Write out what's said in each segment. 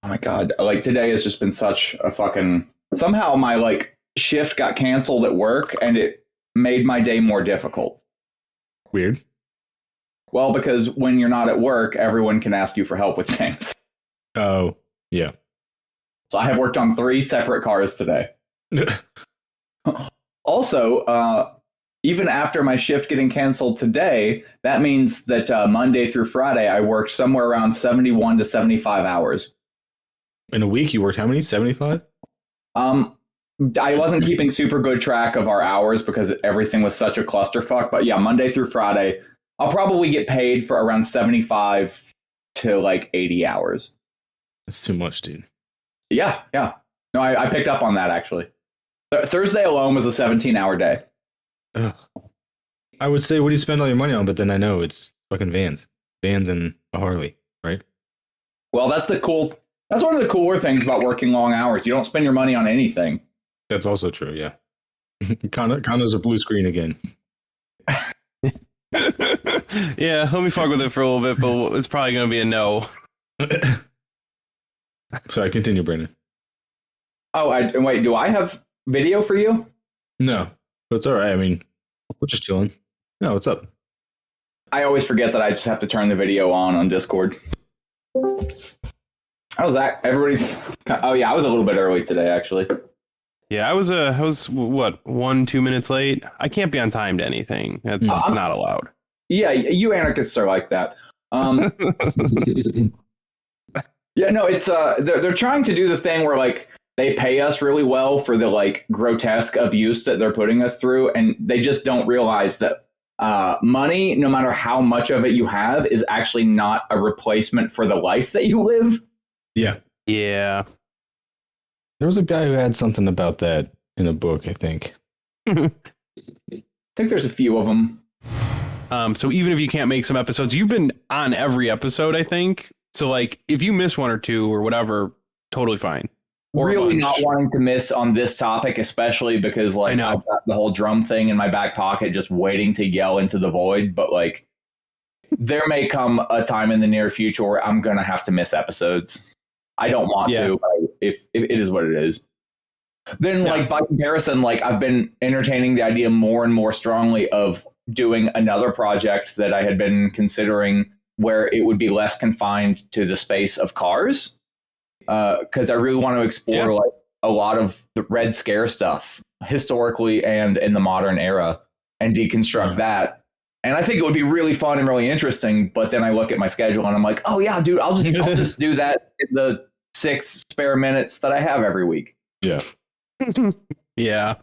Oh my God. Like today has just been such a fucking, somehow my like shift got canceled at work and it made my day more difficult. Weird. Well, because when you're not at work, everyone can ask you for help with things. Oh, yeah. So I have worked on 3 separate cars today. Also, even after my shift getting canceled today, that means that Monday through Friday, I worked somewhere around 71 to 75 hours. In a week, you worked how many? 75? I wasn't keeping super good track of our hours because everything was such a clusterfuck. But yeah, Monday through Friday, I'll probably get paid for around 75 to like 80 hours. That's too much, dude. Yeah. No, I picked up on that, actually. Thursday alone was a 17-hour day. Ugh. I would say, what do you spend all your money on? But then I know it's fucking vans. Vans and a Harley, right? Well, that's one of the cooler things about working long hours. You don't spend your money on anything. That's also true, yeah. Condo's a blue screen again. Yeah, let me fuck with it for a little bit, but it's probably going to be a no. Sorry, continue, Brandon. Oh, wait, do I have video for you? No, but it's all right. I mean, we're just chilling. No, what's up? I always forget that I just have to turn the video on Discord. How was that? Everybody's... Oh, yeah, I was a little bit early today, actually. Yeah, I was what, 1-2 minutes late? I can't be on time to anything. That's not allowed. Yeah, you anarchists are like that. Yeah, no, it's they're trying to do the thing where like they pay us really well for the like grotesque abuse that they're putting us through, and they just don't realize that money, no matter how much of it you have, is actually not a replacement for the life that you live. Yeah. Yeah. There was a guy who had something about that in a book, I think. I think there's a few of them. So even if you can't make some episodes, you've been on every episode, I think. So like if you miss 1 or 2 or whatever, totally fine. Or really not wanting to miss on this topic, especially because like I've got the whole drum thing in my back pocket just waiting to yell into the void. But like there may come a time in the near future where I'm going to have to miss episodes. I don't want to, but if it is what it is. Then like by comparison, like I've been entertaining the idea more and more strongly of doing another project that I had been considering where it would be less confined to the space of cars. Because I really want to explore like a lot of the Red Scare stuff historically and in the modern era and deconstruct that. And I think it would be really fun and really interesting. But then I look at my schedule and I'm like, oh yeah, dude, I'll just do that in the 6 spare minutes that I have every week. Yeah. Yeah.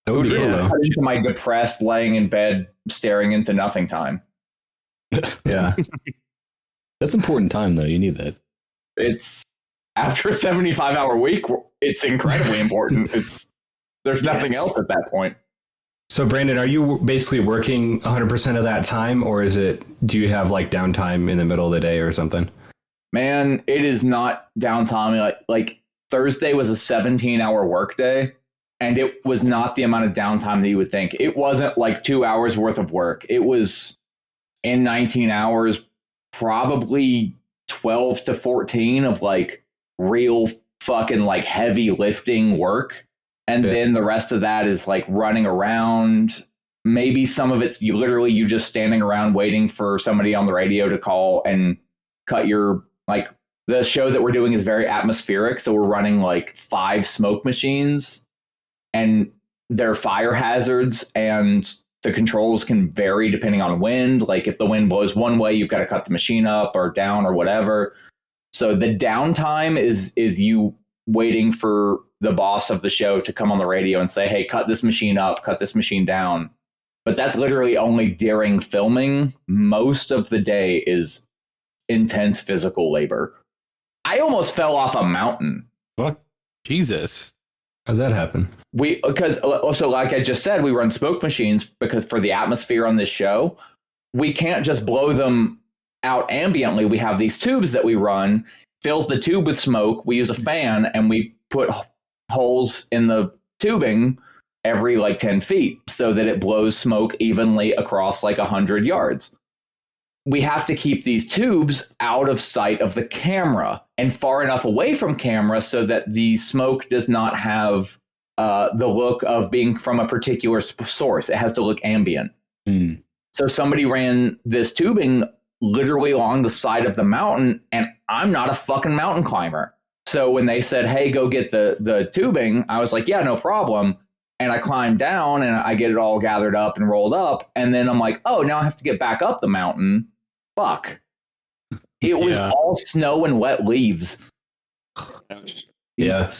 That would be cool, though. Into my depressed laying in bed staring into nothing time. Yeah. That's important time, though. You need that. It's after a 75-hour week, it's incredibly important. There's nothing else at that point. So Brandon, are you basically working 100% of that time, or do you have like downtime in the middle of the day or something? Man, it is not downtime. Like Thursday was a 17-hour workday, and it was not the amount of downtime that you would think. It wasn't like 2 hours worth of work. It was in 19 hours, probably 12 to 14 of like real fucking like heavy lifting work. And then the rest of that is like running around. Maybe some of it's you just standing around waiting for somebody on the radio to call and cut your, like the show that we're doing is very atmospheric. So we're running like 5 smoke machines and they're fire hazards and the controls can vary depending on wind. Like if the wind blows one way, you've got to cut the machine up or down or whatever. So the downtime is you waiting for the boss of the show to come on the radio and say, hey, cut this machine up, cut this machine down. But that's literally only during filming. Most of the day is intense physical labor. I almost fell off a mountain. Fuck. Jesus. How's that happen? Because also, like I just said, we run smoke machines because for the atmosphere on this show, we can't just blow them out ambiently. We have these tubes that we run, fills the tube with smoke. We use a fan and we put holes in the tubing every like 10 feet so that it blows smoke evenly across like 100 yards. we have to keep these tubes out of sight of the camera and far enough away from camera so that the smoke does not have the look of being from a particular source. It has to look ambient. Mm. So somebody ran this tubing literally along the side of the mountain, and I'm not a fucking mountain climber. So when they said, hey, go get the tubing, I was like, yeah, no problem. And I climbed down and I get it all gathered up and rolled up. And then I'm like, oh, now I have to get back up the mountain. Fuck. It was all snow and wet leaves. Yeah.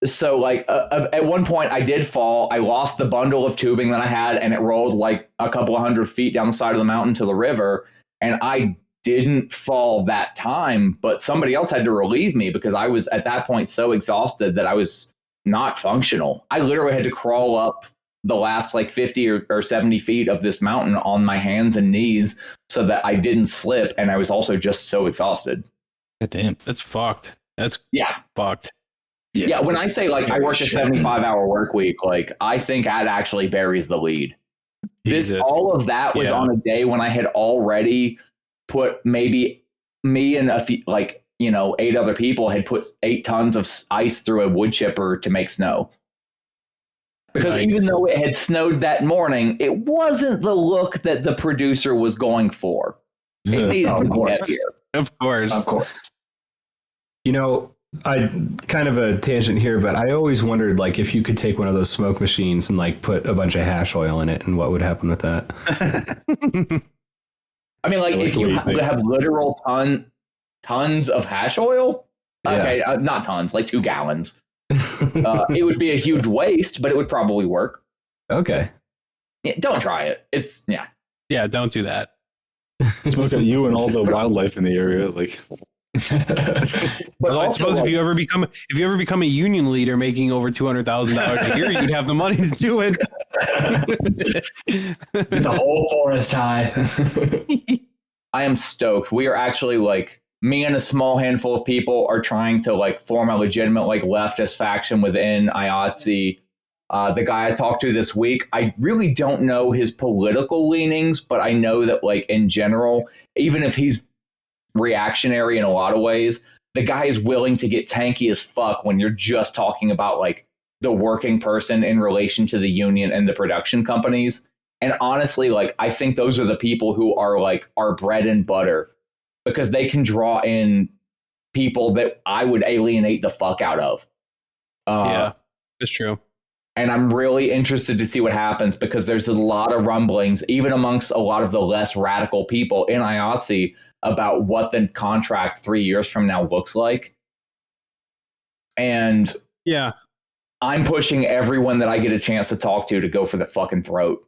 So like at one point I did fall. I lost the bundle of tubing that I had, and it rolled like a couple of 100 feet down the side of the mountain to the river. And I didn't fall that time, but somebody else had to relieve me because I was at that point so exhausted that I was not functional. I literally had to crawl up the last like 50 or 70 feet of this mountain on my hands and knees so that I didn't slip. And I was also just so exhausted. God damn. That's fucked. That's fucked. Yeah, when I say like I worked a 75-hour work week, like I think that actually buries the lead. All of that was on a day when I had already put maybe me and a few, like, 8 other people had put 8 tons of ice through a wood chipper to make snow. Because even though it had snowed that morning, it wasn't the look that the producer was going for. It needed to be heavier. Of course. I kind of a tangent here, but I always wondered like if you could take one of those smoke machines and like put a bunch of hash oil in it and what would happen with that. I mean, like if you have literal tons of hash oil, okay, not tons, like 2 gallons. It would be a huge waste, but it would probably work. Okay. Yeah, don't try it. It's Yeah, don't do that. Smoke at you and all the wildlife in the area, like. But I suppose if you ever become a union leader making over $200,000 a year, you'd have the money to do it. The whole forest high. I am stoked. We are actually like me and a small handful of people are trying to like form a legitimate like leftist faction within IATSE. The guy I talked to this week, I really don't know his political leanings, but I know that like in general, even if he's reactionary in a lot of ways, the guy is willing to get tanky as fuck when you're just talking about like the working person in relation to the union and the production companies. And honestly, like I think those are the people who are like our bread and butter, because they can draw in people that I would alienate the fuck out of. Yeah, that's true. And I'm really interested to see what happens, because there's a lot of rumblings, even amongst a lot of the less radical people in IATSE, about what the contract 3 years from now looks like. And yeah, I'm pushing everyone that I get a chance to talk to go for the fucking throat.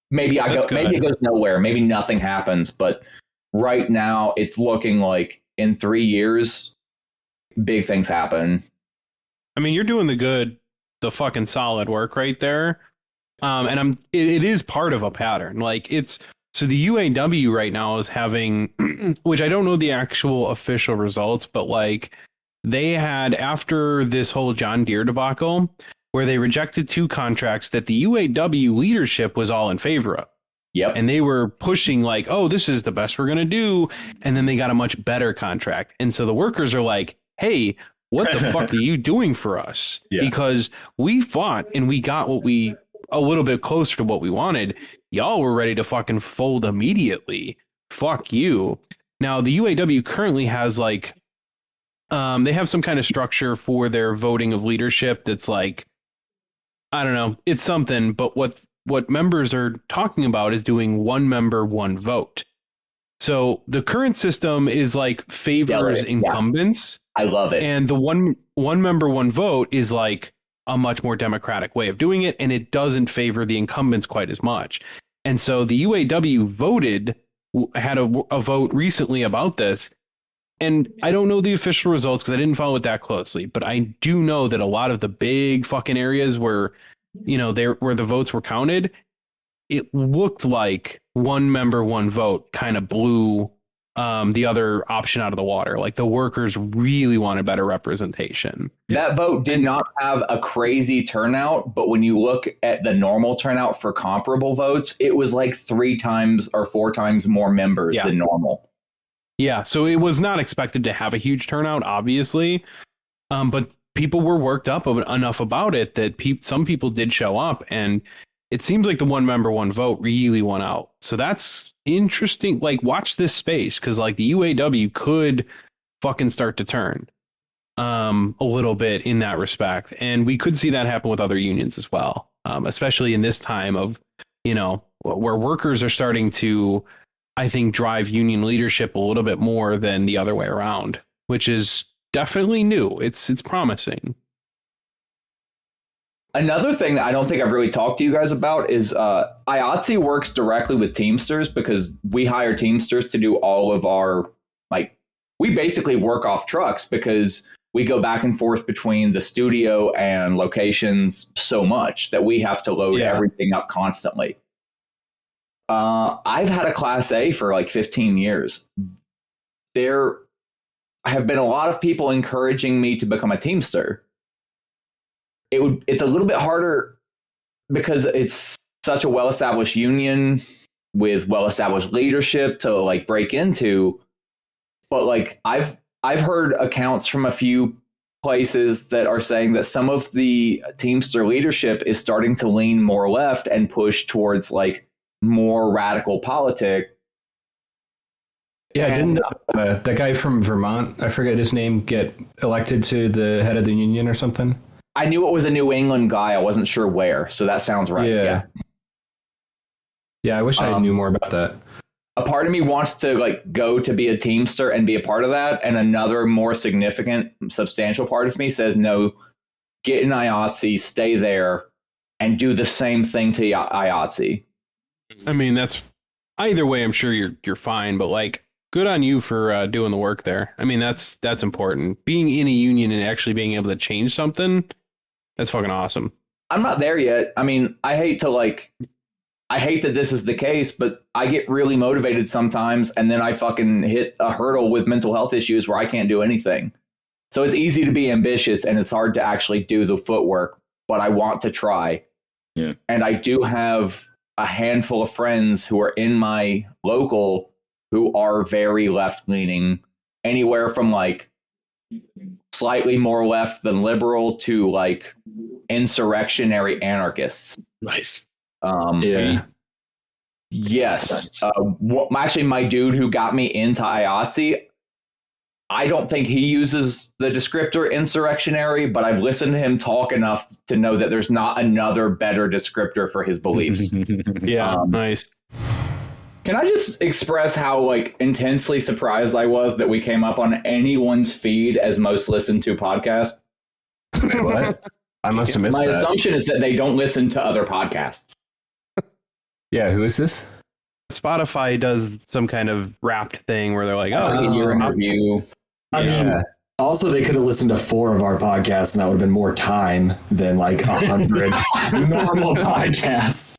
Maybe it goes nowhere. Maybe nothing happens. But right now it's looking like in 3 years, big things happen. I mean, you're doing the fucking solid work right there. And it is part of a pattern. Like so the UAW right now is having, which I don't know the actual official results, but like they had, after this whole John Deere debacle, where they rejected 2 contracts that the UAW leadership was all in favor of. Yep. And they were pushing like, oh, this is the best we're going to do. And then they got a much better contract. And so the workers are like, hey, what the fuck are you doing for us? Yeah. Because we fought and we got a little bit closer to what we wanted. Y'all were ready to fucking fold immediately. Fuck you. Now, the UAW currently has like, they have some kind of structure for their voting of leadership that's like, I don't know, it's something, but what members are talking about is doing 1 member, 1 vote. So the current system is like favors incumbents. I love it. And the one member, 1 vote is like a much more democratic way of doing it, and it doesn't favor the incumbents quite as much. And so the UAW had a vote recently about this, and I don't know the official results because I didn't follow it that closely, but I do know that a lot of the big fucking areas where, where the votes were counted, it looked like 1 member, 1 vote kind of blew the other option out of the water. Like the workers really wanted better representation. That vote did not have a crazy turnout, but when you look at the normal turnout for comparable votes, it was like 3 times or 4 times more members than normal. Yeah, so it was not expected to have a huge turnout, obviously, but people were worked up enough about it that some people did show up, and it seems like the one member, one vote really won out. So that's interesting. Like, watch this space, because like the UAW could fucking start to turn a little bit in that respect, and we could see that happen with other unions as well, especially in this time of, where workers are starting to, I think, drive union leadership a little bit more than the other way around, which is definitely new. It's promising. Another thing that I don't think I've really talked to you guys about is IATSE works directly with Teamsters, because we hire Teamsters to do all of our, we basically work off trucks because we go back and forth between the studio and locations so much that we have to load everything up constantly. I've had a Class A for like 15 years. There have been a lot of people encouraging me to become a Teamster. It's a little bit harder because it's such a well-established union with well-established leadership to like break into. But like I've heard accounts from a few places that are saying that some of the Teamster leadership is starting to lean more left and push towards like more radical politics. Yeah, didn't that guy from Vermont, I forget his name, get elected to the head of the union or something? I knew it was a New England guy. I wasn't sure where. So that sounds right. Yeah, I wish I knew more about that. A part of me wants to like go to be a Teamster and be a part of that. And another more significant, substantial part of me says, no, get in IATSE, stay there, and do the same thing to IATSE. I mean, that's either way, I'm sure you're fine, but like, good on you for doing the work there. I mean, that's important. Being in a union and actually being able to change something, that's fucking awesome. I'm not there yet. I mean, I hate that this is the case, but I get really motivated sometimes, and then I fucking hit a hurdle with mental health issues where I can't do anything. So it's easy to be ambitious, and it's hard to actually do the footwork, but I want to try. Yeah. And I do have a handful of friends who are in my local who are very left-leaning, anywhere from like slightly more left than liberal to like insurrectionary anarchists. Nice. Yes. Actually, my dude who got me into IATSE, I don't think he uses the descriptor insurrectionary, but I've listened to him talk enough to know that there's not another better descriptor for his beliefs. Yeah, nice. Can I just express how like intensely surprised I was that we came up on anyone's feed as most listened to podcast? What? I must have missed My that. assumption is that they don't listen to other podcasts. Yeah, who is this? Spotify does some kind of wrapped thing where they're like, It's like a year in review. I mean, also they could have listened to 4 of our podcasts, and that would have been more time than like 100 normal podcasts.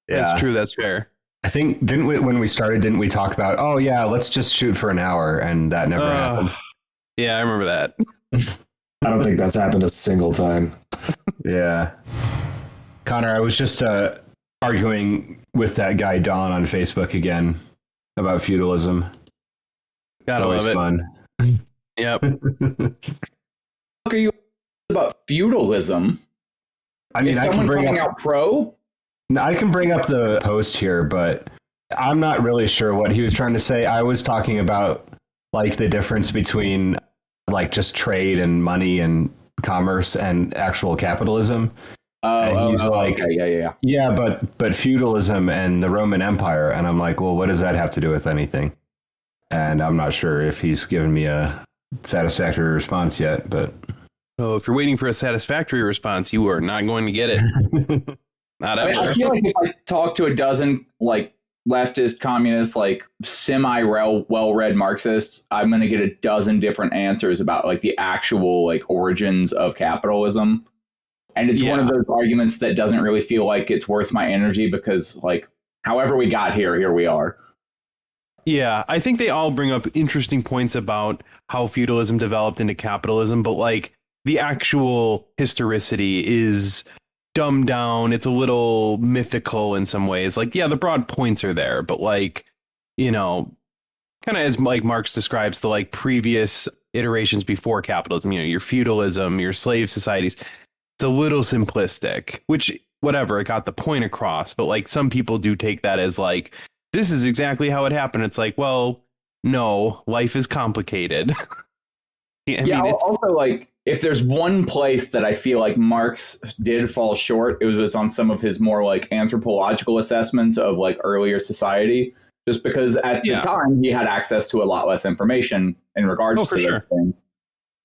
That's true. That's fair. I think, when we started, didn't we talk about, oh yeah, let's just shoot for an hour, and that never happened. Yeah, I remember that. I don't think that's happened a single time. Yeah. Connor, I was just arguing with that guy Don on Facebook again about feudalism. Gotta it's always love it. fun. Yep. What are you about feudalism? I mean, is I can someone bring coming up, out pro? I can bring up the post here, but I'm not really sure what he was trying to say. I was talking about like the difference between like just trade and money and commerce and actual capitalism. And he's like, okay, yeah, but feudalism and the Roman Empire. And I'm like, well, what does that have to do with anything? And I'm not sure if he's given me a satisfactory response yet, but So if you're waiting for a satisfactory response, you are not going to get it. Not I ever. feel like if I talk to a dozen like leftist, communist, like well-read Marxists, I'm going to get a dozen different answers about like the actual like origins of capitalism. And it's one of those arguments that doesn't really feel like it's worth my energy because like however we got here we are. Yeah, I think they all bring up interesting points about how feudalism developed into capitalism, but like the actual historicity is dumbed down. It's a little mythical in some ways. Like, yeah, the broad points are there, but like, you know, kind of as like Marx describes the like previous iterations before capitalism, you know, your feudalism, your slave societies, it's a little simplistic, which whatever, it got the point across. But like some people do take that as like, this is exactly how it happened. It's like, well, no, life is complicated. I mean, also like if there's one place that I feel like Marx did fall short, it was on some of his more like anthropological assessments of like earlier society, just because at the time he had access to a lot less information in regards to those things.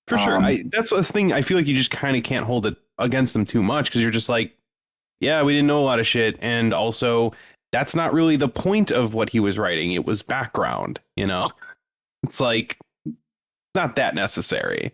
For sure. That's a thing. I feel like you just kind of can't hold it against them too much because you're just like, yeah, we didn't know a lot of shit. And also, that's not really the point of what he was writing. It was background, you know? It's like, not that necessary.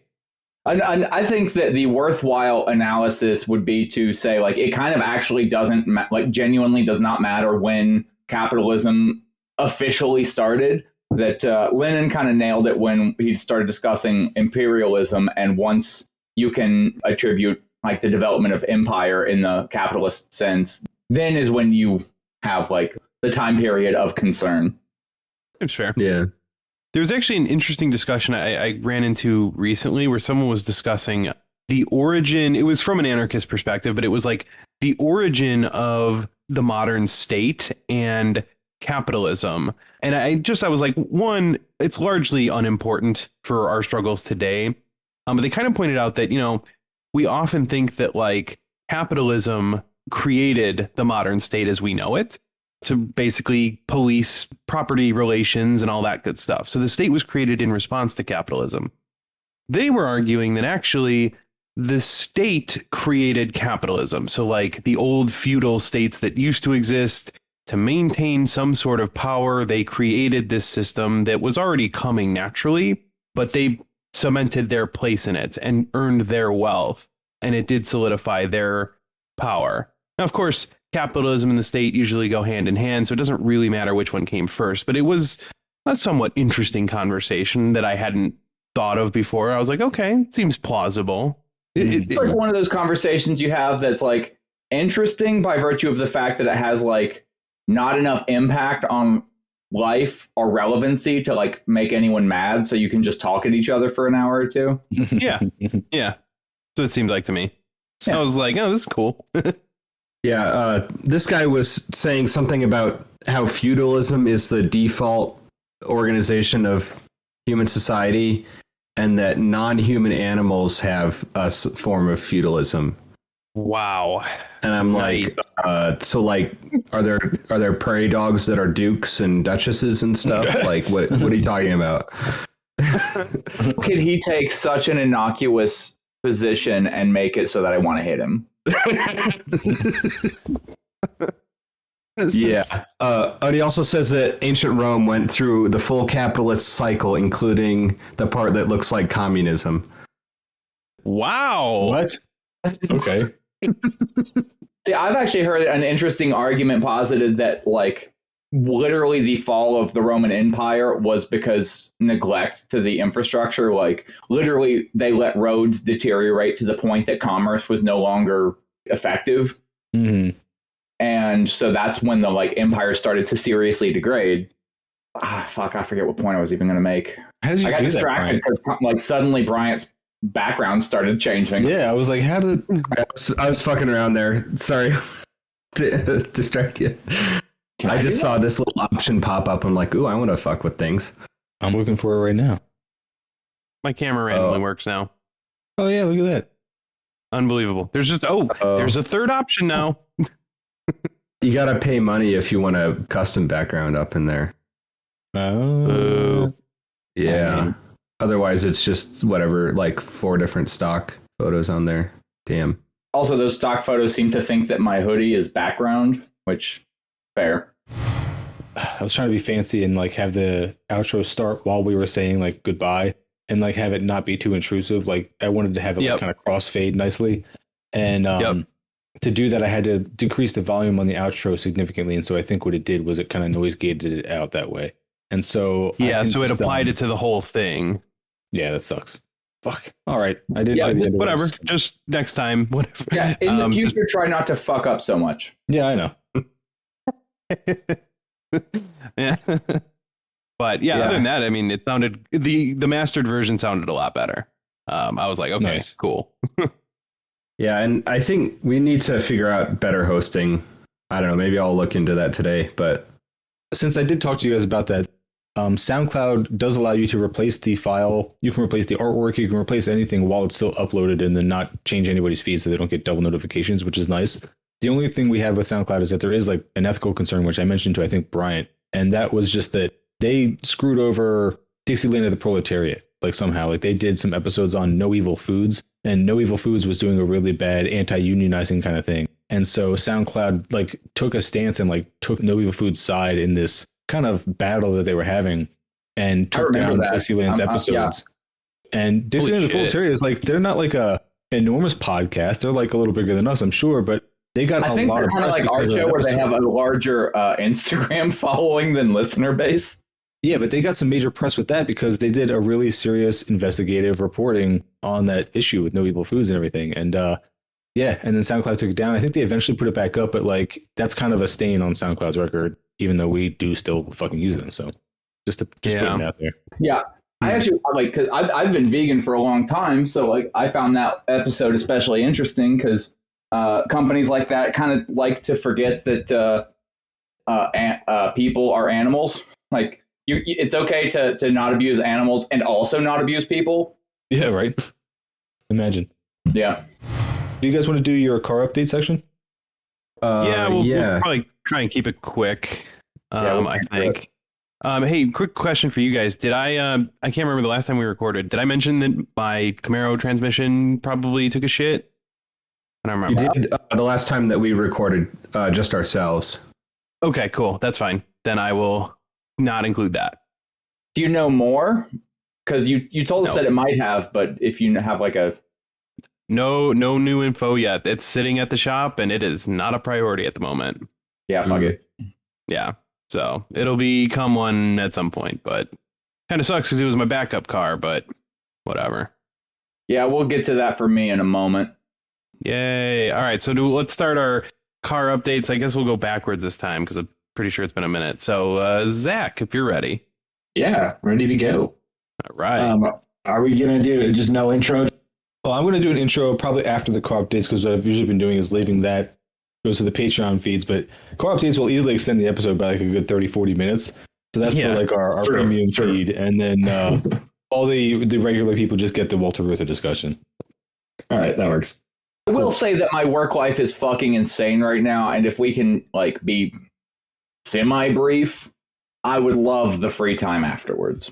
And I think that the worthwhile analysis would be to say, like, it kind of actually doesn't, like, genuinely does not matter when capitalism officially started. That Lenin kind of nailed it when he started discussing imperialism. And once you can attribute, like, the development of empire in the capitalist sense, then is when you have, like, the time period of concern. It's fair. Yeah. There was actually an interesting discussion I ran into recently where someone was discussing the origin. It was from an anarchist perspective, but it was like the origin of the modern state and capitalism. And I was like, one, it's largely unimportant for our struggles today. But they kind of pointed out that, you know, we often think that like capitalism created the modern state as we know it, to basically police property relations and all that good stuff. So the state was created in response to capitalism. They were arguing that actually the state created capitalism. So like the old feudal states that used to exist to maintain some sort of power, they created this system that was already coming naturally, but they cemented their place in it and earned their wealth. And it did solidify their power. Now, of course, capitalism and the state usually go hand in hand, so it doesn't really matter which one came first. But it was a somewhat interesting conversation that I hadn't thought of before. I was like, okay, it seems plausible. It's like one of those conversations you have that's like interesting by virtue of the fact that it has like not enough impact on life or relevancy to like make anyone mad, so you can just talk at each other for an hour or two. Yeah. So it seems like to me. So I was like, oh, this is cool. Yeah, this guy was saying something about how feudalism is the default organization of human society, and that non-human animals have a form of feudalism. Wow. And I'm like, so like, are there prairie dogs that are dukes and duchesses and stuff? Like, what are you talking about? Could he take such an innocuous position and make it so that I want to hit him? Yeah. And he also says that ancient Rome went through the full capitalist cycle, including the part that looks like communism. Wow. What? Okay. See, I've actually heard an interesting argument posited that like literally the fall of the Roman Empire was because neglect to the infrastructure. Like literally they let roads deteriorate to the point that commerce was no longer effective. Mm-hmm. And so that's when the like empire started to seriously degrade. I forget what point I was even going to make. How did you I got do distracted because like suddenly Bryant's background started changing. Yeah, I was like, how did... I was fucking around there. Sorry to distract you. I just saw this little option pop up. I'm like, ooh, I want to fuck with things. I'm looking for it right now. My camera randomly works now. Oh, yeah, look at that. Unbelievable. There's just, there's a third option now. You got to pay money if you want a custom background up in there. Oh. Yeah. Otherwise, it's just whatever, like 4 different stock photos on there. Damn. Also, those stock photos seem to think that my hoodie is background, which fair. I was trying to be fancy and like have the outro start while we were saying like goodbye and like have it not be too intrusive. Like I wanted to have it like, kind of crossfade nicely. And to do that, I had to decrease the volume on the outro significantly. And so I think what it did was it kind of noise gated it out that way. And so so it applied it to the whole thing. Yeah, that sucks. Fuck. All right. I did. Yeah, whatever. Just next time, whatever. Yeah, in the future, try not to fuck up so much. Yeah, I know. Yeah. But other than that, I mean, it sounded the mastered version sounded a lot better. I was like, okay, nice. Cool. Yeah, and I think we need to figure out better hosting. I don't know, maybe I'll look into that today. But since I did talk to you guys about that, SoundCloud does allow you to replace the file. You can replace the artwork. You can replace anything while it's still uploaded and then not change anybody's feed so they don't get double notifications, which is nice. The only thing we have with SoundCloud is that there is like an ethical concern, which I mentioned to, I think, Bryant. And that was just that they screwed over Dixieland of the Proletariat. Like somehow, like they did some episodes on No Evil Foods, and No Evil Foods was doing a really bad anti-unionizing kind of thing. And so SoundCloud like took a stance and like took No Evil Foods' side in this kind of battle that they were having and took down Dixieland's episodes. Yeah. And Dixieland of the Proletariat is like, they're not like a enormous podcast. They're like a little bigger than us, I'm sure, but they got a lot of kind of like our show where they have a larger Instagram following than listener base. Yeah, but they got some major press with that because they did a really serious investigative reporting on that issue with No Evil Foods and everything. And and then SoundCloud took it down. I think they eventually put it back up, but like that's kind of a stain on SoundCloud's record, even though we do still fucking use them. So just put it out there. Yeah. I actually like, because I've been vegan for a long time. So like I found that episode especially interesting because companies like that kind of like to forget that people are animals. Like, it's okay to not abuse animals and also not abuse people. Yeah, right. Imagine. Yeah. Do you guys want to do your car update section? We'll probably try and keep it quick. I think. Hey, quick question for you guys. Did I can't remember the last time we recorded. Did I mention that my Camaro transmission probably took a shit? I don't remember. You did the last time that we recorded just ourselves. Okay, cool. That's fine. Then I will not include that. Do you know more? Because you told us that it might have, but if you have like a no new info yet. It's sitting at the shop and it is not a priority at the moment. Yeah, fuck it. Yeah, so it'll become one at some point, but kind of sucks because it was my backup car, but whatever. Yeah, we'll get to that for me in a moment. Yay! All right, so let's start our car updates. I guess we'll go backwards this time because I'm pretty sure it's been a minute. So, Zach, if you're ready. Yeah, ready to go. All right. Are we going to do just no intro? Well, I'm going to do an intro probably after the car updates because what I've usually been doing is leaving that goes to the Patreon feeds. But car updates will easily extend the episode by like a good 30, 40 minutes. So that's for like our premium feed. And then all the regular people just get the Walter Reuther discussion. All right, that works. I will say that my work life is fucking insane right now. And if we can like be semi-brief, I would love the free time afterwards.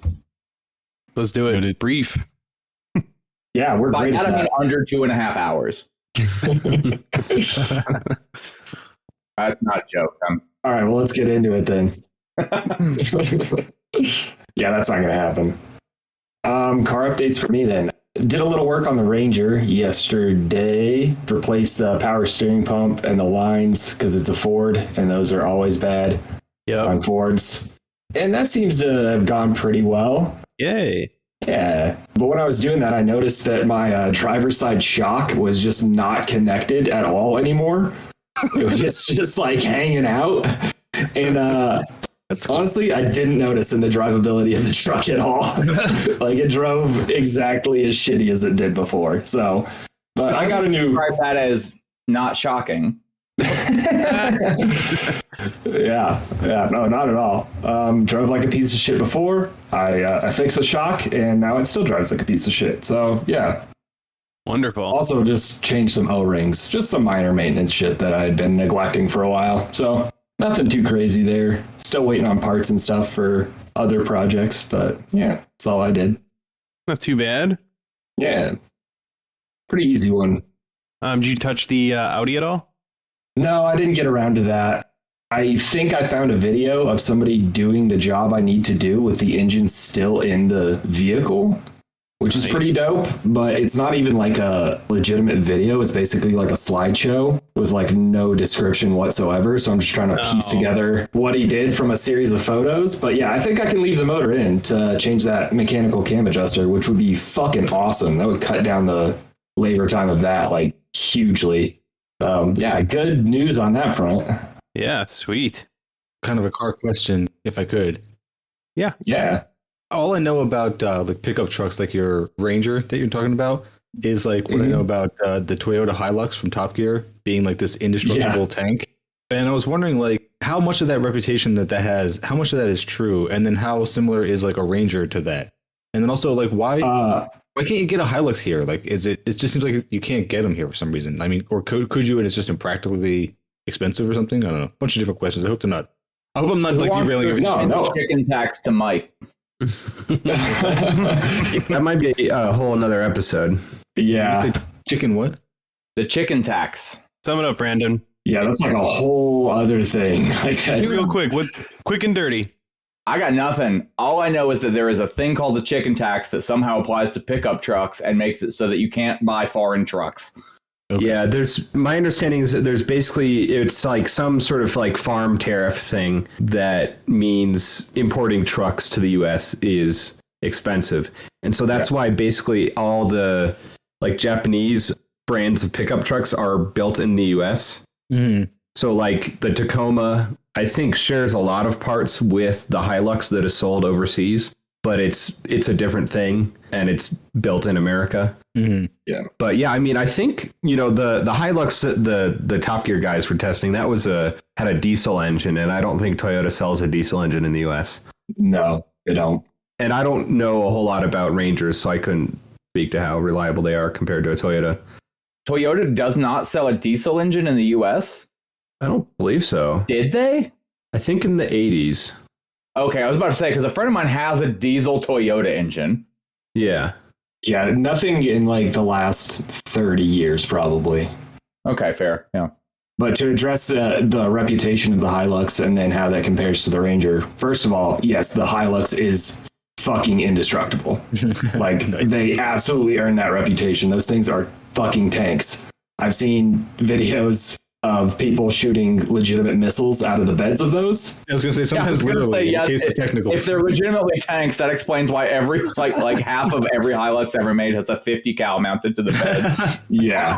Let's do it. Brief. Yeah, we're by great. That I mean under 2.5 hours. That's not a joke. All right, well, let's get into it then. Yeah, that's not going to happen. Car updates for me then. Did a little work on the Ranger yesterday. Replaced the power steering pump and the lines because it's a Ford, and those are always bad on Fords. And that seems to have gone pretty well. Yay. Yeah. But when I was doing that, I noticed that my driver's side shock was just not connected at all anymore. It was just like hanging out. And that's cool. Honestly, I didn't notice in the drivability of the truck at all. Like it drove exactly as shitty as it did before. So, but I got a new. Describe that as not shocking. Yeah, no, not at all. Drove like a piece of shit before. I fixed the shock, and now it still drives like a piece of shit. So yeah, wonderful. Also, just changed some O-rings, just some minor maintenance shit that I had been neglecting for a while. So nothing too crazy there. Still waiting on parts and stuff for other projects, but yeah, that's all I did. Not too bad. Yeah, pretty easy one. Did you touch the Audi at all? No, I didn't get around to that. I think I found a video of somebody doing the job I need to do with the engine still in the vehicle, which is pretty dope, but it's not even like a legitimate video. It's basically like a slideshow with like no description whatsoever. So I'm just trying to piece together what he did from a series of photos. But yeah, I think I can leave the motor in to change that mechanical cam adjuster, which would be fucking awesome. That would cut down the labor time of that like hugely. Yeah, good news on that front. Yeah, sweet. Kind of a car question, if I could. Yeah. All I know about like pickup trucks, like your Ranger that you're talking about, is like what I know about the Toyota Hilux from Top Gear being like this indestructible tank. And I was wondering, like, how much of that reputation that has, how much of that is true, and then how similar is like a Ranger to that? And then also, like, why can't you get a Hilux here? Like, is it? It just seems like you can't get them here for some reason. I mean, or could you? And it's just impractically expensive or something. I don't know. A bunch of different questions. I hope I'm not like derailing everything. No, chicken tax to Mike. That might be a whole another episode. Yeah. Chicken what? The chicken tax. Sum it up, Brandon. Yeah, that's like a whole other thing. Like Real quick, quick and dirty. I got nothing. All I know is that there is a thing called the chicken tax that somehow applies to pickup trucks and makes it so that you can't buy foreign trucks. Okay. Yeah, my understanding is that there's basically, it's like some sort of like farm tariff thing that means importing trucks to the US is expensive. And so that's why basically all the like Japanese brands of pickup trucks are built in the US. Mm. So like the Tacoma, I think shares a lot of parts with the Hilux that is sold overseas, but it's a different thing and it's built in America. Mm-hmm. Yeah. But yeah, I mean, I think, you know, the Hilux the Top Gear guys were testing, that was had a diesel engine, and I don't think Toyota sells a diesel engine in the US. No, they don't. And I don't know a whole lot about Rangers, so I couldn't speak to how reliable they are compared to a Toyota. Toyota does not sell a diesel engine in the US? I don't believe so. Did they? I think in the 80s. Okay, I was about to say, because a friend of mine has a diesel Toyota engine. Yeah. Yeah, nothing in like the last 30 years, probably. Okay, fair. Yeah. But to address the reputation of the Hilux and then how that compares to the Ranger, first of all, yes, the Hilux is fucking indestructible. Like, they absolutely earn that reputation. Those things are fucking tanks. I've seen videos of people shooting legitimate missiles out of the beds of those. I was going to say, sometimes literally, in case of technicals. If they're legitimately tanks, that explains why every like half of every Hilux ever made has a 50 cal mounted to the bed. Yeah.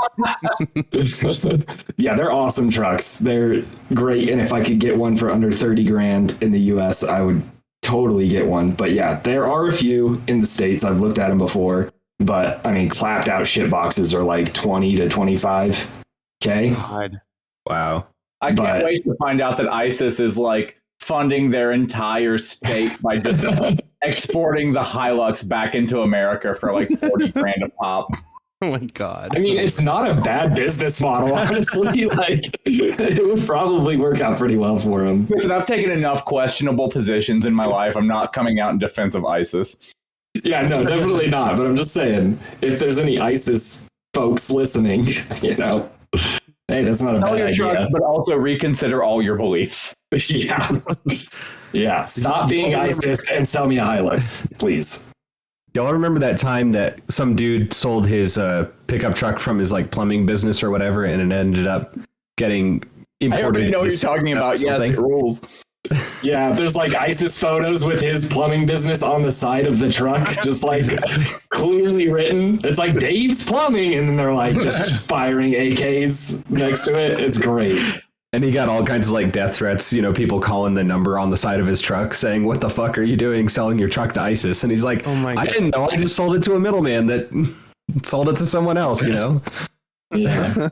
Yeah, they're awesome trucks. They're great. And if I could get one for under 30 grand in the US, I would totally get one. But yeah, there are a few in the States. I've looked at them before. But I mean, clapped out shit boxes are like 20 to 25K. God. Wow. I can't wait to find out that ISIS is like funding their entire state by just exporting the Hilux back into America for like 40 grand a pop. Oh my God. I mean, it's not a bad business model, honestly. Like, it would probably work out pretty well for them. Listen, I've taken enough questionable positions in my life. I'm not coming out in defense of ISIS. Yeah, no, definitely not. But I'm just saying, if there's any ISIS folks listening, you know, hey, that's not a bad idea. Trucks, but also reconsider all your beliefs. Yeah. Yeah. Stop being ISIS and sell me a Hilux, please. Y'all remember that time that some dude sold his pickup truck from his like plumbing business or whatever, and it ended up getting imported? I already know what you're talking about. Yes, it rules. Yeah, there's like ISIS photos with his plumbing business on the side of the truck, just like clearly written. It's like Dave's Plumbing, and then they're like just firing AKs next to it. It's great. And he got all kinds of like death threats, you know, people calling the number on the side of his truck saying, "What the fuck are you doing selling your truck to ISIS?" And he's like, "Oh my God. I didn't know. I just sold it to a middleman that sold it to someone else, you know?" Yeah.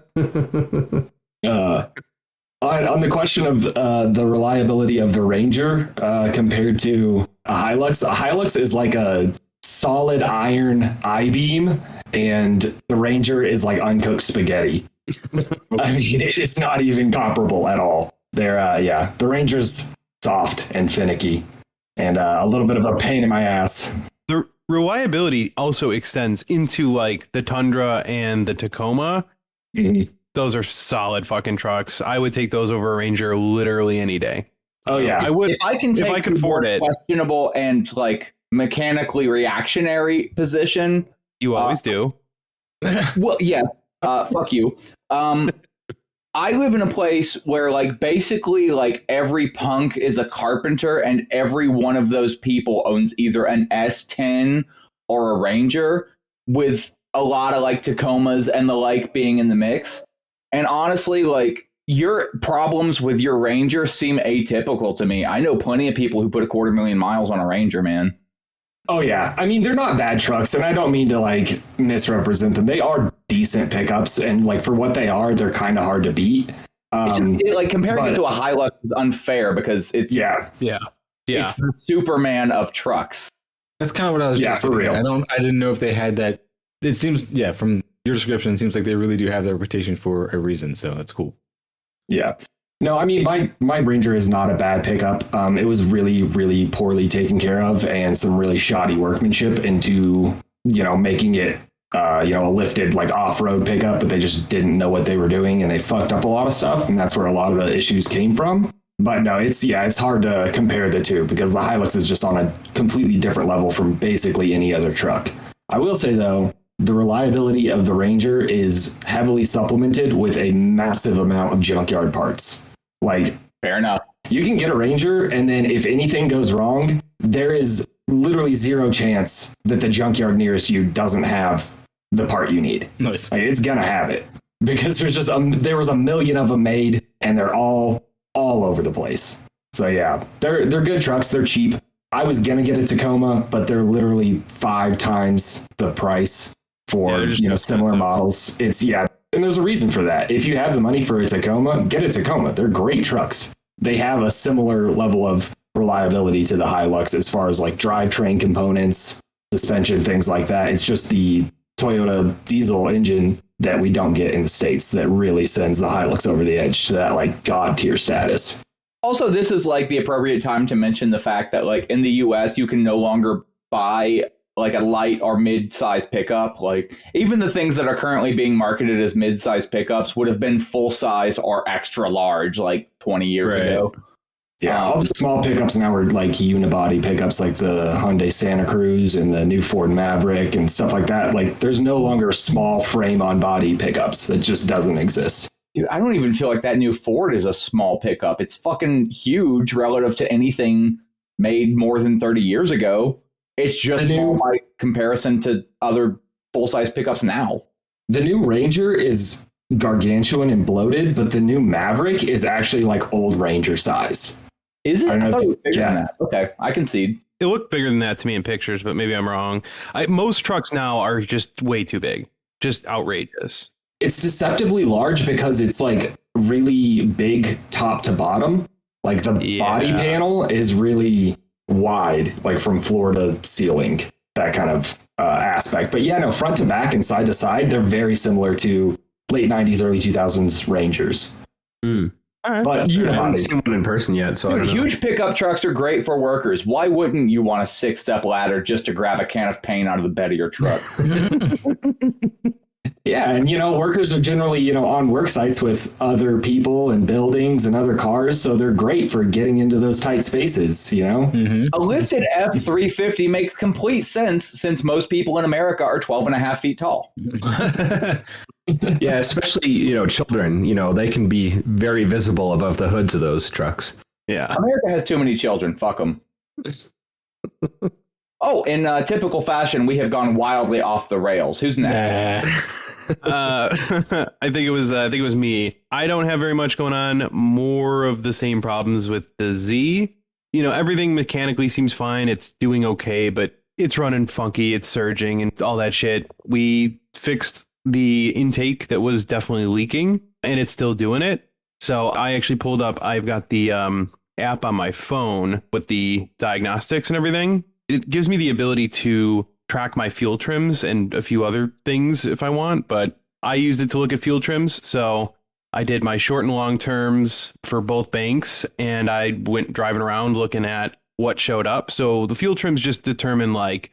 On the question of the reliability of the Ranger compared to a Hilux is like a solid iron I-beam, and the Ranger is like uncooked spaghetti. I mean, it's not even comparable at all. They're, the Ranger's soft and finicky and a little bit of a pain in my ass. The reliability also extends into like the Tundra and the Tacoma. Mm-hmm. Those are solid fucking trucks. I would take those over a Ranger literally any day. Oh yeah, I would if I can afford it. Questionable and like mechanically reactionary position. You always do. Well, yes. Fuck you. I live in a place where like basically like every punk is a carpenter and every one of those people owns either an S10 or a Ranger, with a lot of like Tacomas and the like being in the mix. And honestly, like your problems with your Ranger seem atypical to me. I know plenty of people who put 250,000 miles on a Ranger, man. Oh, yeah. I mean, they're not bad trucks, and I don't mean to, like, misrepresent them. They are decent pickups, and, like, for what they are, they're kind of hard to beat. Like, comparing it to a Hilux is unfair because it's... Yeah. It's the Superman of trucks. That's kind of what I was just for real. I didn't know if they had that. It seems, from your description, it seems like they really do have that reputation for a reason, so that's cool. Yeah. No, I mean, my Ranger is not a bad pickup. It was really, really poorly taken care of and some really shoddy workmanship into, making it, a lifted like off-road pickup, but they just didn't know what they were doing and they fucked up a lot of stuff. And that's where a lot of the issues came from. But no, it's hard to compare the two because the Hilux is just on a completely different level from basically any other truck. I will say, though, the reliability of the Ranger is heavily supplemented with a massive amount of junkyard parts. Like, fair enough. You can get a Ranger, and then if anything goes wrong, there is literally zero chance that the junkyard nearest you doesn't have the part you need. Nice. Like, it's gonna have it because there was a million of them made, and they're all over the place. So yeah, they're good trucks. They're cheap. I was gonna get a Tacoma, but they're literally 5 times the price for similar models. And there's a reason for that. If you have the money for a Tacoma, get a Tacoma. They're great trucks. They have a similar level of reliability to the Hilux as far as like drivetrain components, suspension, things like that. It's just the Toyota diesel engine that we don't get in the States that really sends the Hilux over the edge to that like god tier status. Also, this is like the appropriate time to mention the fact that like in the US, you can no longer buy like a light or mid-size pickup. Like even the things that are currently being marketed as mid-size pickups would have been full-size or extra large like 20 years ago. Yeah, all the small pickups now are like unibody pickups like the Hyundai Santa Cruz and the new Ford Maverick and stuff like that. Like there's no longer small frame on body pickups. It just doesn't exist. Dude, I don't even feel like that new Ford is a small pickup. It's fucking huge relative to anything made more than 30 years ago. It's just small by comparison to other full-size pickups now. The new Ranger is gargantuan and bloated, but the new Maverick is actually like old Ranger size. Is it? I thought it was bigger than that. Okay, I concede. It looked bigger than that to me in pictures, but maybe I'm wrong. Most trucks now are just way too big. Just outrageous. It's deceptively large because it's like really big top to bottom. Like the body panel is really wide, like from floor to ceiling, that kind of aspect. But yeah, no, front to back and side to side, they're very similar to late 90s, early 2000s Rangers. All right. But I haven't seen one in person yet, so dude, huge pickup trucks are great for workers. Why wouldn't you want a 6-step ladder just to grab a can of paint out of the bed of your truck? Yeah, and workers are generally, on work sites with other people and buildings and other cars, so they're great for getting into those tight spaces, Mm-hmm. A lifted F-350 makes complete sense since most people in America are 12 and a half feet tall. Yeah, especially, children, they can be very visible above the hoods of those trucks. Yeah. America has too many children. Fuck them. Oh, in typical fashion, we have gone wildly off the rails. Who's next? I think it was me. I don't have very much going on. More of the same problems with the Z. Everything mechanically seems fine. It's doing okay, but it's running funky. It's surging and all that shit. We fixed the intake that was definitely leaking, and it's still doing it. So I actually pulled up. I've got the app on my phone with the diagnostics and everything. It gives me the ability to track my fuel trims and a few other things if I want, but I used it to look at fuel trims. So I did my short and long terms for both banks, and I went driving around looking at what showed up. So the fuel trims just determine like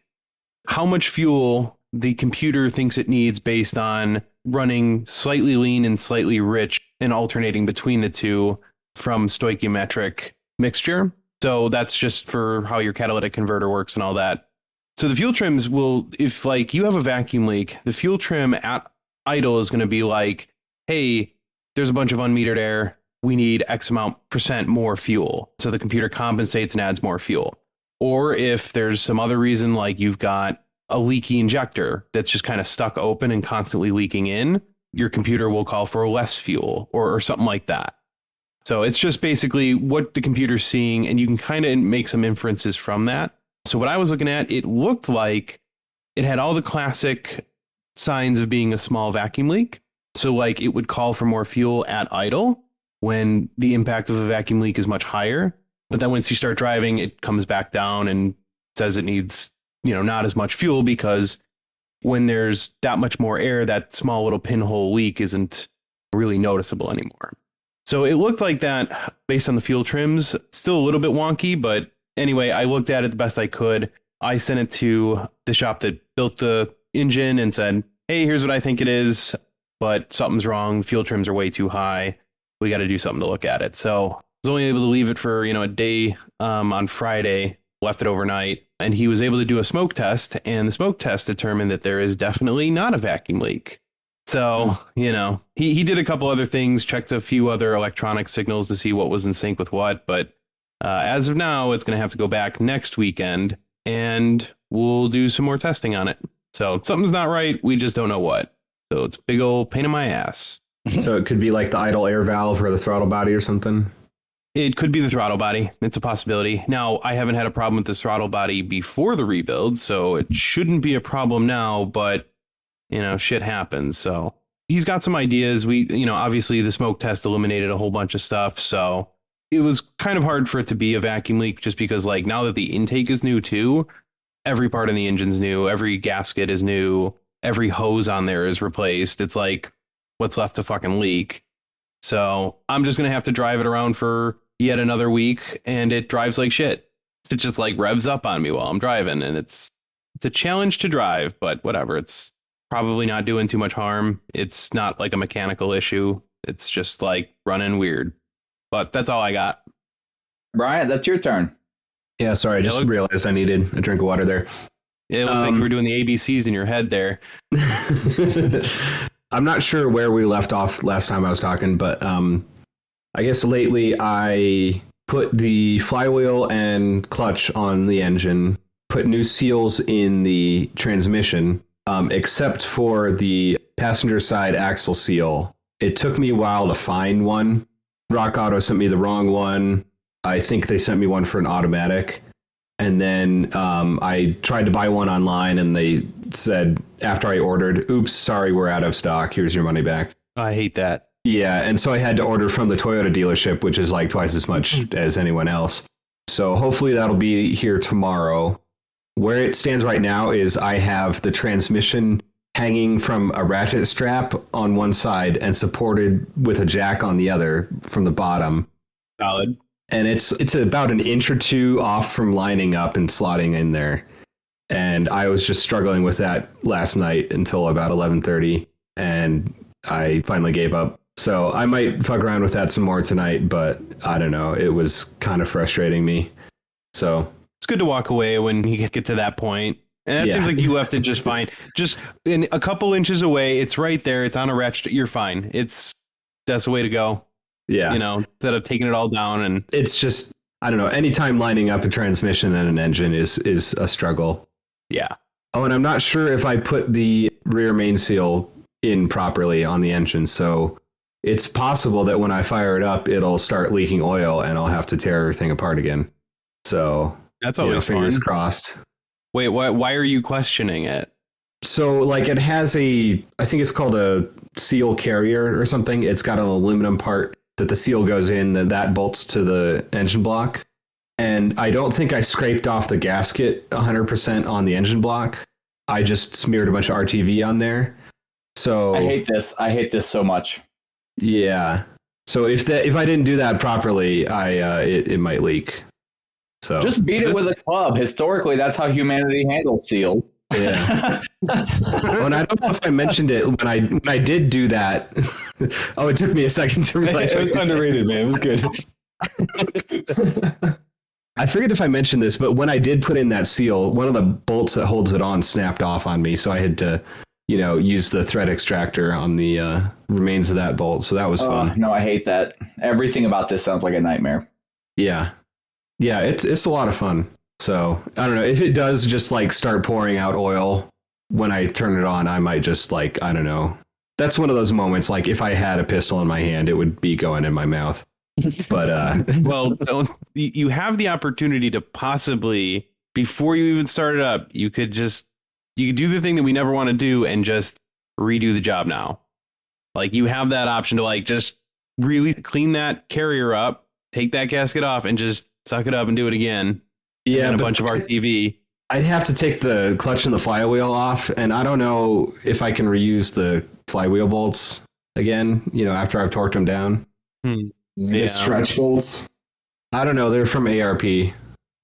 how much fuel the computer thinks it needs based on running slightly lean and slightly rich and alternating between the two from stoichiometric mixture. So that's just for how your catalytic converter works and all that. So the fuel trims will, if like you have a vacuum leak, the fuel trim at idle is going to be like, hey, there's a bunch of unmetered air. We need X amount % more fuel. So the computer compensates and adds more fuel. Or if there's some other reason, like you've got a leaky injector that's just kind of stuck open and constantly leaking in, your computer will call for less fuel or something like that. So it's just basically what the computer's seeing, and you can kind of make some inferences from that. So what I was looking at, it looked like it had all the classic signs of being a small vacuum leak. So like it would call for more fuel at idle when the impact of a vacuum leak is much higher. But then once you start driving, it comes back down and says it needs, not as much fuel, because when there's that much more air, that small little pinhole leak isn't really noticeable anymore. So it looked like that based on the fuel trims. Still a little bit wonky, but anyway, I looked at it the best I could. I sent it to the shop that built the engine and said, hey, here's what I think it is, but something's wrong. Fuel trims are way too high. We got to do something to look at it. So I was only able to leave it for, a day on Friday, left it overnight, and he was able to do a smoke test, and the smoke test determined that there is definitely not a vacuum leak. So, he did a couple other things, checked a few other electronic signals to see what was in sync with what, but as of now, it's going to have to go back next weekend, and we'll do some more testing on it. So something's not right. We just don't know what. So it's a big old pain in my ass. So it could be like the idle air valve or the throttle body or something? It could be the throttle body. It's a possibility. Now, I haven't had a problem with this throttle body before the rebuild, so it shouldn't be a problem now, but, shit happens. So he's got some ideas. We, obviously the smoke test eliminated a whole bunch of stuff, so it was kind of hard for it to be a vacuum leak just because, like, now that the intake is new too, every part of the engine's new, every gasket is new, every hose on there is replaced. It's like, what's left to fucking leak? So I'm just going to have to drive it around for yet another week, and it drives like shit. It just like revs up on me while I'm driving, and it's a challenge to drive, but whatever. It's probably not doing too much harm. It's not like a mechanical issue. It's just like running weird. But that's all I got. Brian, that's your turn. Yeah, sorry, I just realized I needed a drink of water there. It looked like you were doing the ABCs in your head there. I'm not sure where we left off last time I was talking, but I guess lately I put the flywheel and clutch on the engine, put new seals in the transmission, except for the passenger side axle seal. It took me a while to find one. Rock Auto sent me the wrong one. I think they sent me one for an automatic. And then I tried to buy one online, and they said after I ordered, oops, sorry, we're out of stock. Here's your money back. I hate that. Yeah, and so I had to order from the Toyota dealership, which is like twice as much as anyone else. So hopefully that'll be here tomorrow. Where it stands right now is I have the transmission hanging from a ratchet strap on one side and supported with a jack on the other from the bottom. Solid. And it's about an inch or two off from lining up and slotting in there. And I was just struggling with that last night until about 11:30, and I finally gave up. So I might fuck around with that some more tonight, but I don't know. It was kind of frustrating me. So it's good to walk away when you get to that point. And that seems like you left it just fine. Just in a couple inches away, it's right there. It's on a ratchet. You're fine. That's the way to go. Yeah. Instead of taking it all down. And it's just, I don't know. Anytime lining up a transmission and an engine is a struggle. Yeah. Oh, and I'm not sure if I put the rear main seal in properly on the engine. So it's possible that when I fire it up, it'll start leaking oil and I'll have to tear everything apart again. So that's always fingers fun. Crossed. Wait, why are you questioning it? So like it has I think it's called a seal carrier or something. It's got an aluminum part that the seal goes in, that bolts to the engine block. And I don't think I scraped off the gasket 100% on the engine block. I just smeared a bunch of RTV on there. So I hate this so much. Yeah. So if I didn't do that properly, it might leak. So just beat it with a club. Historically, that's how humanity handles seals. Yeah. And I don't know if I mentioned it when I did do that. Oh, it took me a second to realize. It was underrated, man. It was good. I forget if I mentioned this, but when I did put in that seal, one of the bolts that holds it on snapped off on me. So I had to, use the thread extractor on the remains of that bolt. So that was fun. No, I hate that. Everything about this sounds like a nightmare. Yeah. Yeah, it's a lot of fun. So I don't know if it does just like start pouring out oil when I turn it on, I might just I don't know. That's one of those moments. Like if I had a pistol in my hand, it would be going in my mouth. But well, you have the opportunity to possibly, before you even start it up, you could do the thing that we never want to do and just redo the job now. Like you have that option to just really clean that carrier up, take that gasket off, and just suck it up and do it again. Yeah, and a bunch of RTV. I'd have to take the clutch and the flywheel off, and I don't know if I can reuse the flywheel bolts again. After I've torqued them down. The stretch bolts. I don't know. They're from ARP. I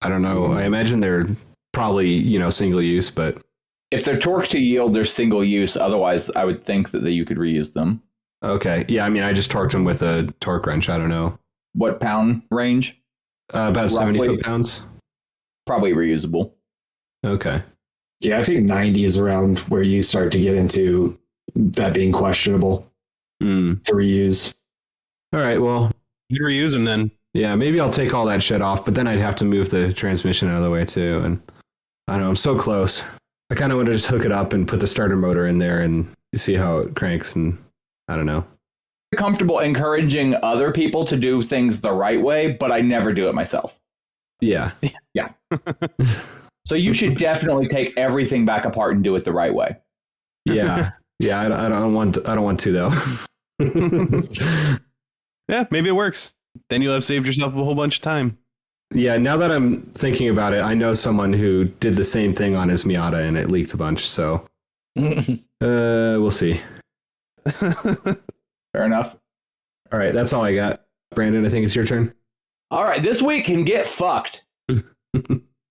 don't know. I imagine they're probably single use, but if they're torqued to yield, they're single use. Otherwise, I would think that you could reuse them. Okay. Yeah. I mean, I just torqued them with a torque wrench. I don't know what pound range. About 70 foot-pounds. Probably reusable. Okay. Yeah, I think 90 is around where you start to get into that being questionable to reuse. All right. Well, you reuse them then. Yeah, maybe I'll take all that shit off, but then I'd have to move the transmission out of the way too. And I don't know, I'm so close. I kind of want to just hook it up and put the starter motor in there and see how it cranks. And I don't know. Comfortable encouraging other people to do things the right way, but I never do it myself. Yeah. Yeah. So you should definitely take everything back apart and do it the right way. Yeah. Yeah. I don't want to though. Yeah, maybe it works. Then you'll have saved yourself a whole bunch of time. Yeah, now that I'm thinking about it, I know someone who did the same thing on his Miata and it leaked a bunch. So we'll see. Fair enough. All right, that's all I got. Brandon, I think it's your turn. All right, this week can get fucked.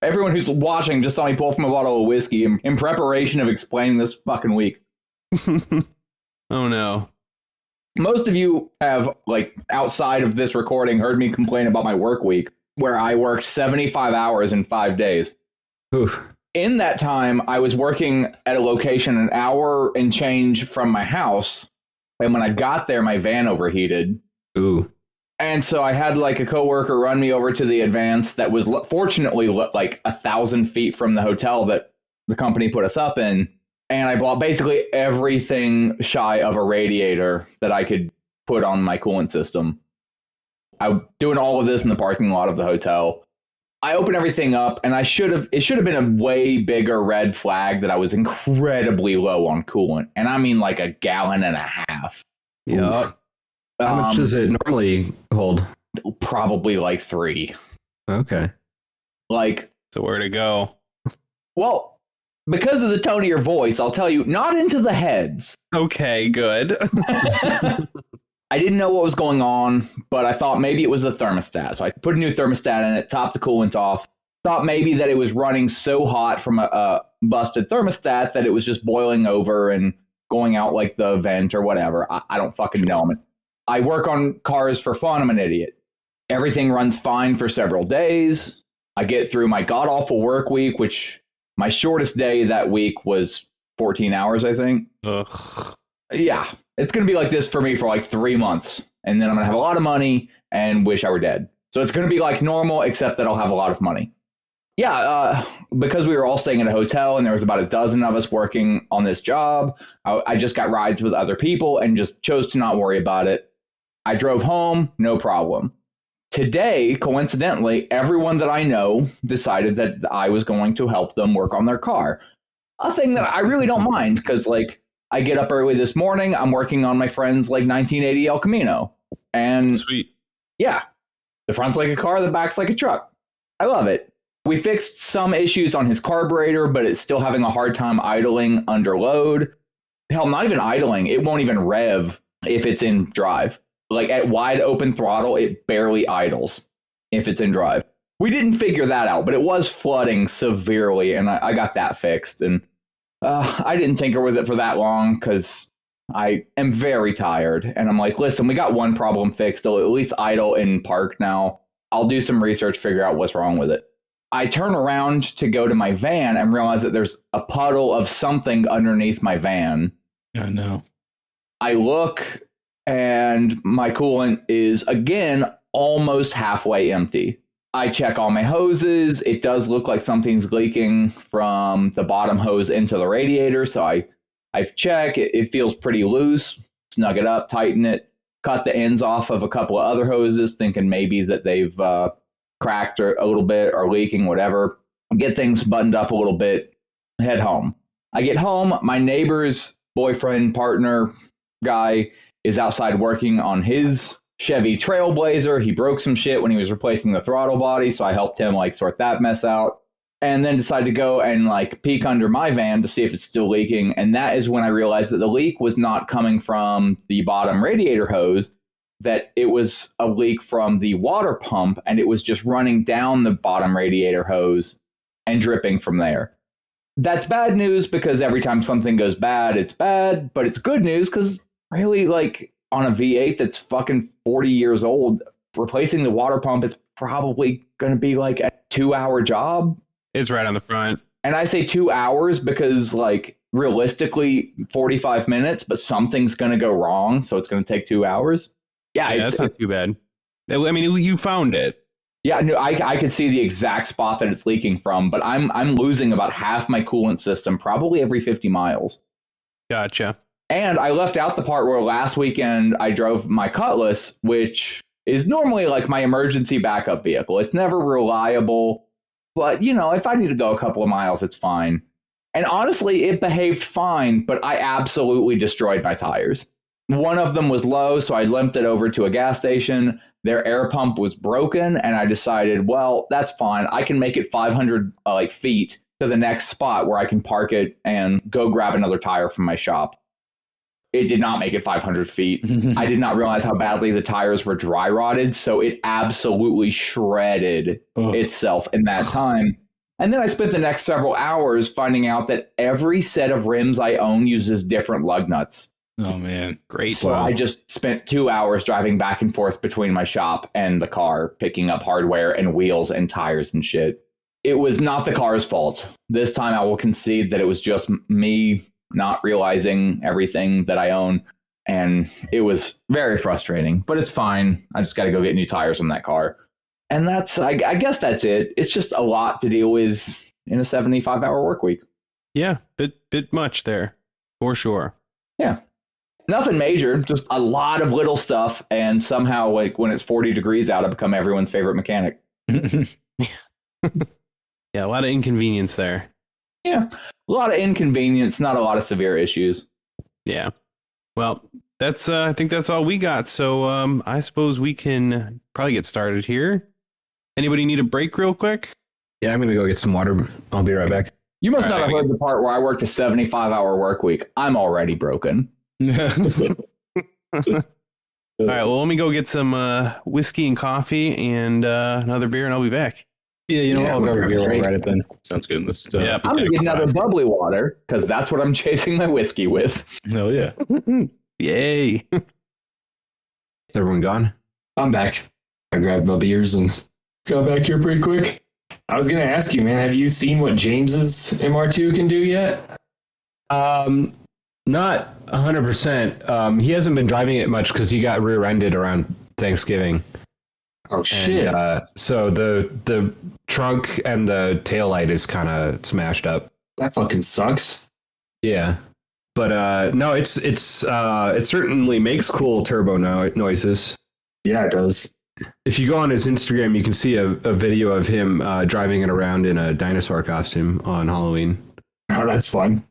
Everyone who's watching just saw me pull from a bottle of whiskey in preparation of explaining this fucking week. Oh, no. Most of you have, outside of this recording, heard me complain about my work week, where I worked 75 hours in 5 days. Oof. In that time, I was working at a location an hour and change from my house. And when I got there, my van overheated. Ooh. And so I had a coworker run me over to the Advance that was fortunately 1,000 feet from the hotel that the company put us up in. And I bought basically everything shy of a radiator that I could put on my coolant system. I'm doing all of this in the parking lot of the hotel. I opened everything up, and it should have been a way bigger red flag that I was incredibly low on coolant. And I mean a gallon and a half. Yeah. How much does it normally hold? Probably 3. Okay. So where to go? Well, because of the tone of your voice, I'll tell you, not into the heads. Okay, good. I didn't know what was going on, but I thought maybe it was the thermostat. So I put a new thermostat in it, topped the coolant off. Thought maybe that it was running so hot from a busted thermostat that it was just boiling over and going out the vent or whatever. I don't fucking know. I work on cars for fun. I'm an idiot. Everything runs fine for several days. I get through my god-awful work week, which my shortest day that week was 14 hours, I think. Ugh. Yeah, it's going to be like this for me for 3 months. And then I'm going to have a lot of money and wish I were dead. So it's going to be normal, except that I'll have a lot of money. Yeah, because we were all staying in a hotel and there was about a dozen of us working on this job, I just got rides with other people and just chose to not worry about it. I drove home, no problem. Today, coincidentally, everyone that I know decided that I was going to help them work on their car. A thing that I really don't mind because, I get up early this morning. I'm working on my friend's 1980 El Camino. And sweet. Yeah, the front's like a car, the back's like a truck. I love it. We fixed some issues on his carburetor, but it's still having a hard time idling under load. Hell, not even idling. It won't even rev if it's in drive. At wide open throttle, it barely idles if it's in drive. We didn't figure that out, but it was flooding severely, and I got that fixed. And I didn't tinker with it for that long because I am very tired. And I'm listen, we got one problem fixed. It'll at least idle in park now. I'll do some research, figure out what's wrong with it. I turn around to go to my van and realize that there's a puddle of something underneath my van. Oh, no. I look and my coolant is, again, almost halfway empty. I check all my hoses. It does look like something's leaking from the bottom hose into the radiator. So I check. It feels pretty loose. Snug it up, tighten it, cut the ends off of a couple of other hoses, thinking maybe that they've cracked a little bit or leaking, whatever. Get things buttoned up a little bit, head home. I get home. My neighbor's boyfriend, partner, guy is outside working on his Chevy Trailblazer. He broke some shit when he was replacing the throttle body, so I helped him like sort that mess out. And then decided to go and like peek under my van to see if it's still leaking. And that is when I realized that the leak was not coming from the bottom radiator hose, that it was a leak from the water pump, and it was just running down the bottom radiator hose and dripping from there. That's bad news because every time something goes bad, it's bad, but it's good news because really, like, on a V8 that's fucking 40 years old, replacing the water pump is probably going to be like a 2-hour job. It's right on the front. And I say 2 hours because, like, realistically 45 minutes, but something's going to go wrong, so it's going to take 2 hours. Yeah, that's not too bad. I mean, you found it. Yeah, no, I can see the exact spot that it's leaking from, but I'm losing about half my coolant system probably every 50 miles. Gotcha. And I left out the part where last weekend I drove my Cutlass, which is normally like my emergency backup vehicle. It's never reliable, but, you know, if I need to go a couple of miles, it's fine. And honestly, it behaved fine, but I absolutely destroyed my tires. One of them was low, so I limped it over to a gas station. Their air pump was broken, and I decided, well, that's fine. I can make it 500 feet to the next spot where I can park it and go grab another tire from my shop. It did not make it 500 feet. I did not realize how badly the tires were dry rotted, so it absolutely shredded itself in that time. And then I spent the next several hours finding out that every set of rims I own uses different lug nuts. Oh, man. Great. So I just spent 2 hours driving back and forth between my shop and the car, picking up hardware and wheels and tires and shit. It was not the car's fault. This time I will concede that it was just me not realizing everything that I own. And it was very frustrating, but it's fine. I just got to go get new tires on that car. And that's, I guess that's it. It's just a lot to deal with in a 75-hour work week. Yeah, bit much there, for sure. Yeah. Nothing major, just a lot of little stuff. And somehow, like, when it's 40 degrees out, I become everyone's favorite mechanic. Yeah, a lot of inconvenience there. Yeah, a lot of inconvenience, not a lot of severe issues. Yeah. Well, that's I think that's all we got. So I suppose we can probably get started here. Anybody need a break real quick? Yeah, I'm going to go get some water. I'll be right back. You must not have heard the part where I worked a 75-hour work week. I'm already broken. All right, well, let me go get some whiskey and coffee and another beer, and I'll be back. Yeah, I'll go over beer right at then. Sounds good. Let's. Yeah, I'm gonna get another bubbly water because that's what I'm chasing my whiskey with. Oh yeah! Yay! Is everyone gone? I'm back. I grabbed my beers and got back here pretty quick. I was gonna ask you, man, have you seen what James's MR2 can do yet? Not 100%. He hasn't been driving it much because he got rear-ended around Thanksgiving. Oh shit! And, so the trunk and the taillight is kind of smashed up. That fucking sucks. Yeah, but no, it certainly makes cool turbo noises. Yeah, it does. If you go on his Instagram, you can see a video of him driving it around in a dinosaur costume on Halloween. Oh, that's fun.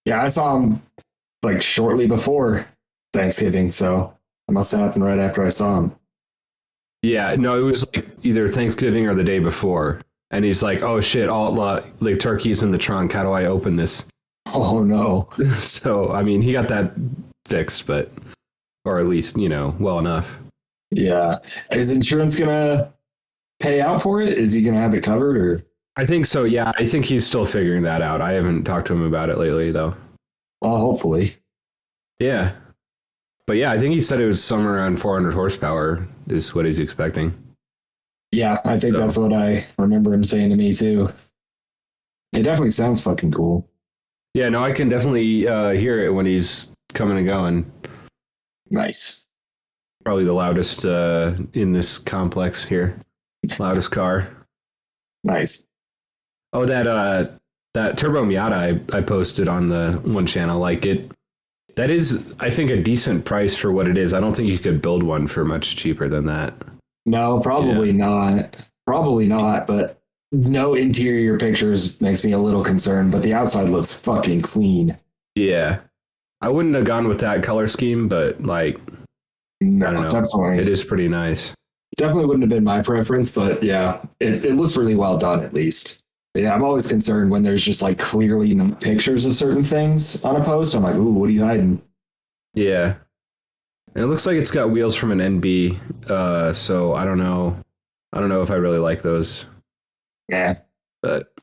Yeah, I saw him like shortly before Thanksgiving, so it must have happened right after I saw him. Yeah, no, it was like either Thanksgiving or the day before. And he's like, oh shit, all the turkey's in the trunk. How do I open this? Oh no. So, I mean, he got that fixed, but, or at least, well enough. Yeah. Is insurance going to pay out for it? Is he going to have it covered or? I think so, yeah. I think he's still figuring that out. I haven't talked to him about it lately, though. Well, hopefully. Yeah. But yeah, I think he said it was somewhere around 400 horsepower is what he's expecting. Yeah, I think that's what I remember him saying to me too. It definitely sounds fucking cool. Yeah, no, I can definitely hear it when he's coming and going. Nice. Probably the loudest in this complex here. Loudest car. Nice. Oh, that Turbo Miata I posted on the one channel, like it. That is, I think, a decent price for what it is. I don't think you could build one for much cheaper than that. No, probably not. Probably not, but no interior pictures makes me a little concerned, but the outside looks fucking clean. Yeah. I wouldn't have gone with that color scheme, but like, No, I don't know. definitely. It is pretty nice. Definitely wouldn't have been my preference, but yeah, it looks really well done at least. Yeah, I'm always concerned when there's just like clearly pictures of certain things on a post. I'm like, ooh, what are you hiding? Yeah. And it looks like it's got wheels from an NB, so I don't know. I don't know if I really like those. Yeah. But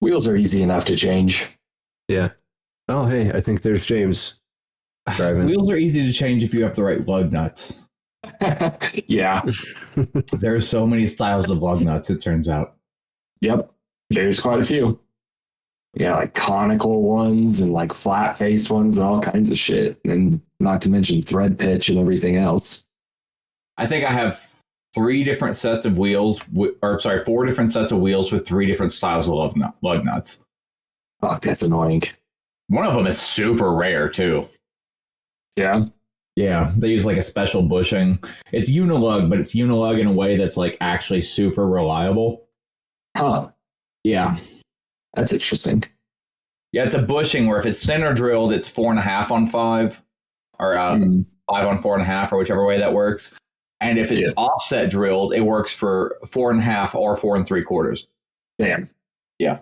Wheels are easy enough to change. yeah. Oh, hey, I think there's James driving. Wheels are easy to change if you have the right lug nuts. Yeah. There are so many styles of lug nuts, it turns out. Yep. There's quite a few. Yeah, like conical ones and like flat faced ones and all kinds of shit. And not to mention thread pitch and everything else. I think I have four different sets of wheels with 3 different styles of lug nuts. Fuck, that's annoying. One of them is super rare too. Yeah. Yeah, they use like a special bushing. It's unilug, but it's unilug in a way that's like actually super reliable. Huh. Yeah. That's interesting. Yeah, it's a bushing where if it's center drilled, it's 4.5 on 5, or 5 on 4.5, or whichever way that works. And if it's offset drilled, it works for 4.5 or 4 3/4. Damn. Yeah.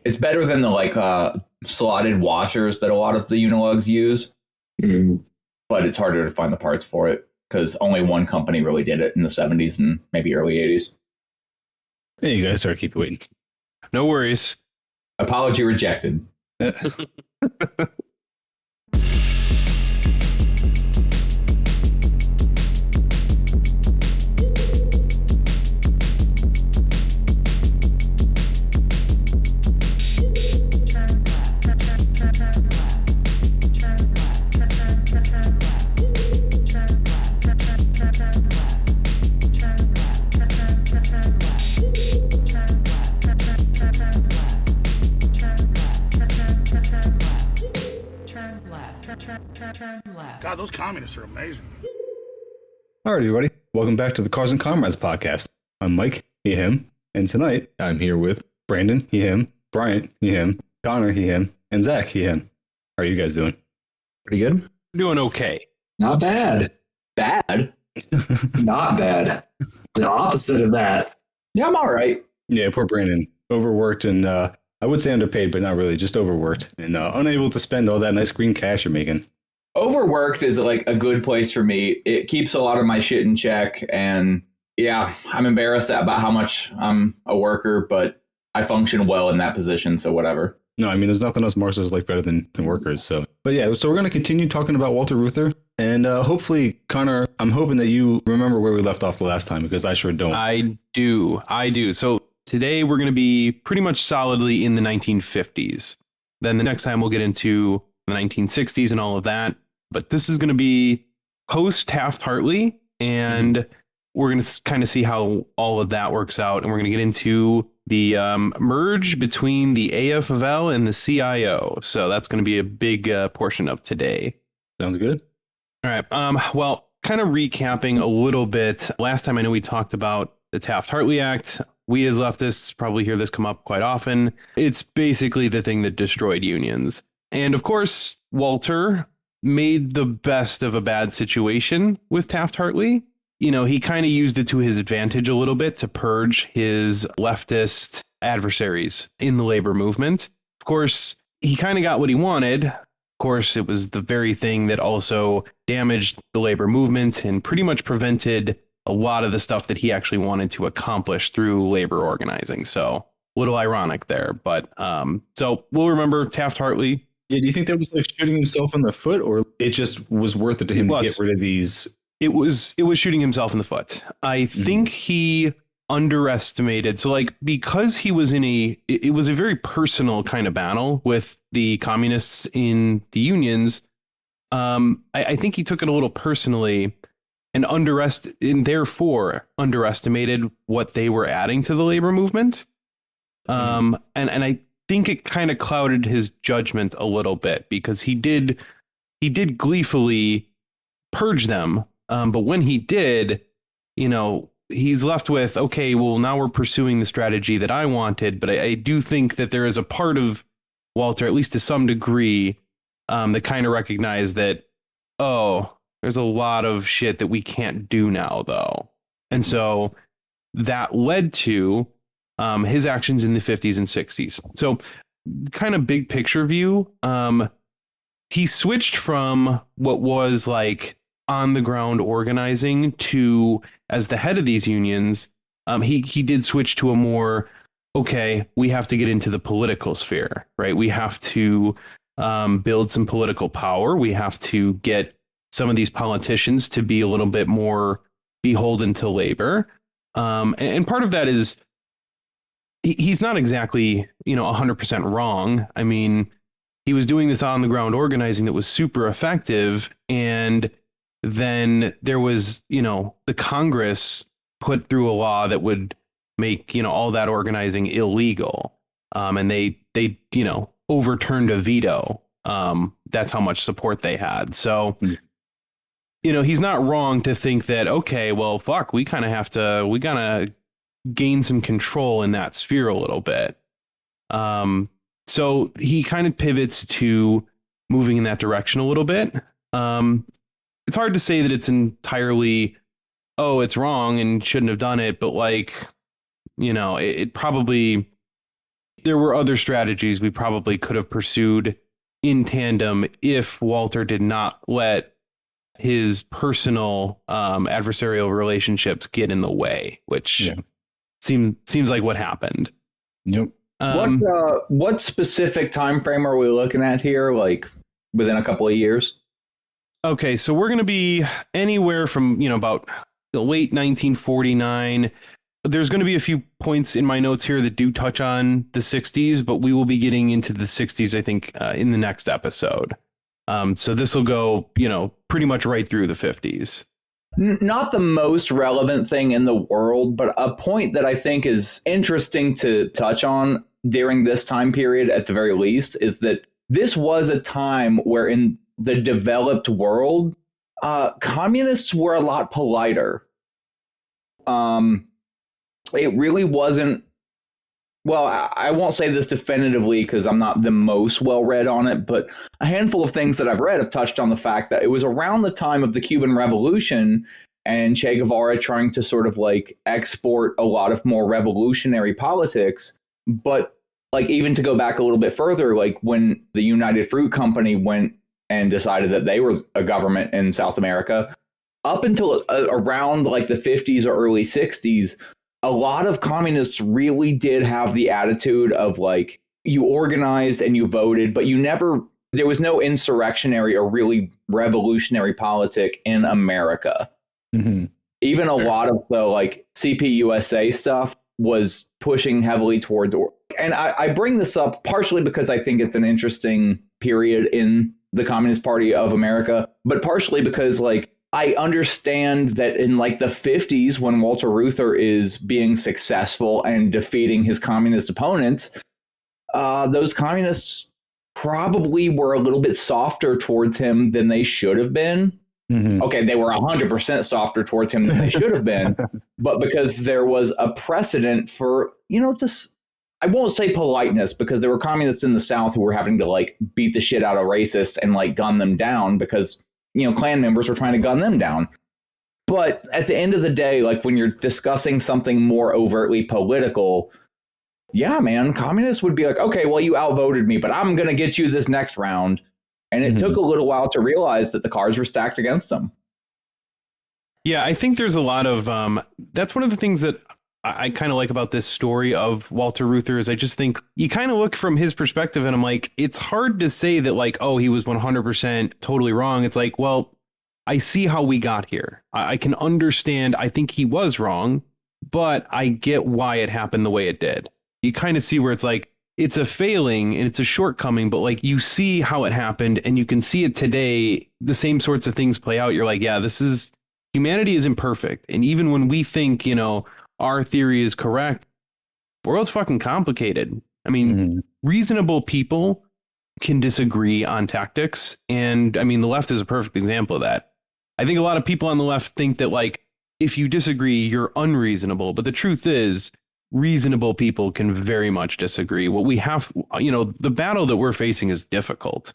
It's better than the like slotted washers that a lot of the unilugs use, but it's harder to find the parts for it because only one company really did it in the 70s and maybe early 80s. Hey, you guys, sorry, keep waiting. No worries. Apology rejected. God, those communists are amazing. All right, everybody. Welcome back to the Cars and Comrades podcast. I'm Mike, he, him. And tonight, I'm here with Brandon, he, him, Bryant, he, him, Connor, he, him, and Zach, he, him. How are you guys doing? Pretty good? Doing okay. Not bad. Bad? Not bad. The opposite of that. Yeah, I'm all right. Yeah, poor Brandon. Overworked and I would say underpaid, but not really, just overworked and unable to spend all that nice green cash you're making. Overworked is like a good place for me. It keeps a lot of my shit in check. And yeah, I'm embarrassed about how much I'm a worker, but I function well in that position. So whatever. No, I mean, there's nothing else Marxists like better than workers. So, but yeah, so we're going to continue talking about Walter Reuther. And hopefully, Connor, I'm hoping that you remember where we left off the last time, because I sure don't. I do. So today we're going to be pretty much solidly in the 1950s. Then the next time we'll get into the 1960s and all of that. But this is going to be post Taft-Hartley, and we're going to kind of see how all of that works out. And we're going to get into the merge between the AFL and the CIO. So that's going to be a big portion of today. Sounds good. All right. Well, kind of recapping a little bit. Last time I know we talked about the Taft-Hartley Act. We as leftists probably hear this come up quite often. It's basically the thing that destroyed unions. And of course, Walter made the best of a bad situation with Taft-Hartley. You know, he kind of used it to his advantage a little bit to purge his leftist adversaries in the labor movement. Of course, he kind of got what he wanted. Of course, it was the very thing that also damaged the labor movement and pretty much prevented a lot of the stuff that he actually wanted to accomplish through labor organizing. So a little ironic there. But so we'll remember Taft-Hartley. Yeah, do you think that was like shooting himself in the foot, or it just was worth it to him to get rid of these it was shooting himself in the foot. I think he underestimated. So like, because he was it was a very personal kind of battle with the communists in the unions. I think he took it a little personally and therefore underestimated what they were adding to the labor movement. And I think it kind of clouded his judgment a little bit, because he did gleefully purge them. But when he did, he's left with, okay, well, now we're pursuing the strategy that I wanted. But I do think that there is a part of Walter, at least to some degree, that kind of recognized that, oh, there's a lot of shit that we can't do now, though. And so that led to his actions in the 50s and 60s. So kind of big picture view, he switched from what was like on the ground organizing to, as the head of these unions, he did switch to a more, okay, we have to get into the political sphere, right? We have to build some political power. We have to get some of these politicians to be a little bit more beholden to labor. And part of that is he's not exactly, 100% wrong. I mean, he was doing this on the ground organizing that was super effective. And then there was, the Congress put through a law that would make, all that organizing illegal. And they overturned a veto. That's how much support they had. So, he's not wrong to think that, okay, well, fuck, we gotta gain some control in that sphere a little bit. So he kind of pivots to moving in that direction a little bit. It's hard to say that it's entirely, oh, it's wrong and shouldn't have done it. But like, it probably, there were other strategies we probably could have pursued in tandem if Walter did not let his personal adversarial relationships get in the way, which seems like what happened. Yep. What specific time frame are we looking at here? Like within a couple of years? Okay, so we're going to be anywhere from, about the late 1949. There's going to be a few points in my notes here that do touch on the 60s, but we will be getting into the 60s, I think, in the next episode. So this will go, pretty much right through the 50s. Not the most relevant thing in the world, but a point that I think is interesting to touch on during this time period, at the very least, is that this was a time where in the developed world, communists were a lot politer. It really wasn't, well, I won't say this definitively because I'm not the most well-read on it, but a handful of things that I've read have touched on the fact that it was around the time of the Cuban Revolution and Che Guevara trying to sort of like export a lot of more revolutionary politics. But like, even to go back a little bit further, like when the United Fruit Company went and decided that they were a government in South America, up until around like the 50s or early 60s, a lot of communists really did have the attitude of like, you organized and you voted, but there was no insurrectionary or really revolutionary politic in America. Mm-hmm. Even a lot of the like CPUSA stuff was pushing heavily towards, and I bring this up partially because I think it's an interesting period in the Communist Party of America, but partially because like, I understand that in like the 50s, when Walter Reuther is being successful and defeating his communist opponents, those communists probably were a little bit softer towards him than they should have been. Mm-hmm. Okay, they were 100% softer towards him than they should have been, but because there was a precedent for, just, I won't say politeness, because there were communists in the South who were having to like beat the shit out of racists and like gun them down because Klan members were trying to gun them down. But at the end of the day, like when you're discussing something more overtly political, yeah, man, communists would be like, okay, well, you outvoted me, but I'm going to get you this next round. And it took a little while to realize that the cards were stacked against them. Yeah, I think there's a lot of that's one of the things that I kind of like about this story of Walter Reuther is I just think you kind of look from his perspective and I'm like, it's hard to say that like, oh, he was 100% totally wrong. It's like, well, I see how we got here. I can understand. I think he was wrong, but I get why it happened the way it did. You kind of see where it's like, it's a failing and it's a shortcoming, but like you see how it happened and you can see it today. The same sorts of things play out. You're like, yeah, humanity is imperfect. And even when we think, our theory is correct, the world's fucking complicated. I mean, reasonable people can disagree on tactics. And I mean, the left is a perfect example of that. I think a lot of people on the left think that like, if you disagree, you're unreasonable. But the truth is, reasonable people can very much disagree. What we have, the battle that we're facing is difficult.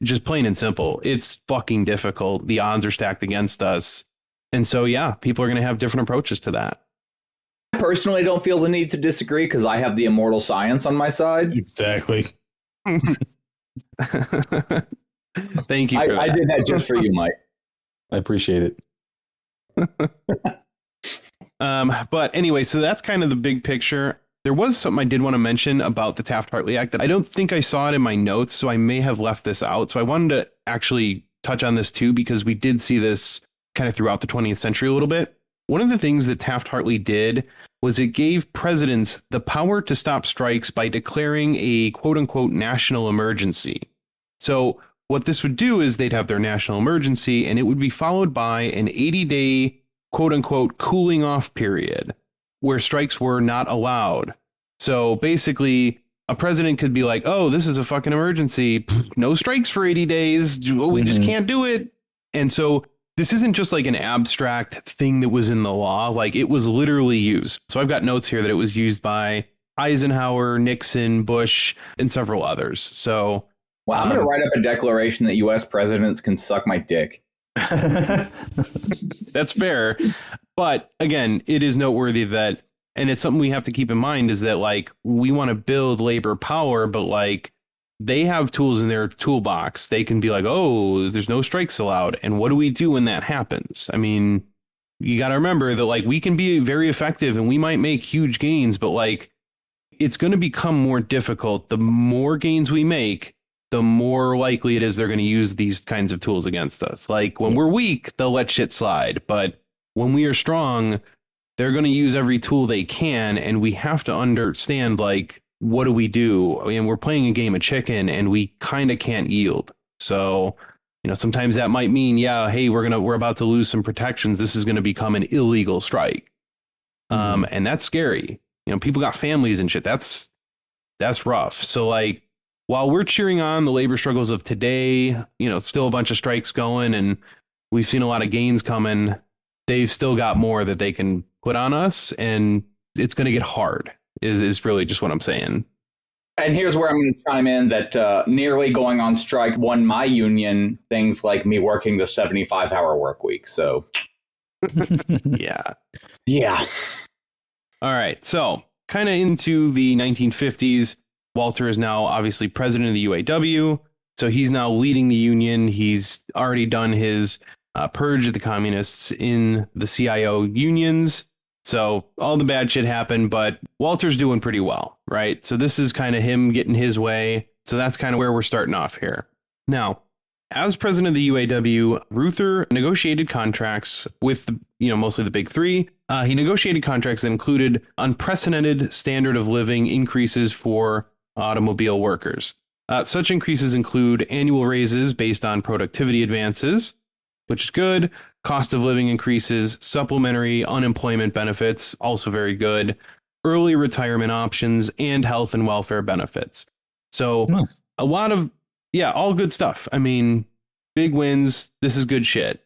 Just plain and simple. It's fucking difficult. The odds are stacked against us. And so, yeah, people are going to have different approaches to that. I personally don't feel the need to disagree because I have the immortal science on my side. Exactly. Thank you. I did that just for you, Mike. I appreciate it. But anyway, so that's kind of the big picture. There was something I did want to mention about the Taft-Hartley Act that I don't think I saw it in my notes, so I may have left this out. So I wanted to actually touch on this too, because we did see this kind of throughout the 20th century a little bit. One of the things that Taft-Hartley did was it gave presidents the power to stop strikes by declaring a quote unquote national emergency. So what this would do is they'd have their national emergency and it would be followed by an 80-day quote unquote cooling off period where strikes were not allowed. So basically a president could be like, oh, this is a fucking emergency. No strikes for 80 days. We just can't do it. And so this isn't just like an abstract thing that was in the law. Like it was literally used. So I've got notes here that it was used by Eisenhower, Nixon, Bush, and several others. So well, I'm going to write up a declaration that U.S. presidents can suck my dick. That's fair. But again, it is noteworthy that, and it's something we have to keep in mind, is that like we want to build labor power, but like they have tools in their toolbox. They can be like, oh, there's no strikes allowed. And what do we do when that happens? I mean, you got to remember that like we can be very effective and we might make huge gains, but like it's going to become more difficult. The more gains we make, the more likely it is they're going to use these kinds of tools against us. Like when we're weak, they'll let shit slide. But when we are strong, they're going to use every tool they can. And we have to understand, like, what do we do? I mean, we're playing a game of chicken and we kind of can't yield. So, sometimes that might mean, yeah, hey, we're about to lose some protections. This is going to become an illegal strike. And that's scary. People got families and shit. That's rough. So like, while we're cheering on the labor struggles of today, still a bunch of strikes going and we've seen a lot of gains coming, they've still got more that they can put on us, and it's going to get hard is really just what I'm saying. And here's where I'm going to chime in that nearly going on strike won my union things like me working the 75-hour work week. So, yeah. All right. So kind of into the 1950s. Walter is now obviously president of the UAW, so he's now leading the union. He's already done his purge of the communists in the CIO unions. So all the bad shit happened, but Walter's doing pretty well, right? So this is kind of him getting his way. So that's kind of where we're starting off here. Now, as president of the UAW, Reuther negotiated contracts with, mostly the big three. He negotiated contracts that included unprecedented standard of living increases for automobile workers. Such increases include annual raises based on productivity advances, which is good, cost of living increases, supplementary unemployment benefits, also very good, early retirement options, and health and welfare benefits. So a lot of, all good stuff. I mean, big wins. This is good shit.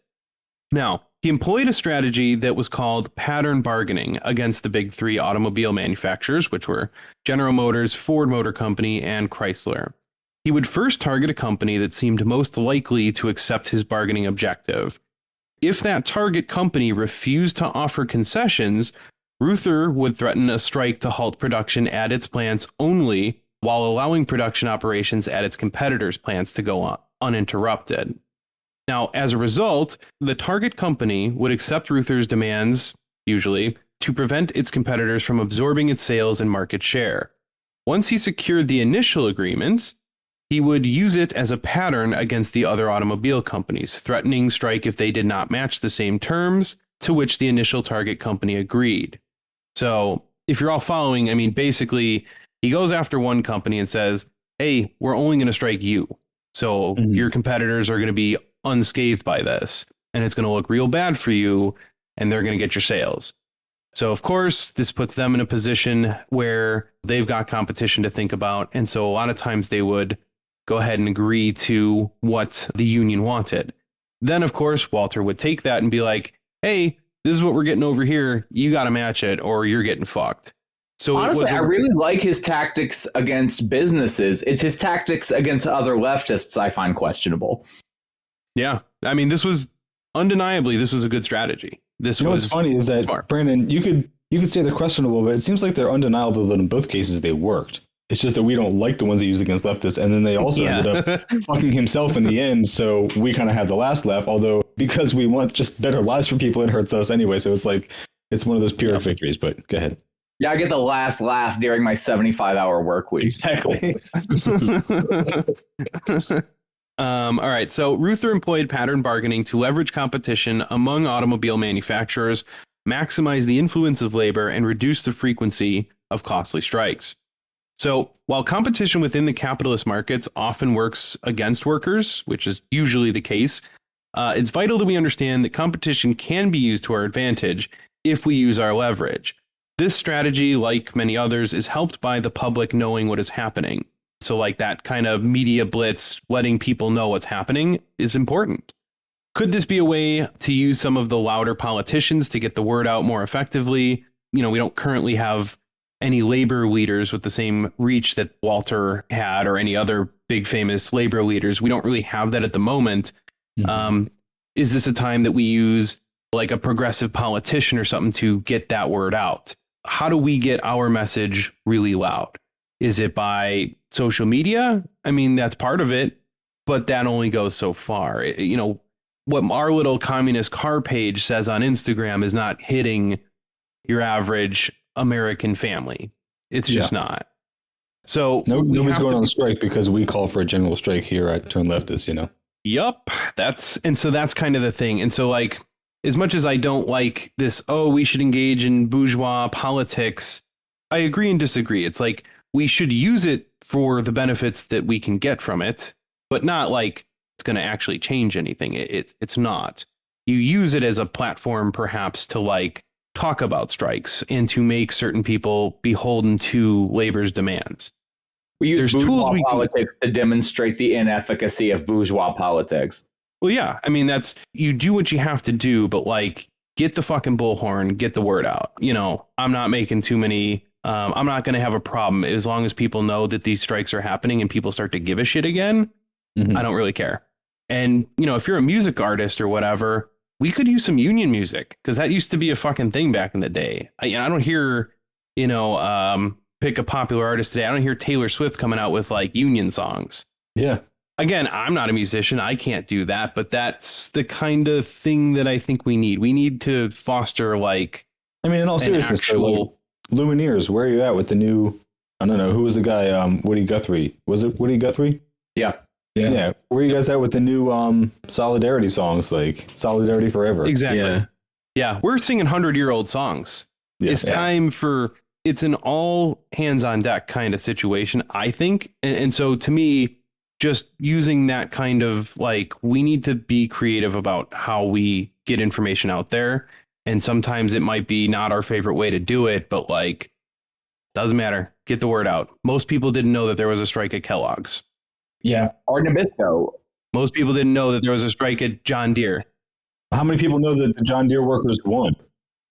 Now, he employed a strategy that was called pattern bargaining against the big three automobile manufacturers, which were General Motors, Ford Motor Company, and Chrysler. He would first target a company that seemed most likely to accept his bargaining objective. If that target company refused to offer concessions, Reuther would threaten a strike to halt production at its plants only while allowing production operations at its competitors' plants to go on uninterrupted. Now, as a result, the target company would accept Reuther's demands, usually, to prevent its competitors from absorbing its sales and market share. Once he secured the initial agreement, he would use it as a pattern against the other automobile companies, threatening strike if they did not match the same terms to which the initial target company agreed. So if you're all following, I mean, basically, he goes after one company and says, hey, we're only going to strike you. So your competitors are going to be unscathed by this, and it's going to look real bad for you, and they're going to get your sales. So, of course, this puts them in a position where they've got competition to think about. And so a lot of times they would go ahead and agree to what the union wanted. Then, of course, Walter would take that and be like, hey, this is what we're getting over here. You got to match it or you're getting fucked. So honestly, I really like his tactics against businesses. It's his tactics against other leftists I find questionable. Yeah. I mean, this was undeniably, this was a good strategy. What's funny is that, smart. Brandon, you could say they're questionable, but it seems like they're undeniable that in both cases they worked. It's just that we don't like the ones they use against leftists, and then they also ended up fucking himself in the end, so we kind of have the last laugh, although because we want just better lives for people, it hurts us anyway, so it's like, it's one of those pyrrhic victories, but go ahead. Yeah, I get the last laugh during my 75-hour work week. Exactly. All right. So Reuther employed pattern bargaining to leverage competition among automobile manufacturers, maximize the influence of labor, and reduce the frequency of costly strikes. So while competition within the capitalist markets often works against workers, which is usually the case, it's vital that we understand that competition can be used to our advantage if we use our leverage. This strategy, like many others, is helped by the public knowing what is happening. So like that kind of media blitz, letting people know what's happening is important. Could this be a way to use some of the louder politicians to get the word out more effectively? You know, we don't currently have any labor leaders with the same reach that Walter had or any other big famous labor leaders. We don't really have that at the moment. Mm-hmm. Is this a time that we use like a progressive politician or something to get that word out? How do we get our message really loud? Is it by social media? I mean, that's part of it, but that only goes so far. You know, what our little communist car page says on Instagram is not hitting your average American family. It's just not. So nobody's going on strike because we call for a general strike here at Turn Leftist, you know? Yup. That's kind of the thing. And so like, as much as I don't like this, we should engage in bourgeois politics, I agree and disagree. It's like, we should use it for the benefits that we can get from it, but not like it's going to actually change anything. It's not. You use it as a platform, perhaps, to like talk about strikes and to make certain people beholden to labor's demands. We use bourgeois politics to demonstrate the inefficacy of bourgeois politics. Well, yeah, I mean, you do what you have to do, but like, get the fucking bullhorn, get the word out. You know, I'm not making too many. I'm not going to have a problem as long as people know that these strikes are happening and people start to give a shit again. Mm-hmm. I don't really care. And, you know, if you're a music artist or whatever, we could use some union music because that used to be a fucking thing back in the day. I don't hear, you know, pick a popular artist today. I don't hear Taylor Swift coming out with like union songs. Yeah. Again, I'm not a musician. I can't do that. But that's the kind of thing that I think we need. We need to foster like, I mean, in all seriousness, actual Lumineers, where are you at with the new, I don't know, who was the guy, Woody Guthrie? Was it Woody Guthrie? Yeah. Where are you guys at with the new Solidarity songs, like Solidarity Forever? Exactly. Yeah, we're singing 100-year-old songs. Yeah. It's time for, it's an all hands on deck kind of situation, I think. And so to me, just using that kind of like, we need to be creative about how we get information out there. And sometimes it might be not our favorite way to do it, but like, doesn't matter. Get the word out. Most people didn't know that there was a strike at Kellogg's. Yeah. Or Nabisco. Most people didn't know that there was a strike at John Deere. How many people know that the John Deere workers won?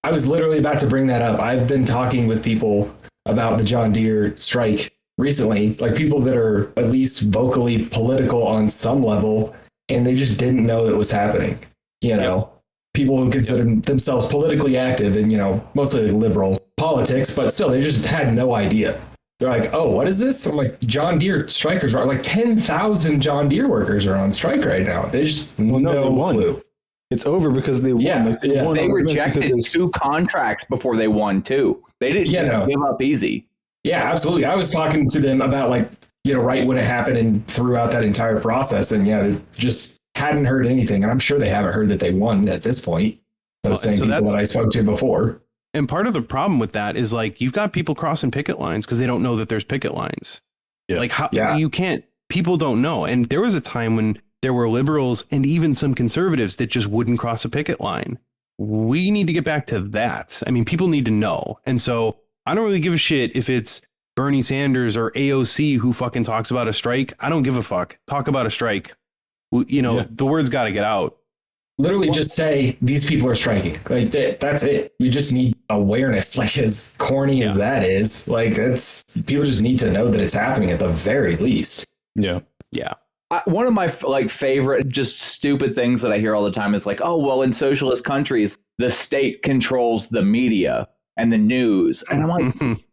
I was literally about to bring that up. I've been talking with people about the John Deere strike recently, like people that are at least vocally political on some level, and they just didn't know it was happening. You know, people who consider themselves politically active and, you know, mostly liberal politics, but still, they just had no idea. They're like, oh, what is this? I'm like, John Deere strikers are like 10,000 John Deere workers are on strike right now. They just no clue. It's over because they won. Yeah, like, they rejected 2 contracts before they won too. They didn't give up easy. Yeah, absolutely. I was talking to them about like right when it happened and throughout that entire process. And yeah, they just hadn't heard anything. And I'm sure they haven't heard that they won at this point. Those same people that I spoke to before. And part of the problem with that is like, you've got people crossing picket lines because they don't know that there's picket lines. Yeah. Like you can't, people don't know. And there was a time when there were liberals and even some conservatives that just wouldn't cross a picket line. We need to get back to that. I mean, people need to know. And so I don't really give a shit if it's Bernie Sanders or AOC who fucking talks about a strike. I don't give a fuck. Talk about a strike. The word's got to get out. Literally just say these people are striking. Like that's it. We just need awareness. Like as corny as that is, like people just need to know that it's happening at the very least. Yeah. Yeah. One of my favorite just stupid things that I hear all the time is like, oh, well, in socialist countries, the state controls the media and the news. And I'm like,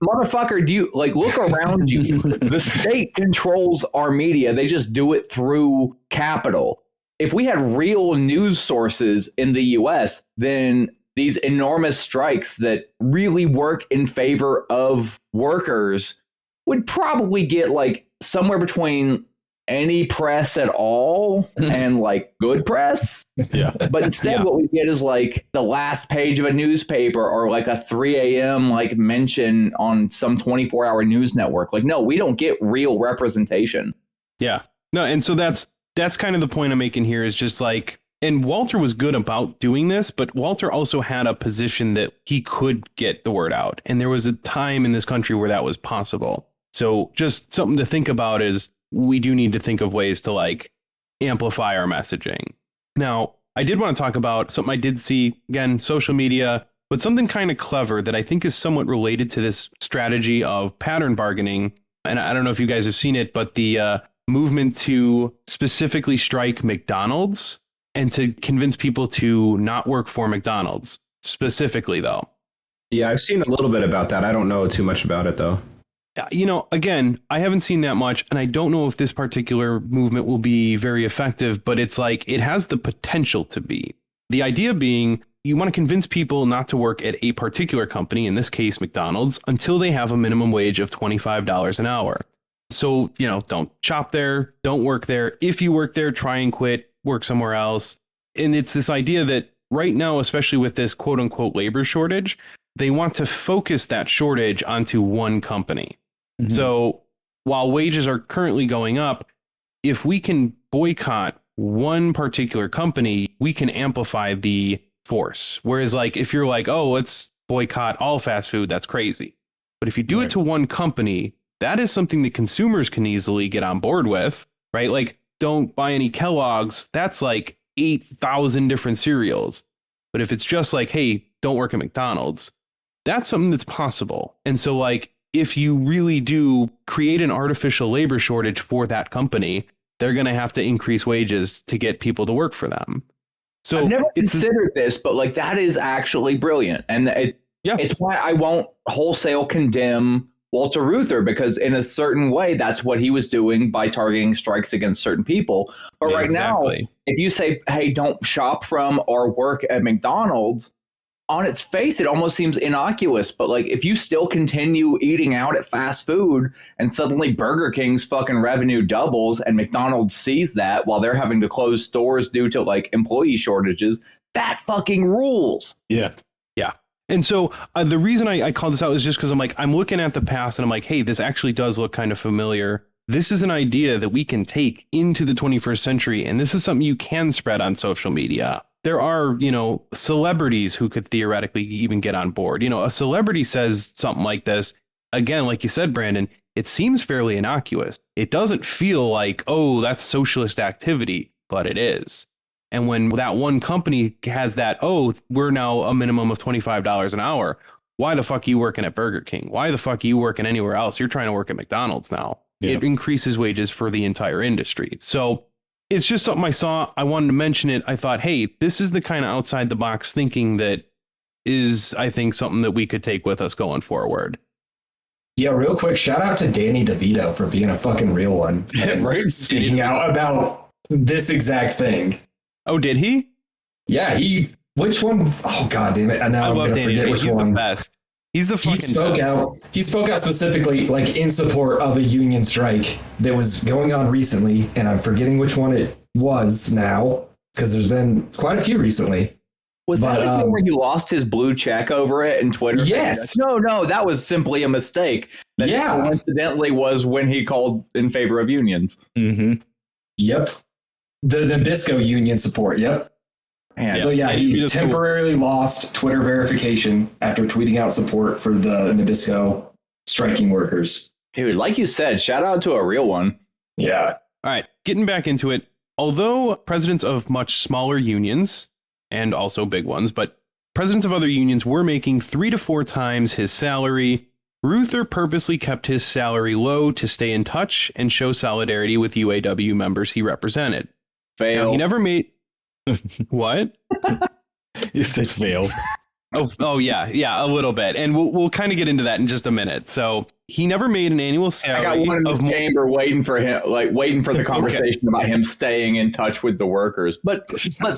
motherfucker, do you look around you? The state controls our media. They just do it through capital. If we had real news sources in the US, then these enormous strikes that really work in favor of workers would probably get somewhere between any press at all and good press. Yeah. But instead what we get is the last page of a newspaper or a 3 a.m. mention on some 24-hour news network. No, we don't get real representation. Yeah. No, and so that's kind of the point I'm making here is just and Walter was good about doing this, but Walter also had a position that he could get the word out. And there was a time in this country where that was possible. So just something to think about is we do need to think of ways to amplify our messaging. Now, I did want to talk about something I did see, again, social media, but something kind of clever that I think is somewhat related to this strategy of pattern bargaining. And I don't know if you guys have seen it, but the movement to specifically strike McDonald's and to convince people to not work for McDonald's specifically, though. Yeah, I've seen a little bit about that. I don't know too much about it, though. Again, I haven't seen that much, and I don't know if this particular movement will be very effective, but it's it has the potential to be. The idea being you want to convince people not to work at a particular company, in this case, McDonald's, until they have a minimum wage of $25 an hour. So, don't shop there, don't work there. If you work there, try and quit, work somewhere else. And it's this idea that right now, especially with this quote unquote labor shortage, they want to focus that shortage onto one company. Mm-hmm. So while wages are currently going up, if we can boycott one particular company, we can amplify the force. Whereas if you're oh, let's boycott all fast food, that's crazy. But if you do it to one company, that is something that consumers can easily get on board with, right? Don't buy any Kellogg's. That's 8,000 different cereals. But if it's just hey, don't work at McDonald's, that's something that's possible. And so if you really do create an artificial labor shortage for that company, they're going to have to increase wages to get people to work for them. So I've never considered this, but that is actually brilliant. And it's why I won't wholesale condemn Walter Reuther, because in a certain way, that's what he was doing by targeting strikes against certain people. But right now, if you say, hey, don't shop from or work at McDonald's, on its face, it almost seems innocuous. But if you still continue eating out at fast food and suddenly Burger King's fucking revenue doubles and McDonald's sees that while they're having to close stores due to employee shortages, that fucking rules. Yeah. Yeah. And so the reason I called this out is just because I'm looking at the past and I'm hey, this actually does look kind of familiar. This is an idea that we can take into the 21st century. And this is something you can spread on social media. There are, celebrities who could theoretically even get on board. A celebrity says something like this. Again, like you said, Brandon, it seems fairly innocuous. It doesn't feel oh, that's socialist activity, but it is. And when that one company has that, oh, we're now a minimum of $25 an hour. Why the fuck are you working at Burger King? Why the fuck are you working anywhere else? You're trying to work at McDonald's now. Yeah. It increases wages for the entire industry. So it's just something I saw. I wanted to mention it. I thought, hey, this is the kind of outside the box thinking that is, I think, something that we could take with us going forward. Yeah, real quick, shout out to Danny DeVito for being a fucking real one. Right? Speaking out about this exact thing. Oh, did he? Yeah, which one? Oh, God damn it. And now I'm going to forget which one. He's the best. He's the fucking He spoke out specifically, like, in support of a union strike that was going on recently, and I'm forgetting which one it was now, because there's been quite a few recently. Was that the thing where he lost his blue check over it in Twitter? Yes. No, that was simply a mistake. That coincidentally was when he called in favor of unions. Mm-hmm. Yep. The Nabisco union support. Yep. Man. So he temporarily lost Twitter verification after tweeting out support for the Nabisco striking workers. Dude, like you said, shout out to a real one. Yeah. All right, getting back into it. Although presidents of much smaller unions, and also big ones, but presidents of other unions were making 3 to 4 times his salary, Reuther purposely kept his salary low to stay in touch and show solidarity with UAW members he represented. Fail. Now, he never made... What? You said fail. Oh yeah, a little bit, and we'll kind of get into that in just a minute. So he never made an annual salary. I got one in the chamber waiting for him, waiting for the conversation about him staying in touch with the workers. But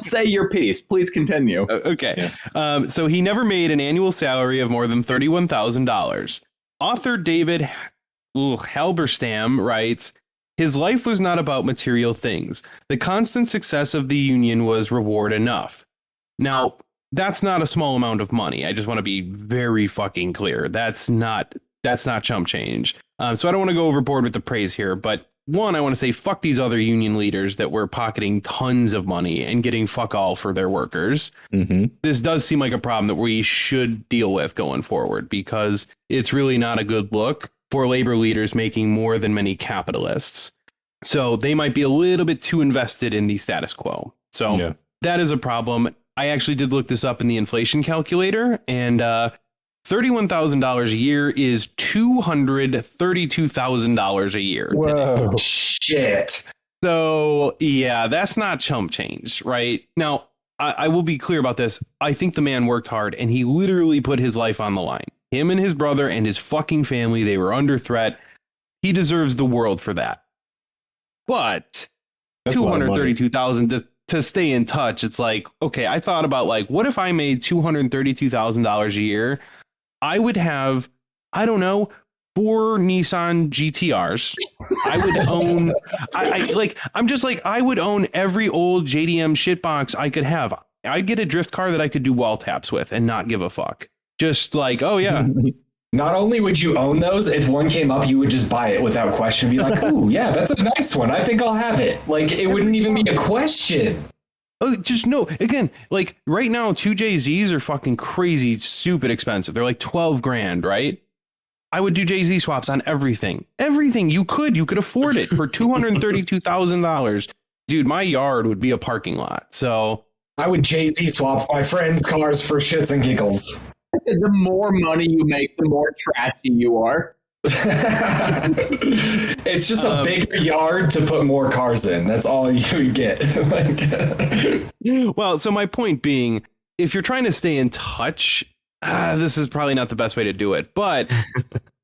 say your piece, please continue. Okay. Yeah. So he never made an annual salary of more than $31,000. Author David Halberstam writes, his life was not about material things. The constant success of the union was reward enough. Now, that's not a small amount of money. I just want to be very fucking clear. That's not chump change. So I don't want to go overboard with the praise here, but one, I want to say fuck these other union leaders that were pocketing tons of money and getting fuck all for their workers. Mm-hmm. This does seem like a problem that we should deal with going forward, because it's really not a good look for labor leaders making more than many capitalists. So they might be a little bit too invested in the status quo. So that is a problem. I actually did look this up in the inflation calculator, and $31,000 a year is $232,000 a year. Whoa, today. shit. So, yeah, that's not chump change, right? Now, I will be clear about this. I think the man worked hard, and he literally put his life on the line. Him and his brother and his fucking family, they were under threat. He deserves the world for that. But $232,000 to stay in touch, it's like, okay, I thought about, like, what if I made $232,000 a year? I would have, I don't know, 4 Nissan GTRs. I would own, I would own every old JDM shitbox I could have. I'd get a drift car that I could do wall taps with and not give a fuck. Just like, oh yeah. Not only would you own those, if one came up, you would just buy it without question. Be like, ooh, yeah, that's a nice one. I think I'll have it. Like, it wouldn't even be a question. Oh, just no. Again, like right now, 2JZs are fucking crazy, stupid expensive. They're like 12 grand, right? I would do JZ swaps on everything. Everything you could afford it for $232,000. Dude, my yard would be a parking lot. So I would JZ swap my friends' cars for shits and giggles. The more money you make, the more trashy you are. It's just a bigger yard to put more cars in. That's all you get. Well, so my point being, if you're trying to stay in touch, this is probably not the best way to do it. But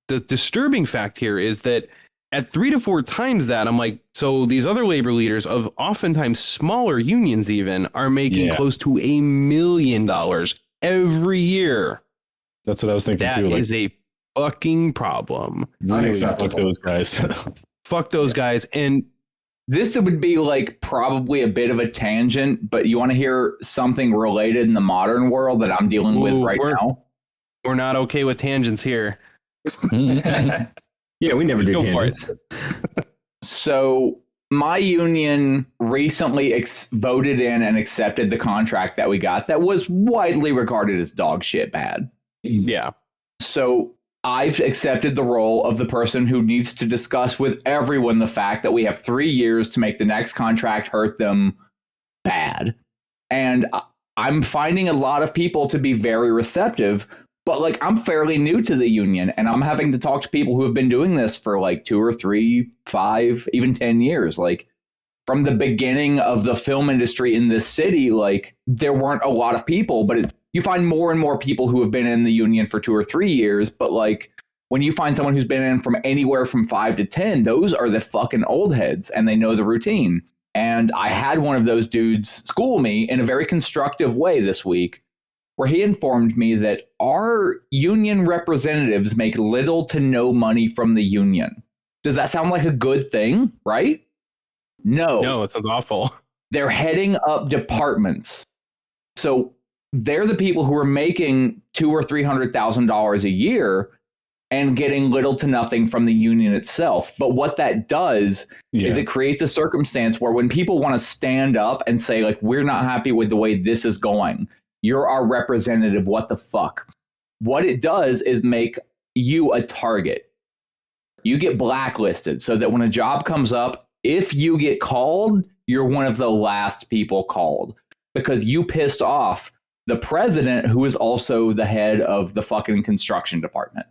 the disturbing fact here is that at 3 to 4 times that, I'm like, so these other labor leaders of oftentimes smaller unions even are making close to $1 million every year. That's what I was thinking too. That is a fucking problem. Really, fuck those guys. Fuck those guys. And this would be like probably a bit of a tangent, but you want to hear something related in the modern world that I'm dealing with right now? We're not okay with tangents here. Yeah, we never do tangents. So my union recently voted in and accepted the contract that we got that was widely regarded as dog shit bad. Yeah. So I've accepted the role of the person who needs to discuss with everyone the fact that we have 3 years to make the next contract hurt them bad. And I'm finding a lot of people to be very receptive, but like I'm fairly new to the union and I'm having to talk to people who have been doing this for like 2 or 3, 5, even 10 years. Like from the beginning of the film industry in this city, like there weren't a lot of people, but you find more and more people who have been in the union for 2 or 3 years. But like when you find someone who's been in from anywhere from 5 to 10, those are the fucking old heads and they know the routine. And I had one of those dudes school me in a very constructive way this week where he informed me that our union representatives make little to no money from the union. Does that sound like a good thing, right? No, it sounds awful. They're heading up departments. So they're the people who are making $200,000 or $300,000 a year and getting little to nothing from the union itself. But what that does is it creates a circumstance where when people want to stand up and say, like, we're not happy with the way this is going, you're our representative, what the fuck? What it does is make you a target. You get blacklisted so that when a job comes up, if you get called, you're one of the last people called because you pissed off the president, who is also the head of the fucking construction department.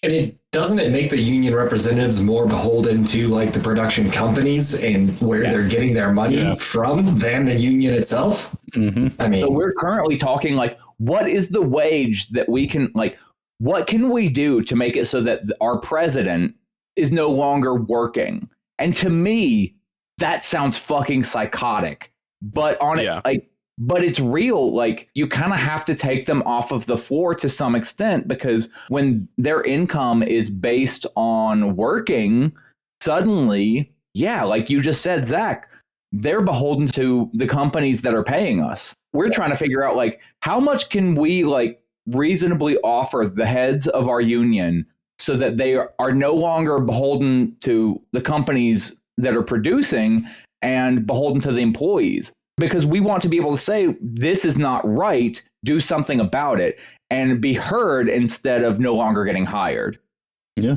And doesn't it make the union representatives more beholden to like the production companies and where they're getting their money from than the union itself? Mm-hmm. I mean, so we're currently talking like, what is the wage that we can like? What can we do to make it so that our president is no longer working? And to me, that sounds fucking psychotic. But on it, like. But it's real. Like, you kind of have to take them off of the floor to some extent, because when their income is based on working, suddenly, like you just said, Zach, they're beholden to the companies that are paying us. We're trying to figure out, like, how much can we, like, reasonably offer the heads of our union so that they are no longer beholden to the companies that are producing and beholden to the employees. Because we want to be able to say, this is not right, do something about it, and be heard instead of no longer getting hired. Yeah,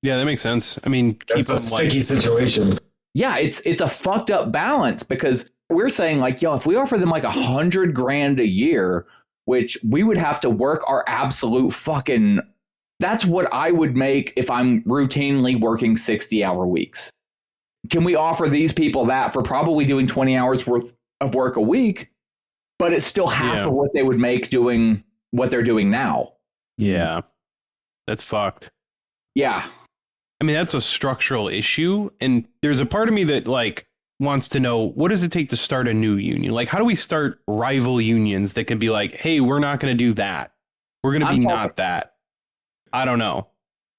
that makes sense. I mean, it's a sticky situation. Yeah, it's a fucked up balance, because we're saying, like, yo, if we offer them like $100,000 a year, which we would have to work our absolute fucking, that's what I would make if I'm routinely working 60-hour weeks. Can we offer these people that for probably doing 20 hours worth of work a week, but it's still half of what they would make doing what they're doing now? Yeah, that's fucked. Yeah. I mean, that's a structural issue. And there's a part of me that like wants to know, what does it take to start a new union? Like, how do we start rival unions that can be like, hey, we're not going to do that. We're going to be not that. I don't know.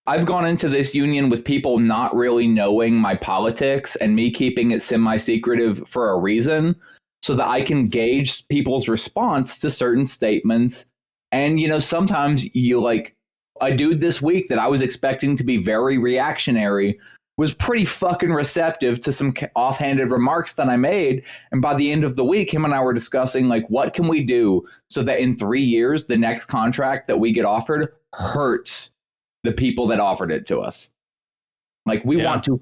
I've gone into this union with people not really knowing my politics and me keeping it semi-secretive for a reason so that I can gauge people's response to certain statements. And, you know, sometimes you like a dude this week that I was expecting to be very reactionary was pretty fucking receptive to some offhanded remarks that I made. And by the end of the week, him and I were discussing, like, what can we do so that in 3 years, the next contract that we get offered hurts the people that offered it to us. Like, we want to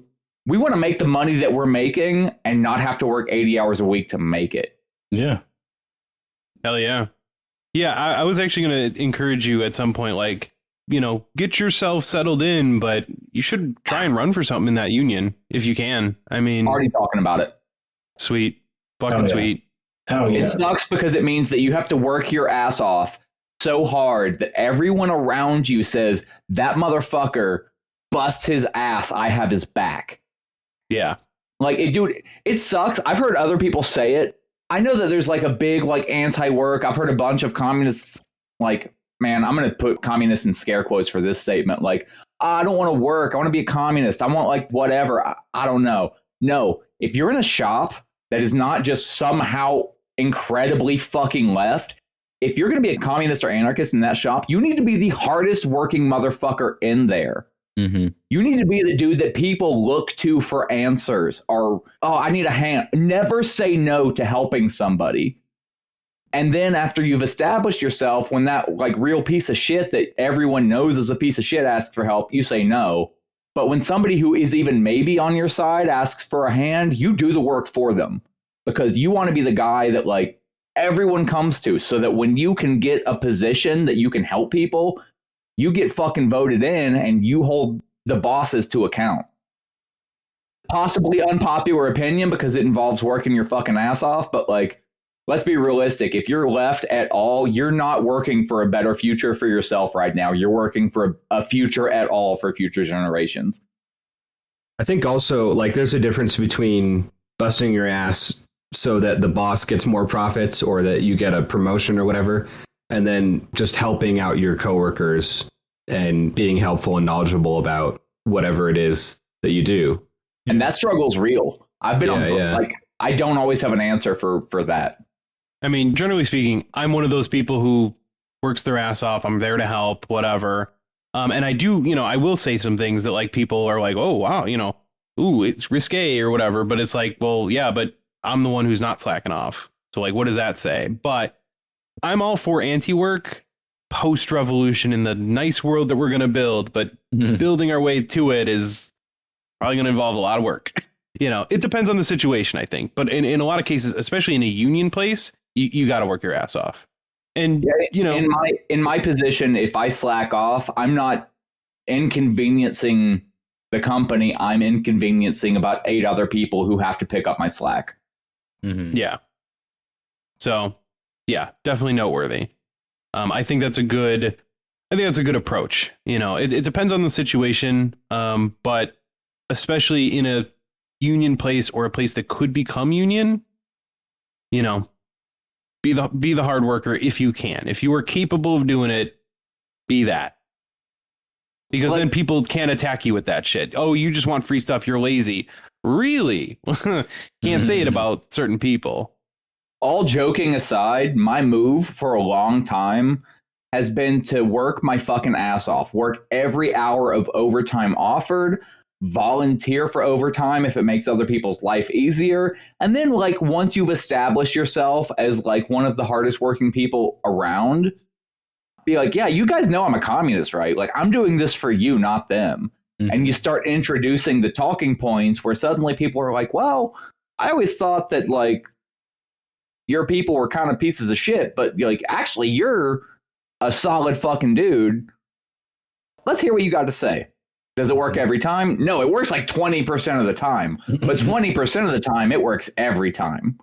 make the money that we're making and not have to work 80 hours a week to make it. Yeah. Hell yeah. Yeah, I was actually going to encourage you at some point, like, you know, get yourself settled in, but you should try and run for something in that union if you can. I mean, already talking about it. Sweet. Fucking sweet. Oh, yeah. It sucks because it means that you have to work your ass off so hard that everyone around you says, that motherfucker busts his ass, I have his back. Yeah. Like, dude, it sucks. I've heard other people say it. I know that there's like a big like anti-work. I've heard a bunch of communists, like, man, I'm going to put communists in scare quotes for this statement. Like, I don't want to work. I want to be a communist. I want like whatever. I don't know. No, if you're in a shop that is not just somehow incredibly fucking left, if you're going to be a communist or anarchist in that shop, you need to be the hardest working motherfucker in there. Mm-hmm. You need to be the dude that people look to for answers, or, oh, I need a hand. Never say no to helping somebody. And then after you've established yourself, when that like real piece of shit that everyone knows is a piece of shit asks for help, you say no. But when somebody who is even maybe on your side asks for a hand, you do the work for them, because you want to be the guy that like everyone comes to, so that when you can get a position that you can help people, you get fucking voted in and you hold the bosses to account. Possibly unpopular opinion because it involves working your fucking ass off, but like, let's be realistic. If you're left at all, you're not working for a better future for yourself right now. You're working for a future at all for future generations. I think also, like, there's a difference between busting your ass so that the boss gets more profits or that you get a promotion or whatever, and then just helping out your coworkers and being helpful and knowledgeable about whatever it is that you do. And that struggle's real. I've been like, I don't always have an answer for that. I mean, generally speaking, I'm one of those people who works their ass off. I'm there to help, whatever. And I do, I will say some things that like people are like, oh, wow, ooh, it's risque or whatever. But it's like, well, yeah, but I'm the one who's not slacking off. So like, what does that say? But I'm all for anti-work post-revolution in the nice world that we're going to build. But building our way to it is probably going to involve a lot of work. It depends on the situation, I think. But in a lot of cases, especially in a union place, you got to work your ass off. And, in my position, if I slack off, I'm not inconveniencing the company. I'm inconveniencing about 8 other people who have to pick up my slack. Mm-hmm. Yeah. So, yeah, definitely noteworthy. I think that's a good approach. It depends on the situation. But especially in a union place or a place that could become union, be the hard worker if you can. If you are capable of doing it, be that. Because then people can't attack you with that shit. Oh, you just want free stuff. You're lazy. Really? Can't say it about certain people. All joking aside, my move for a long time has been to work my fucking ass off, work every hour of overtime offered, volunteer for overtime if it makes other people's life easier. And then like once you've established yourself as like one of the hardest working people around, be like, yeah, you guys know I'm a communist, right? Like I'm doing this for you, not them. Mm-hmm. And you start introducing the talking points where suddenly people are like, well, I always thought that like your people were kind of pieces of shit, but like actually you're a solid fucking dude. Let's hear what you got to say. Does it work every time? No, it works like 20% of the time, but 20% of the time it works every time.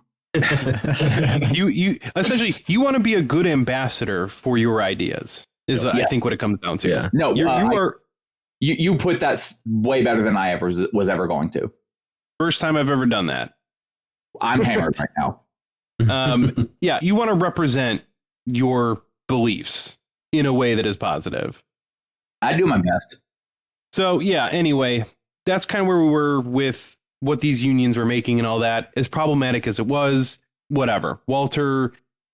You essentially you want to be a good ambassador for your ideas is I think what it comes down to. Yeah. No, you put that way better than I was ever going to. First time I've ever done that. I'm hammered right now. Yeah, you want to represent your beliefs in a way that is positive. I do my best. So, yeah, anyway, that's kind of where we were with what these unions were making and all that. As problematic as it was, whatever. Walter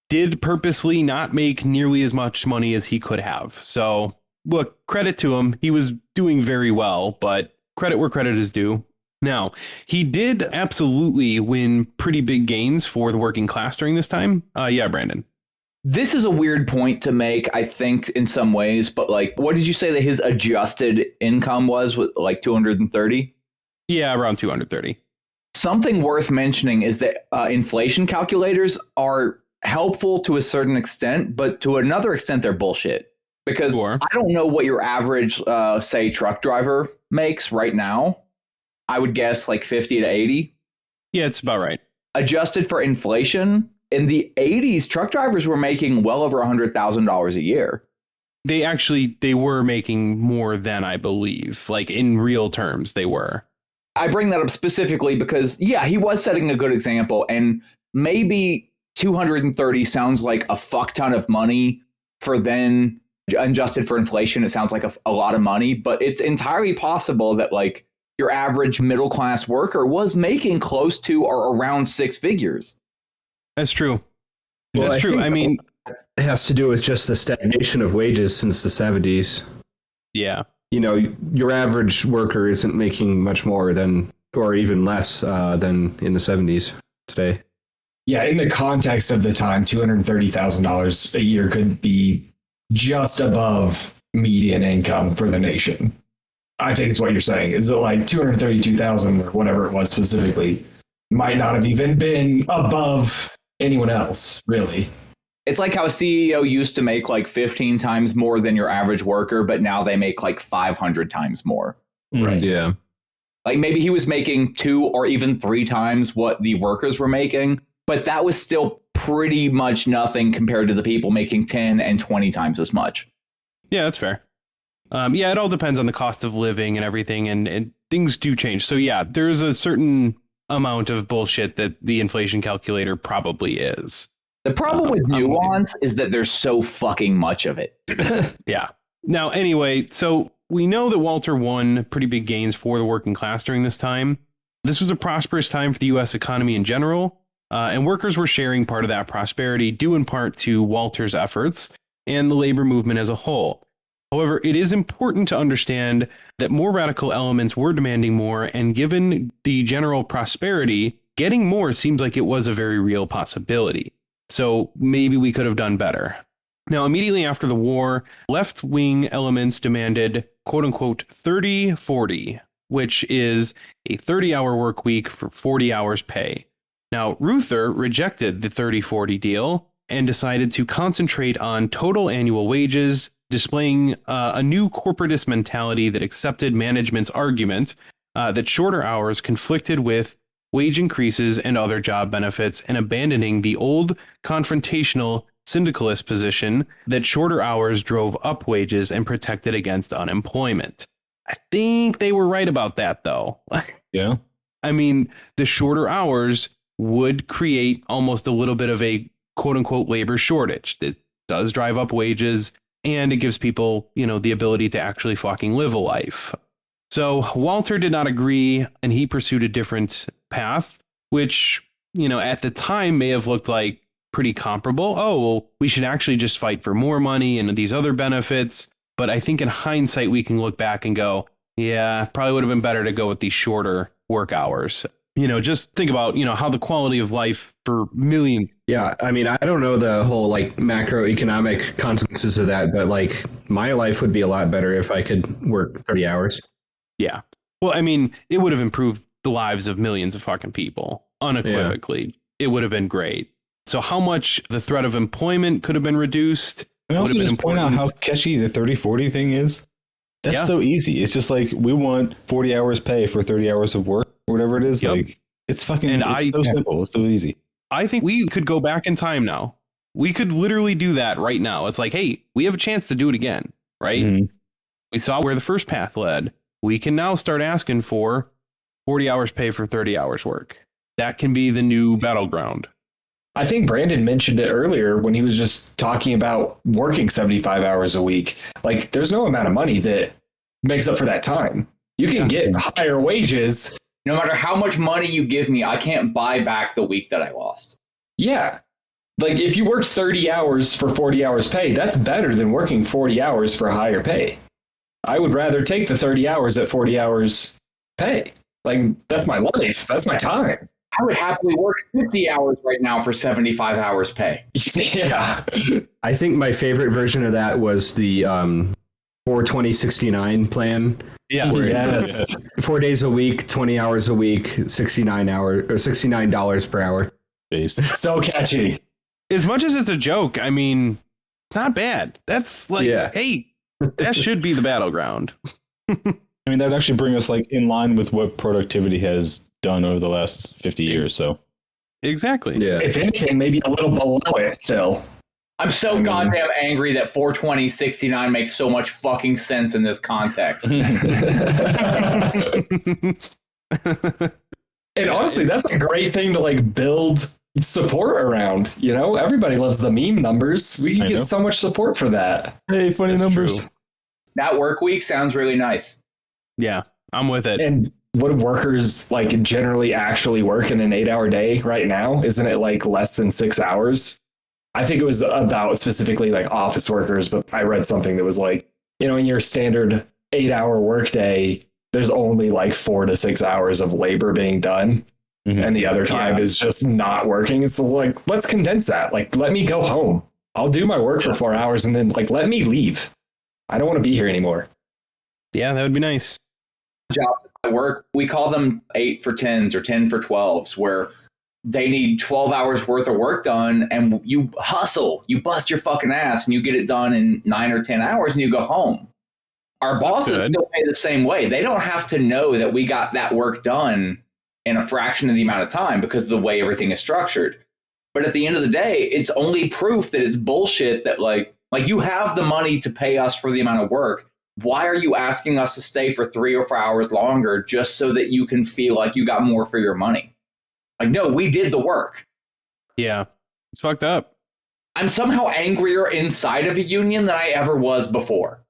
did purposely not make nearly as much money as he could have. So, look, credit to him. He was doing very well, but credit where credit is due. Now, he did absolutely win pretty big gains for the working class during this time. Yeah, Brandon. This is a weird point to make, I think, in some ways. But like, what did you say that his adjusted income was? Like 230? Yeah, around 230. Something worth mentioning is that inflation calculators are helpful to a certain extent, but to another extent, they're bullshit. Because I don't know what your average, say, truck driver makes right now. I would guess like 50 to 80. Yeah, it's about right. Adjusted for inflation, in the 80s, truck drivers were making well over $100,000 a year. They were making more than I believe, like in real terms, they were. I bring that up specifically because, yeah, he was setting a good example, and maybe 230 sounds like a fuck ton of money for then adjusted for inflation. It sounds like a lot of money, but it's entirely possible that like your average middle class worker was making close to or around 6 figures. That's true. Well, That's true. I mean, it has to do with just the stagnation of wages since the 70s. Yeah. Your average worker isn't making much more than, or even less than in the 70s today. Yeah, in the context of the time, $230,000 a year could be just above median income for the nation. I think is what you're saying. Is it like 232,000 or whatever it was specifically might not have even been above anyone else, really. It's like how a CEO used to make like 15 times more than your average worker, but now they make like 500 times more. Right. Yeah. Like maybe he was making 2 or even 3 times what the workers were making, but that was still pretty much nothing compared to the people making 10 and 20 times as much. Yeah, that's fair. Yeah, it all depends on the cost of living and everything, and things do change. So yeah, there's a certain amount of bullshit that the inflation calculator probably is. The problem with nuance is that there's so fucking much of it. Yeah. Now, anyway, so we know that Walter won pretty big gains for the working class during this time. This was a prosperous time for the U.S. economy in general, and workers were sharing part of that prosperity due in part to Walter's efforts and the labor movement as a whole. However, it is important to understand that more radical elements were demanding more, and given the general prosperity, getting more seems like it was a very real possibility. So maybe we could have done better. Now, immediately after the war, left-wing elements demanded, quote-unquote, 30-40, which is a 30-hour work week for 40 hours pay. Now, Reuther rejected the 30-40 deal and decided to concentrate on total annual wages, displaying a new corporatist mentality that accepted management's argument that shorter hours conflicted with wage increases and other job benefits, and abandoning the old confrontational syndicalist position that shorter hours drove up wages and protected against unemployment. I think they were right about that, though. Yeah. I mean, the shorter hours would create almost a little bit of a quote-unquote labor shortage. It does drive up wages, and it gives people, the ability to actually fucking live a life. So Walter did not agree, and he pursued a different path, which, at the time may have looked like pretty comparable. Oh, well, we should actually just fight for more money and these other benefits. But I think in hindsight, we can look back and go, yeah, probably would have been better to go with these shorter work hours. Just think about, how the quality of life for millions. Yeah, I mean, I don't know the whole macroeconomic consequences of that, but my life would be a lot better if I could work 30 hours. Yeah. Well, I mean, it would have improved the lives of millions of fucking people, unequivocally. Yeah. It would have been great. So how much the threat of employment could have been reduced? And also just point out how catchy the 30-40 thing is. That's so easy. It's just we want 40 hours pay for 30 hours of work, or whatever it is. Yep. It's fucking, it's so simple. It's so easy. I think we could go back in time now. We could literally do that right now. It's hey, we have a chance to do it again, right? Mm-hmm. We saw where the first path led. We can now start asking for 40 hours pay for 30 hours work. That can be the new battleground. I think Brandon mentioned it earlier when he was just talking about working 75 hours a week. There's no amount of money that makes up for that time. You can get higher wages. No matter how much money you give me, I can't buy back the week that I lost. Yeah. If you work 30 hours for 40 hours pay, that's better than working 40 hours for higher pay. I would rather take the 30 hours at 40 hours pay. That's my life. That's my time. I would happily work 50 hours right now for 75 hours pay. Yeah. I think my favorite version of that was the 4/20/69 plan. Yeah. Yes. 4 days a week, 20 hours a week, $69 per hour. So catchy. As much as it's a joke, I mean, not bad. That's hey, that should be the battleground. I mean, that'd actually bring us in line with what productivity has done over the last 50 years. So exactly. Yeah. If anything, maybe a little below it still. I'm so goddamn angry that 4/20/69 makes so much fucking sense in this context. And honestly, that's a great thing to build support around. Everybody loves the meme numbers. We can get so much support for that. Hey, funny that's numbers. True. That work week sounds really nice. Yeah, I'm with it. And what do workers generally actually work in an 8-hour day right now? Isn't it less than 6 hours? I think it was about specifically office workers, but I read something that was in your standard 8-hour workday, there's only 4 to 6 hours of labor being done. Mm-hmm. And the other time is just not working. So let's condense that. Let me go home. I'll do my work for 4 hours and then let me leave. I don't want to be here anymore. Yeah, that would be nice. Job at work, we call them 8 for 10s or 10 for 12s, where they need 12 hours worth of work done, and you hustle, you bust your fucking ass, and you get it done in 9 or 10 hours, and you go home. Our bosses still pay the same way. They don't have to know that we got that work done in a fraction of the amount of time because of the way everything is structured. But at the end of the day, it's only proof that it's bullshit that you have the money to pay us for the amount of work. Why are you asking us to stay for 3 or 4 hours longer just so that you can feel like you got more for your money? Like, no, we did the work. Yeah, it's fucked up. I'm somehow angrier inside of a union than I ever was before.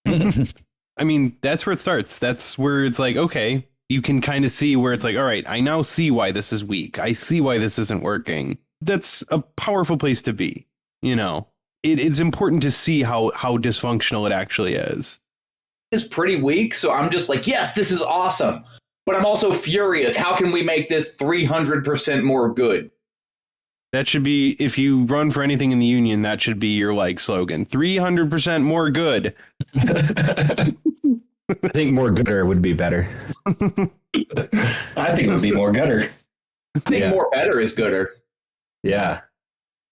I mean, that's where it starts. That's where it's like, okay, you can kind of see where it's like, all right, I now see why this is weak. I see why this isn't working. That's a powerful place to be. You know, it's important to see how dysfunctional it actually is. It's pretty weak. So I'm just like, yes, this is awesome. But I'm also furious. How can we make this 300% more good? That should be, if you run for anything in the union, that should be your like slogan. 300% more good. I think more gooder would be better. I think it would be more gooder. I think more better is gooder. Yeah.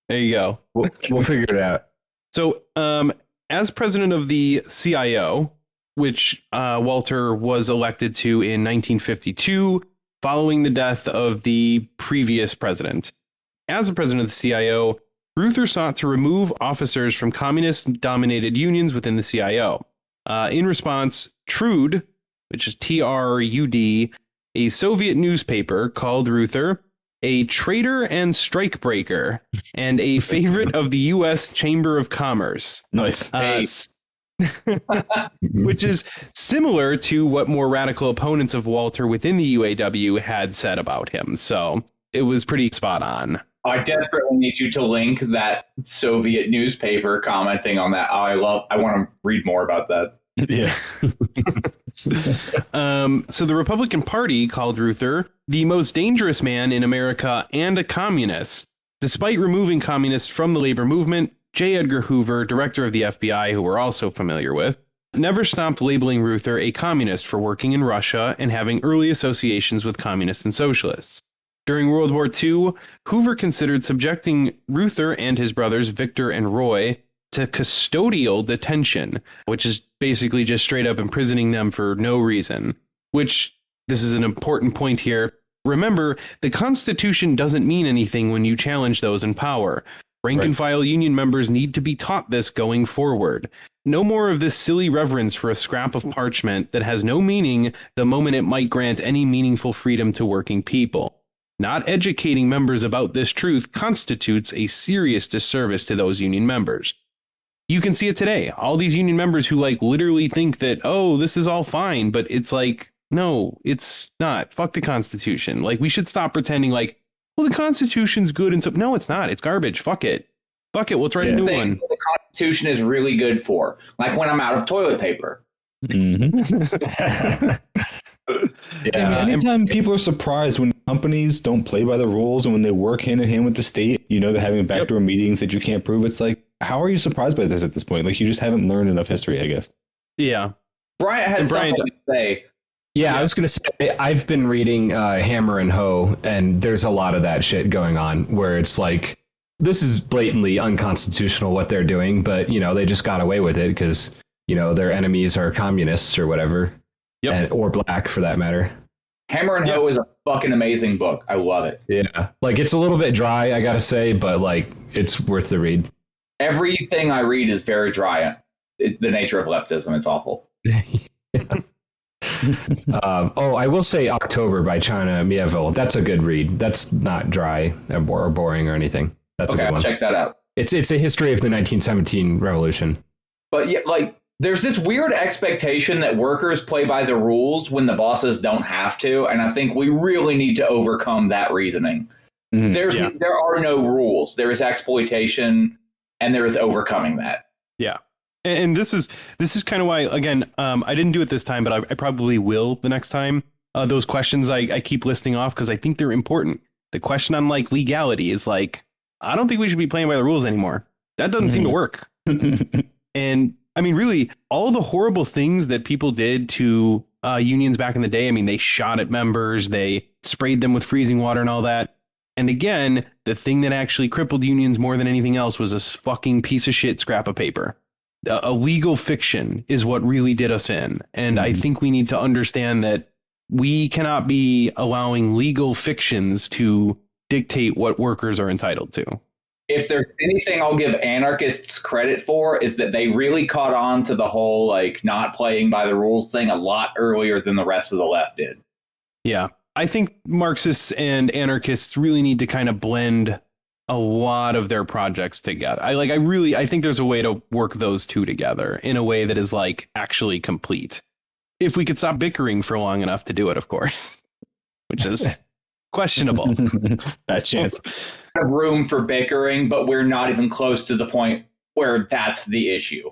There you go. We'll figure it out. So, as president of the CIO, which Walter was elected to in 1952, following the death of the previous president. As the president of the CIO, Reuther sought to remove officers from communist-dominated unions within the CIO. In response, Trud, which is TRUD, a Soviet newspaper, called Reuther a traitor and strikebreaker and a favorite of the U.S. Chamber of Commerce. Nice. Which is similar to what more radical opponents of Walter within the UAW had said about him. So it was pretty spot on. I desperately need you to link that Soviet newspaper commenting on that. I want to read more about that. Yeah. So the Republican Party called Reuther the most dangerous man in America and a communist. Despite removing communists from the labor movement, J. Edgar Hoover, director of the FBI, who we're also familiar with, never stopped labeling Reuther a communist for working in Russia and having early associations with communists and socialists. During World War II, Hoover considered subjecting Reuther and his brothers Victor and Roy to custodial detention, which is basically just straight up imprisoning them for no reason, which, this is an important point here. Remember, the Constitution doesn't mean anything when you challenge those in power. Rank and file union members need to be taught this going forward. No more of this silly reverence for a scrap of parchment that has no meaning the moment it might grant any meaningful freedom to working people. Not educating members about this truth constitutes a serious disservice to those union members. You can see it today. All these union members who like literally think that, oh, this is all fine, but it's like, no, it's not. Fuck the Constitution. Like, we should stop pretending like, well, the Constitution's good and so. No, it's not. It's garbage. Fuck it. Fuck it. Let's write a new one. The Constitution is really good for, like when I'm out of toilet paper. Mm-hmm. Yeah. Anytime people are surprised when companies don't play by the rules and when they work hand in hand with the state, you know, they're having backdoor meetings that you can't prove. It's like, how are you surprised by this at this point? Like, you just haven't learned enough history, I guess. Yeah. Bryant had something to say. Yeah, I was going to say, I've been reading Hammer and Hoe, and there's a lot of that shit going on where it's like, this is blatantly unconstitutional what they're doing, but, you know, they just got away with it because, you know, their enemies are communists or whatever. Yep. Or black, for that matter. Hammer and Hoe is a fucking amazing book. I love it. Yeah. Like, it's a little bit dry, I gotta say, but, like, it's worth the read. Everything I read is very dry. It's the nature of leftism. It's awful. I will say October by China Mieville. That's a good read. That's not dry or boring or anything. That's okay, a good I'll one. check that out. It's a history of the 1917 revolution. But yeah, like, there's this weird expectation that workers play by the rules when the bosses don't have to, and I think we really need to overcome that reasoning. Mm-hmm. There are no rules. There is exploitation, and there is overcoming that. Yeah. And this is kind of why, again, I didn't do it this time, but I probably will the next time. Those questions I keep listing off because I think they're important. The question on like legality is like, I don't think we should be playing by the rules anymore. That doesn't seem to work. And I mean, really, all the horrible things that people did to unions back in the day. I mean, they shot at members, they sprayed them with freezing water and all that. And again, the thing that actually crippled unions more than anything else was this fucking piece of shit scrap of paper. A legal fiction is what really did us in. And I think we need to understand that we cannot be allowing legal fictions to dictate what workers are entitled to. If there's anything I'll give anarchists credit for is that they really caught on to the whole like not playing by the rules thing a lot earlier than the rest of the left did. Yeah. I think Marxists and anarchists really need to kind of blend a lot of their projects together. I think there's a way to work those two together in a way that is like actually complete. If we could stop bickering for long enough to do it, of course, which is questionable. That chance. Room for bickering, but we're not even close to the point where that's the issue.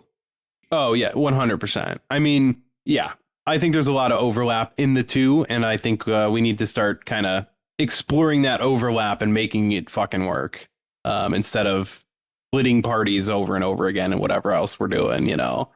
Oh, yeah, 100%. I mean, yeah, I think there's a lot of overlap in the two, and I think we need to start kind of exploring that overlap and making it fucking work instead of splitting parties over and over again and whatever else we're doing, you know.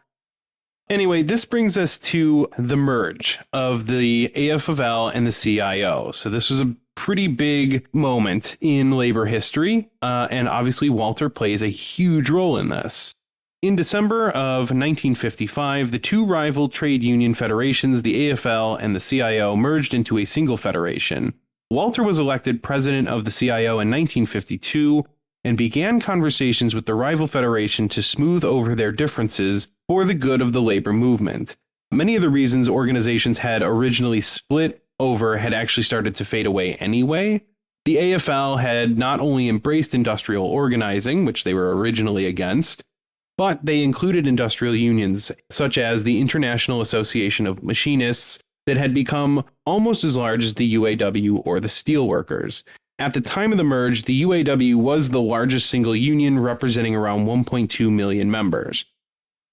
Anyway, this brings us to the merge of the AFL and the CIO. So this was a pretty big moment in labor history, and obviously Walter plays a huge role in this. In December of 1955, the two rival trade union federations, the AFL and the CIO, merged into a single federation. Walter was elected president of the CIO in 1952 and began conversations with the rival federation to smooth over their differences for the good of the labor movement. Many of the reasons organizations had originally split over had actually started to fade away anyway. The AFL had not only embraced industrial organizing, which they were originally against, but they included industrial unions, such as the International Association of Machinists, that had become almost as large as the UAW or the Steelworkers. At the time of the merge, the UAW was the largest single union, representing around 1.2 million members.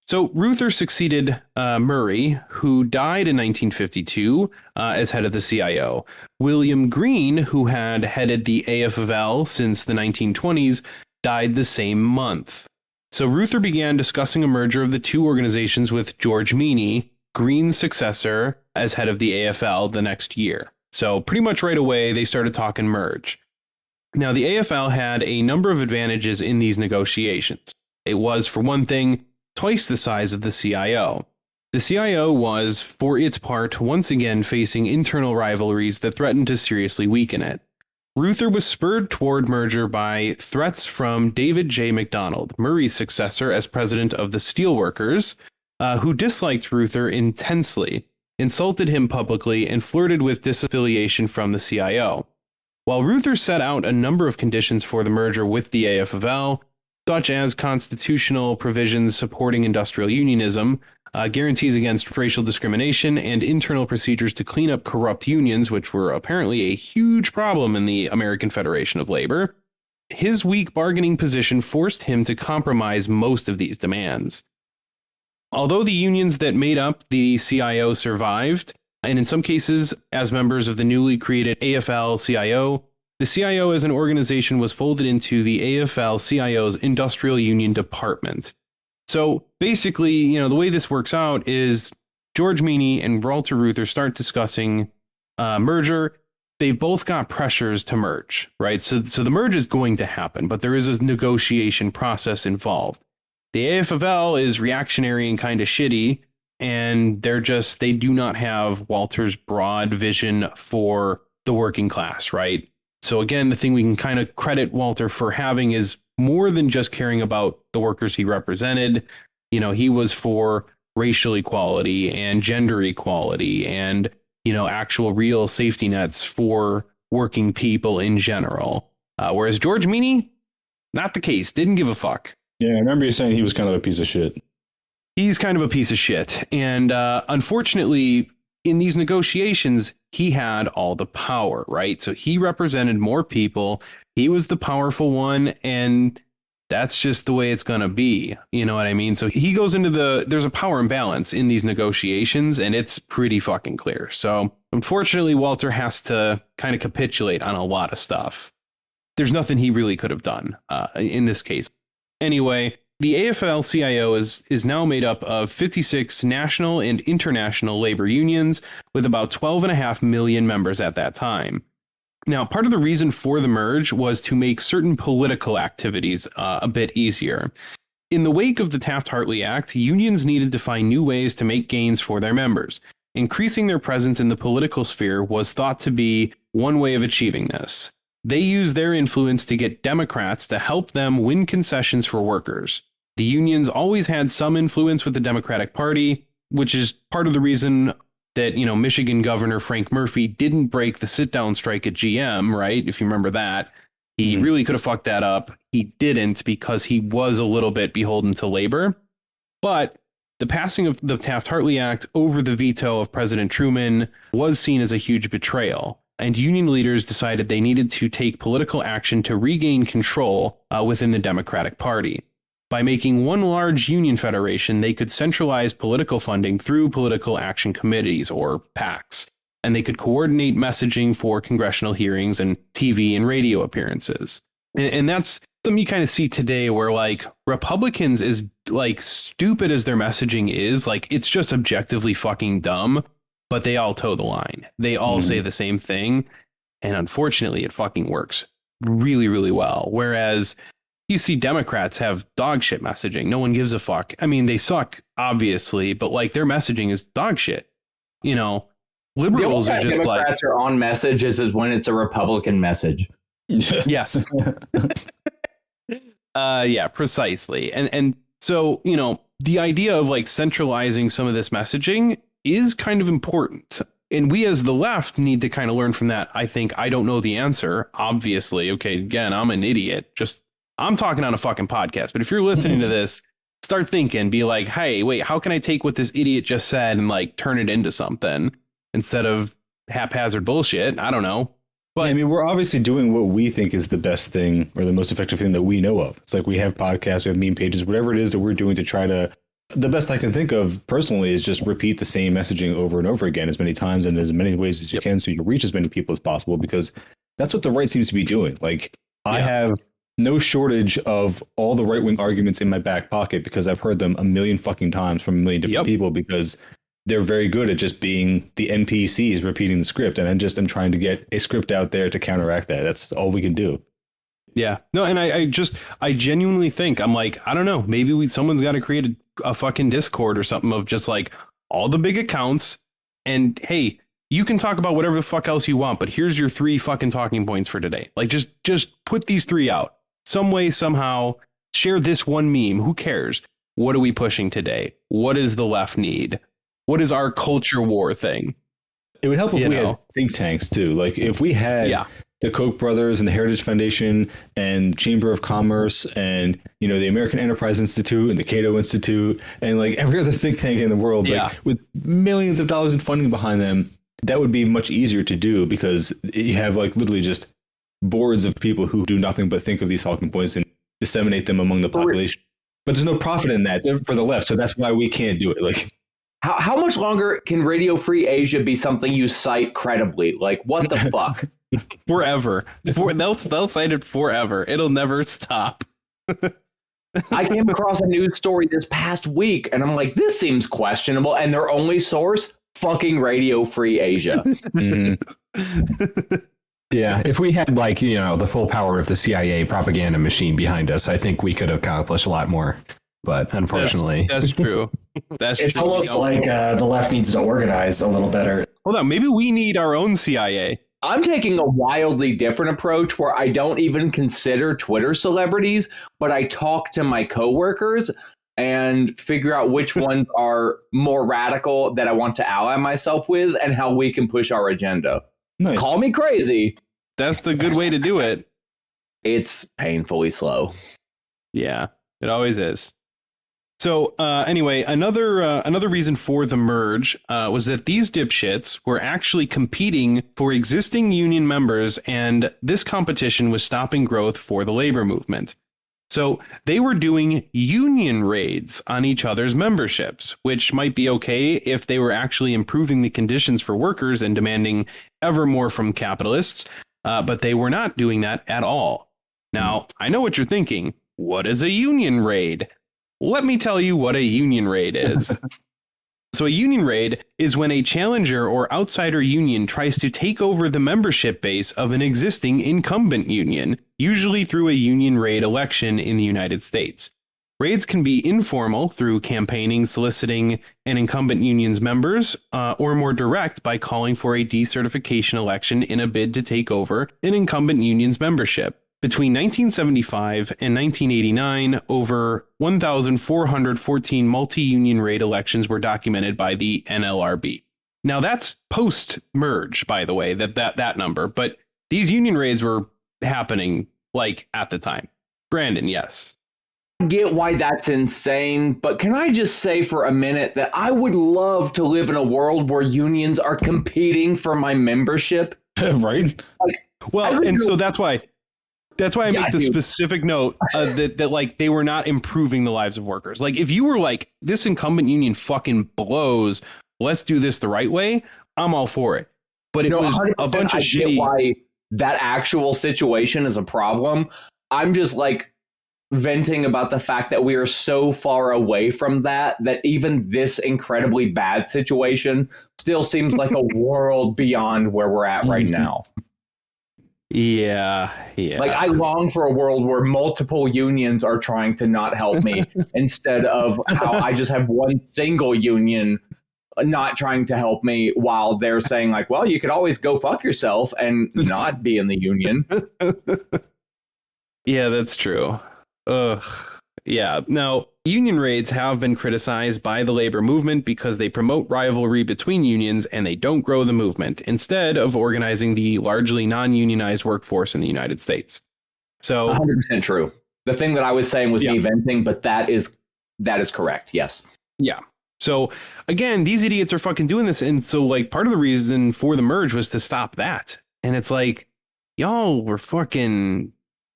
So Reuther succeeded Murray, who died in 1952 as head of the CIO. William Green, who had headed the AFL since the 1920s, died the same month. So Reuther began discussing a merger of the two organizations with George Meany, Green's successor, as head of the AFL the next year. So pretty much right away, they started talking merge. Now, the AFL had a number of advantages in these negotiations. It was, for one thing, twice the size of the CIO. The CIO was, for its part, once again facing internal rivalries that threatened to seriously weaken it. Reuther was spurred toward merger by threats from David J. McDonald, Murray's successor as president of the Steelworkers, who disliked Reuther intensely, insulted him publicly, and flirted with disaffiliation from the CIO. While Reuther set out a number of conditions for the merger with the AFL, such as constitutional provisions supporting industrial unionism, guarantees against racial discrimination, and internal procedures to clean up corrupt unions, which were apparently a huge problem in the American Federation of Labor, his weak bargaining position forced him to compromise most of these demands. Although the unions that made up the CIO survived, and in some cases as members of the newly created AFL-CIO, the CIO as an organization was folded into the AFL-CIO's Industrial Union Department. So basically, you know, the way this works out is George Meany and Walter Reuther start discussing merger. They've both got pressures to merge, right? So the merge is going to happen, but there is a negotiation process involved. The AFL is reactionary and kind of shitty, and they do not have Walter's broad vision for the working class, right? So again, the thing we can kind of credit Walter for having is more than just caring about the workers he represented. You know, he was for racial equality and gender equality and, you know, actual real safety nets for working people in general. Whereas George Meany, not the case, didn't give a fuck. Yeah, I remember you saying he was kind of a piece of shit. He's kind of a piece of shit. And unfortunately, in these negotiations, he had all the power, right? So he represented more people. He was the powerful one, and that's just the way it's going to be. You know what I mean? So he goes into there's a power imbalance in these negotiations, and it's pretty fucking clear. So unfortunately, Walter has to kind of capitulate on a lot of stuff. There's nothing he really could have done in this case. Anyway, the AFL-CIO is now made up of 56 national and international labor unions with about 12.5 million members at that time. Now, part of the reason for the merge was to make certain political activities a bit easier. In the wake of the Taft-Hartley Act, unions needed to find new ways to make gains for their members. Increasing their presence in the political sphere was thought to be one way of achieving this. They used their influence to get Democrats to help them win concessions for workers. The unions always had some influence with the Democratic Party, which is part of the reason that, Michigan Governor Frank Murphy didn't break the sit-down strike at GM, right? If you remember that. He really could have fucked that up. He didn't because he was a little bit beholden to labor. But the passing of the Taft-Hartley Act over the veto of President Truman was seen as a huge betrayal. And union leaders decided they needed to take political action to regain control within the Democratic Party. By making one large union federation, they could centralize political funding through political action committees, or PACs, and they could coordinate messaging for congressional hearings and TV and radio appearances. And that's something you kind of see today where, like, Republicans, is like stupid as their messaging is, like, it's just objectively fucking dumb, but they all toe the line. They all say the same thing. And unfortunately, it fucking works really, really well. Whereas you see Democrats have dog shit messaging. No one gives a fuck. I mean, they suck, obviously, but like their messaging is dog shit. Liberals are just like Democrats are on messages is when it's a Republican message. Yes. Yeah, precisely. And so, the idea of like centralizing some of this messaging is kind of important. And we as the left need to kind of learn from that. I think I don't know the answer, obviously. Okay, again, I'm an idiot. I'm talking on a fucking podcast. But if you're listening to this, start thinking, be like, hey, wait, how can I take what this idiot just said and like turn it into something instead of haphazard bullshit? I don't know. But yeah, I mean, we're obviously doing what we think is the best thing or the most effective thing that we know of. It's like we have podcasts, we have meme pages, whatever it is that we're doing to try to. The best I can think of personally is just repeat the same messaging over and over again as many times and as many ways as you can so you reach as many people as possible, because that's what the right seems to be doing. Like, I have no shortage of all the right-wing arguments in my back pocket because I've heard them a million fucking times from a million different people, because they're very good at just being the NPCs repeating the script. And I'm trying to get a script out there to counteract that. That's all we can do. Yeah. No, and I genuinely think, I'm like, I don't know, maybe someone's got to create a fucking Discord or something of just like all the big accounts. And hey, you can talk about whatever the fuck else you want, but here's your 3 fucking talking points for today. Like, just put these 3 out. Some way, somehow, share this one meme. Who cares? What are we pushing today? What does the left need? What is our culture war thing? It would help if we had think tanks, too. Like, if we had the Koch brothers and the Heritage Foundation and Chamber of Commerce and, the American Enterprise Institute and the Cato Institute and, like, every other think tank in the world, like, with millions of dollars in funding behind them, that would be much easier to do, because you have, like, literally just boards of people who do nothing but think of these talking points and disseminate them among the population. But there's no profit in that for the left, so that's why we can't do it. Like, how much longer can Radio Free Asia be something you cite credibly? Like, what the fuck? Forever. They'll cite it forever. It'll never stop. I came across a news story this past week, and I'm like, this seems questionable. And their only source, fucking Radio Free Asia. Yeah, if we had, like, the full power of the CIA propaganda machine behind us, I think we could accomplish a lot more. But unfortunately, that's true. It's almost like the left needs to organize a little better. Hold on, maybe we need our own CIA. I'm taking a wildly different approach where I don't even consider Twitter celebrities, but I talk to my coworkers and figure out which ones are more radical that I want to ally myself with and how we can push our agenda. Nice. Call me crazy. That's the good way to do it. It's painfully slow. Yeah, it always is. So anyway, another reason for the merge was that these dipshits were actually competing for existing union members, and this competition was stopping growth for the labor movement. So they were doing union raids on each other's memberships, which might be okay if they were actually improving the conditions for workers and demanding ever more from capitalists, but they were not doing that at all. Now, I know what you're thinking. What is a union raid? Let me tell you what a union raid is. So a union raid is when a challenger or outsider union tries to take over the membership base of an existing incumbent union, usually through a union raid election in the United States. Raids can be informal through campaigning, soliciting an incumbent union's members, or more direct by calling for a decertification election in a bid to take over an incumbent union's membership. Between 1975 and 1989, over 1,414 multi-union raid elections were documented by the NLRB. Now that's post merge, by the way, that number. But these union raids were happening like at the time. Brandon, yes. I get why that's insane, but can I just say for a minute that I would love to live in a world where unions are competing for my membership? Right? Like, well, and so that's why I make the dude. specific note that like they were not improving the lives of workers. Like if you were like, this incumbent union fucking blows, let's do this the right way, I'm all for it. But it was a bunch of shitty. Get why that actual situation is a problem. I'm just like venting about the fact that we are so far away from that even this incredibly bad situation still seems like a world beyond where we're at right now. Yeah. Like I long for a world where multiple unions are trying to not help me instead of how I just have one single union not trying to help me while they're saying like, well, you could always go fuck yourself and not be in the union. Yeah, that's true. Ugh. Yeah. Now, union raids have been criticized by the labor movement because they promote rivalry between unions and they don't grow the movement instead of organizing the largely non-unionized workforce in the United States. So 100% true. The thing that I was saying was me venting, but that is correct. Yes. Yeah. So again, these idiots are fucking doing this. And so like part of the reason for the merge was to stop that. And it's like, y'all were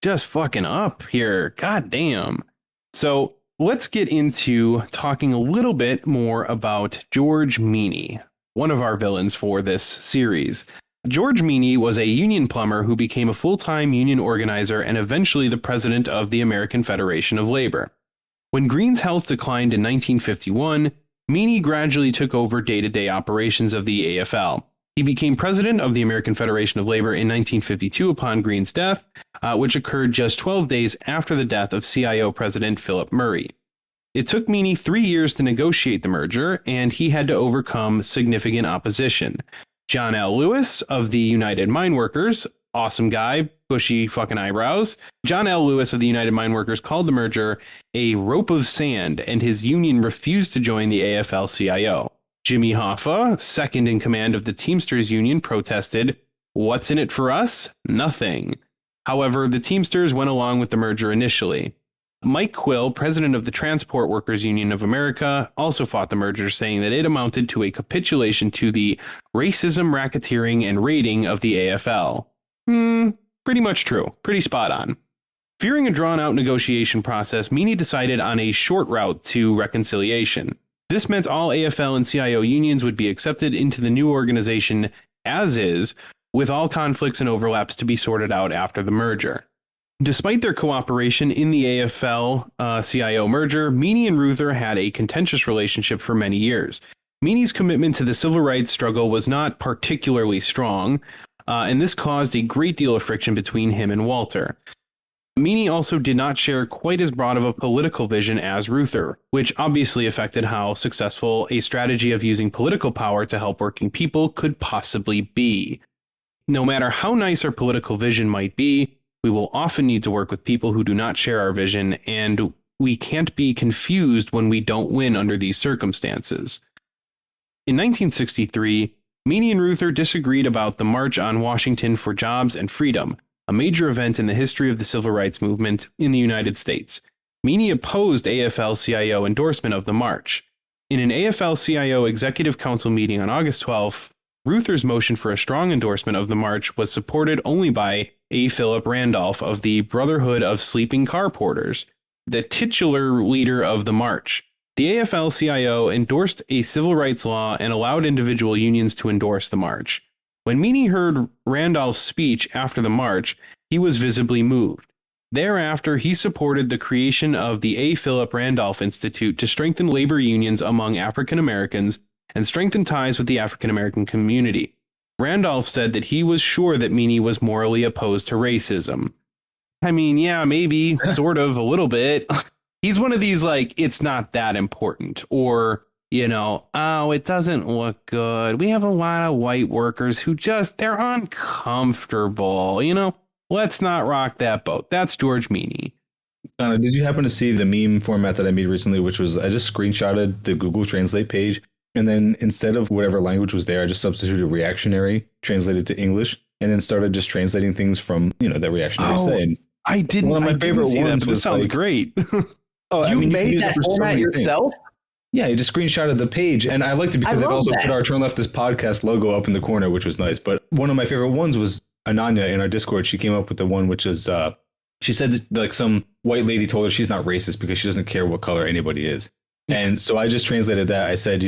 just fucking up here. God damn. So let's get into talking a little bit more about George Meany, one of our villains for this series. George Meany was a union plumber who became a full-time union organizer and eventually the president of the American Federation of Labor. When Green's health declined in 1951, Meany gradually took over day-to-day operations of the AFL. He became president of the American Federation of Labor in 1952 upon Green's death, which occurred just 12 days after the death of CIO President Philip Murray. It took Meany 3 years to negotiate the merger, and he had to overcome significant opposition. John L. Lewis of the United Mine Workers, awesome guy, bushy fucking eyebrows. John L. Lewis of the United Mine Workers called the merger a rope of sand, and his union refused to join the AFL-CIO. Jimmy Hoffa, second in command of the Teamsters Union, protested, "What's in it for us? Nothing." However, the Teamsters went along with the merger initially. Mike Quill, president of the Transport Workers Union of America, also fought the merger, saying that it amounted to a capitulation to the racism, racketeering, and raiding of the AFL. Pretty much true. Pretty spot on. Fearing a drawn-out negotiation process, Meany decided on a short route to reconciliation. This meant all AFL and CIO unions would be accepted into the new organization as is, with all conflicts and overlaps to be sorted out after the merger. Despite their cooperation in the AFL-CIO merger, Meany and Reuther had a contentious relationship for many years. Meany's commitment to the civil rights struggle was not particularly strong, and this caused a great deal of friction between him and Walter. Meany also did not share quite as broad of a political vision as Reuther, which obviously affected how successful a strategy of using political power to help working people could possibly be. No matter how nice our political vision might be, we will often need to work with people who do not share our vision, and we can't be confused when we don't win under these circumstances. In 1963, Meany and Reuther disagreed about the March on Washington for Jobs and Freedom, a major event in the history of the civil rights movement in the United States. Meany opposed AFL-CIO endorsement of the march. In an AFL-CIO Executive Council meeting on August 12th, Reuther's motion for a strong endorsement of the march was supported only by A. Philip Randolph of the Brotherhood of Sleeping Car Porters, the titular leader of the march. The AFL-CIO endorsed a civil rights law and allowed individual unions to endorse the march. When Meany heard Randolph's speech after the march, he was visibly moved. Thereafter, he supported the creation of the A. Philip Randolph Institute to strengthen labor unions among African Americans and strengthen ties with the African American community. Randolph said that he was sure that Meany was morally opposed to racism. I mean, yeah, maybe, sort of, a little bit. He's one of these, like, it's not that important, or, you know, oh, it doesn't look good. We have a lot of white workers who they're uncomfortable, you know? Let's not rock that boat. That's George Meany. Did you happen to see the meme format that I made recently, which was I just screenshotted the Google Translate page And then instead of whatever language was there, I just substituted reactionary, translated to English, and then started just translating things from, that reactionary say. I didn't. One of my favorite ones, but it sounds great. You made that format yourself? Yeah, I just screenshotted the page, and I liked it because it also put our Turn Leftist podcast logo up in the corner, which was nice. But one of my favorite ones was Ananya in our Discord. She came up with the one which is, she said that, like, some white lady told her she's not racist because she doesn't care what color anybody is. And so I just translated that. I said,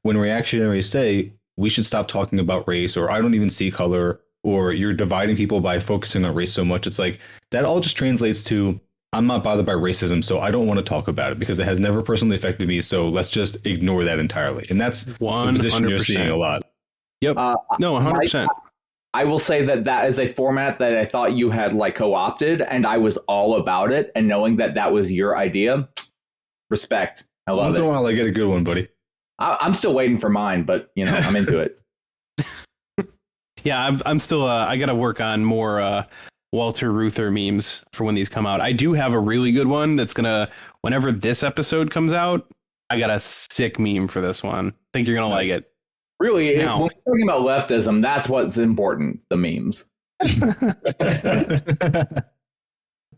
when reactionaries say we should stop talking about race, or I don't even see color, or you're dividing people by focusing on race so much, it's like that all just translates to I'm not bothered by racism, so I don't want to talk about it because it has never personally affected me. So let's just ignore that entirely. And that's 100%. The position you're seeing a lot. Yep. No, 100%. I will say that is a format that I thought you had like co-opted, and I was all about it. And knowing that was your idea, respect. I love it. Once in a while, I get a good one, buddy. I'm still waiting for mine, but I'm into it. Yeah, I'm still. I got to work on more Walter Reuther memes for when these come out. I do have a really good one that's gonna. Whenever this episode comes out, I got a sick meme for this one. I think you're gonna like it. Really, when we're talking about leftism, that's what's important. The memes.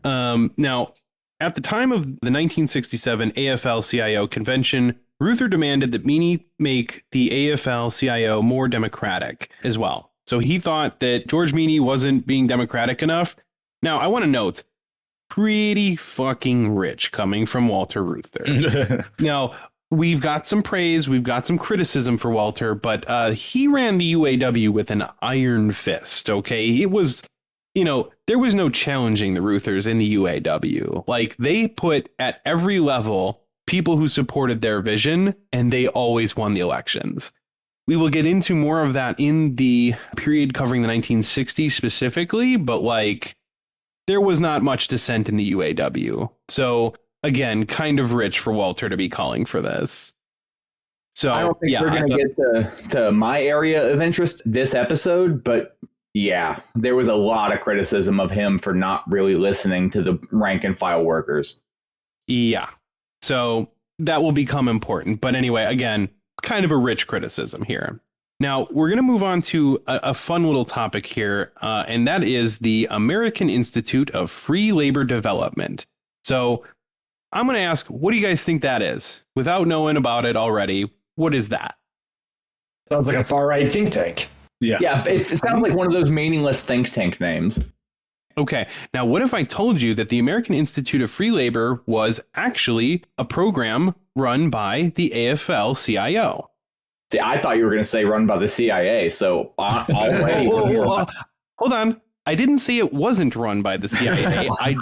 Now, at the time of the 1967 AFL-CIO convention, Reuther demanded that Meany make the AFL-CIO more democratic as well. So he thought that George Meany wasn't being democratic enough. Now, I want to note, pretty fucking rich coming from Walter Reuther. Now, we've got some praise, we've got some criticism for Walter, but he ran the UAW with an iron fist, okay? It was, there was no challenging the Reuthers in the UAW. Like, they put at every level people who supported their vision, and they always won the elections. We will get into more of that in the period covering the 1960s specifically, but there was not much dissent in the UAW. So again, kind of rich for Walter to be calling for this. So I don't think we're going to get to my area of interest this episode, but yeah, there was a lot of criticism of him for not really listening to the rank and file workers. Yeah. So that will become important. But anyway, again, kind of a rich criticism here. Now, we're going to move on to a fun little topic here, and that is the American Institute of Free Labor Development. So I'm going to ask, what do you guys think that is? Without knowing about it already, what is that? Sounds like a far-right think tank. Yeah, it sounds like one of those meaningless think tank names. Okay, now what if I told you that the American Institute of Free Labor was actually a program run by the AFL-CIO? See, I thought you were going to say run by the CIA, so already. Hold on. I didn't say it wasn't run by the CIA. I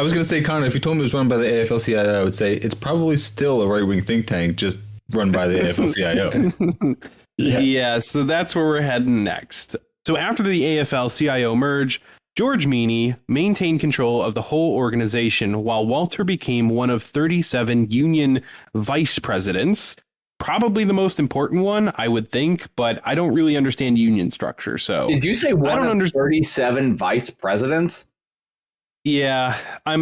was going to say, Connor, if you told me it was run by the AFL-CIO, I would say it's probably still a right-wing think tank, just run by the AFL-CIO. Yeah, so that's where we're heading next. So after the AFL-CIO merge, George Meany maintained control of the whole organization while Walter became one of 37 union vice presidents. Probably the most important one, I would think, but I don't really understand union structure. So did you say one of 37 vice presidents? Yeah, I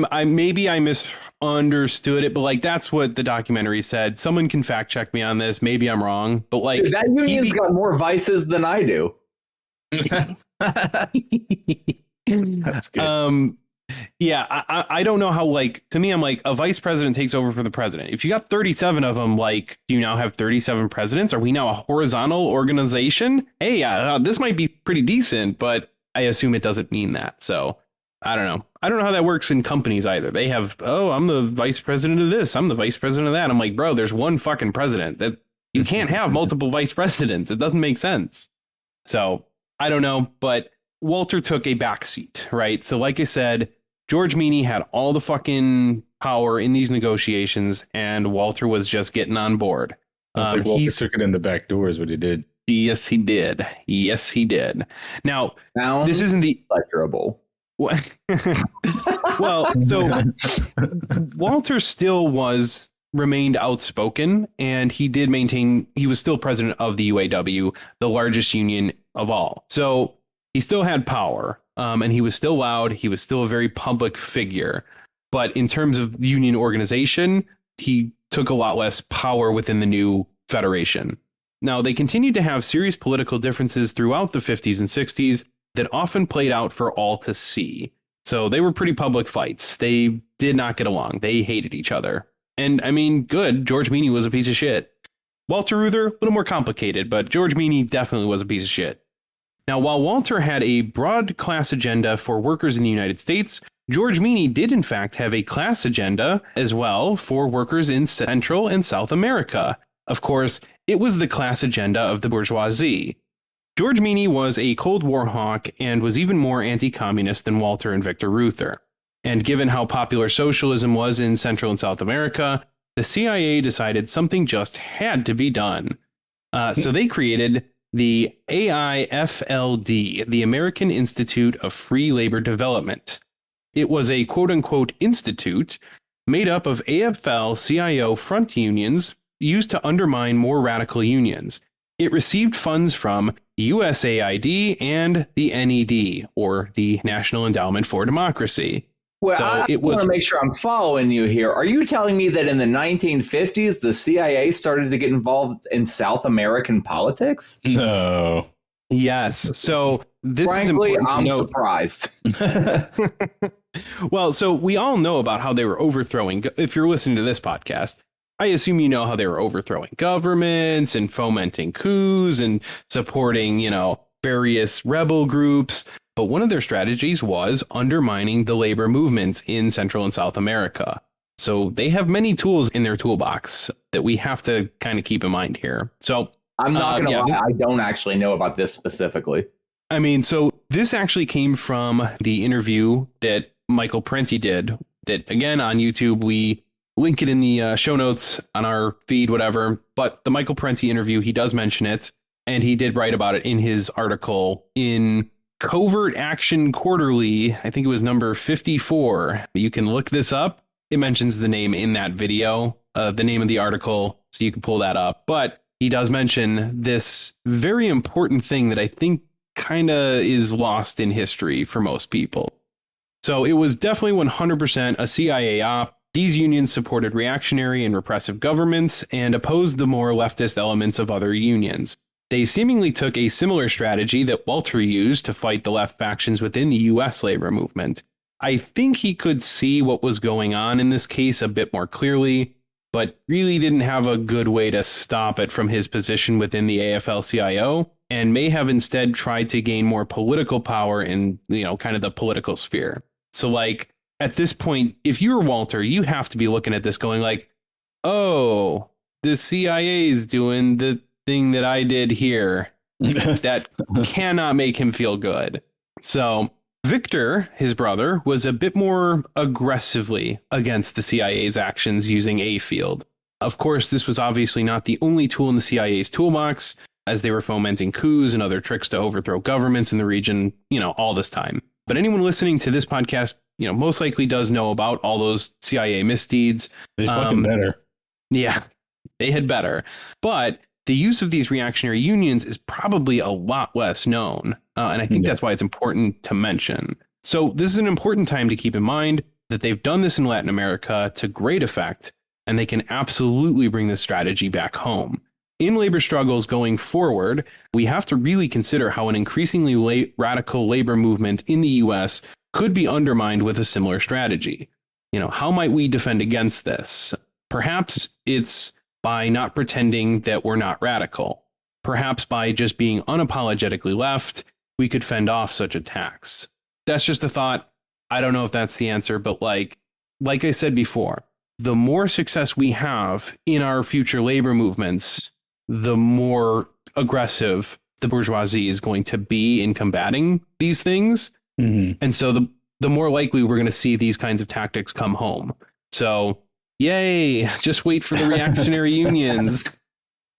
misunderstood it, but that's what the documentary said. Someone can fact check me on this. Maybe I'm wrong, but dude, that union's got more vices than I do. That's good. Yeah, I don't know how, to me, I'm a vice president takes over for the president. If you got 37 of them, do you now have 37 presidents? Are we now a horizontal organization? Hey, this might be pretty decent, but I assume it doesn't mean that. So I don't know. I don't know how that works in companies either. They have, I'm the vice president of this. I'm the vice president of that. I'm like, bro, there's one fucking president. That you can't have multiple vice presidents. It doesn't make sense. So I don't know, but Walter took a backseat, right? So like I said, George Meany had all the fucking power in these negotiations, and Walter was just getting on board. Walter took it in the back door is what he did. Yes, he did. Yes, he did. Now, this isn't the pleasurable. Well, so Walter still remained outspoken, and he was still president of the UAW, the largest union of all. So he still had power, and he was still loud. He was still a very public figure. But in terms of union organization, he took a lot less power within the new Federation. Now, they continued to have serious political differences throughout the 50s and 60s that often played out for all to see. So they were pretty public fights. They did not get along. They hated each other. And I mean, good. George Meany was a piece of shit. Walter Reuther, a little more complicated, but George Meany definitely was a piece of shit. Now, while Walter had a broad class agenda for workers in the United States, George Meany did in fact have a class agenda as well for workers in Central and South America. Of course, it was the class agenda of the bourgeoisie. George Meany was a Cold War hawk and was even more anti-communist than Walter and Victor Reuther. And given how popular socialism was in Central and South America, the CIA decided something just had to be done. So they created the AIFLD, the American Institute of Free Labor Development. It was a quote-unquote institute made up of AFL-CIO front unions used to undermine more radical unions. It received funds from USAID and the NED, or the National Endowment for Democracy. Well, So I it was- want to make sure I'm following you here. Are you telling me that in the 1950s, the CIA started to get involved in South American politics? No. Yes. So this is Frankly, important to I'm note. surprised. Well, so we all know about how they were overthrowing. If you're listening to this podcast, I assume you know how they were overthrowing governments and fomenting coups and supporting, various rebel groups. But one of their strategies was undermining the labor movements in Central and South America. So they have many tools in their toolbox that we have to kind of keep in mind here. So I'm not going to yeah, lie. this- I don't actually know about this specifically. I mean, so this actually came from the interview that Michael Parenti did, that again on YouTube, we link it in the show notes on our feed, whatever. But the Michael Parenti interview, he does mention it, and he did write about it in his article in Covert Action Quarterly. I think it was number 54. You can look this up. It mentions the name in that video, the name of the article, so you can pull that up. But he does mention this very important thing that I think kind of is lost in history for most people. So it was definitely 100% a CIA op. These unions supported reactionary and repressive governments and opposed the more leftist elements of other unions. They seemingly took a similar strategy that Walter used to fight the left factions within the US labor movement. I think he could see what was going on in this case a bit more clearly, but really didn't have a good way to stop it from his position within the AFL-CIO, and may have instead tried to gain more political power in, kind of the political sphere. So like at this point, if you're Walter, you have to be looking at this going like, oh, the CIA is doing the thing that I did here. That cannot make him feel good. So Victor, his brother, was a bit more aggressively against the CIA's actions using A-Field. Of course, this was obviously not the only tool in the CIA's toolbox, as they were fomenting coups and other tricks to overthrow governments in the region, all this time. But anyone listening to this podcast, most likely does know about all those CIA misdeeds. They fucking better. Yeah, they had better. But the use of these reactionary unions is probably a lot less known. And I think that's why it's important to mention. So this is an important time to keep in mind that they've done this in Latin America to great effect, and they can absolutely bring this strategy back home. In labor struggles going forward, we have to really consider how an increasingly radical labor movement in the US could be undermined with a similar strategy. How might we defend against this? Perhaps it's by not pretending that we're not radical. Perhaps by just being unapologetically left, we could fend off such attacks. That's just a thought. I don't know if that's the answer, but like I said before, the more success we have in our future labor movements, the more aggressive the bourgeoisie is going to be in combating these things. Mm-hmm. And so the more likely we're going to see these kinds of tactics come home. So yay, just wait for the reactionary unions.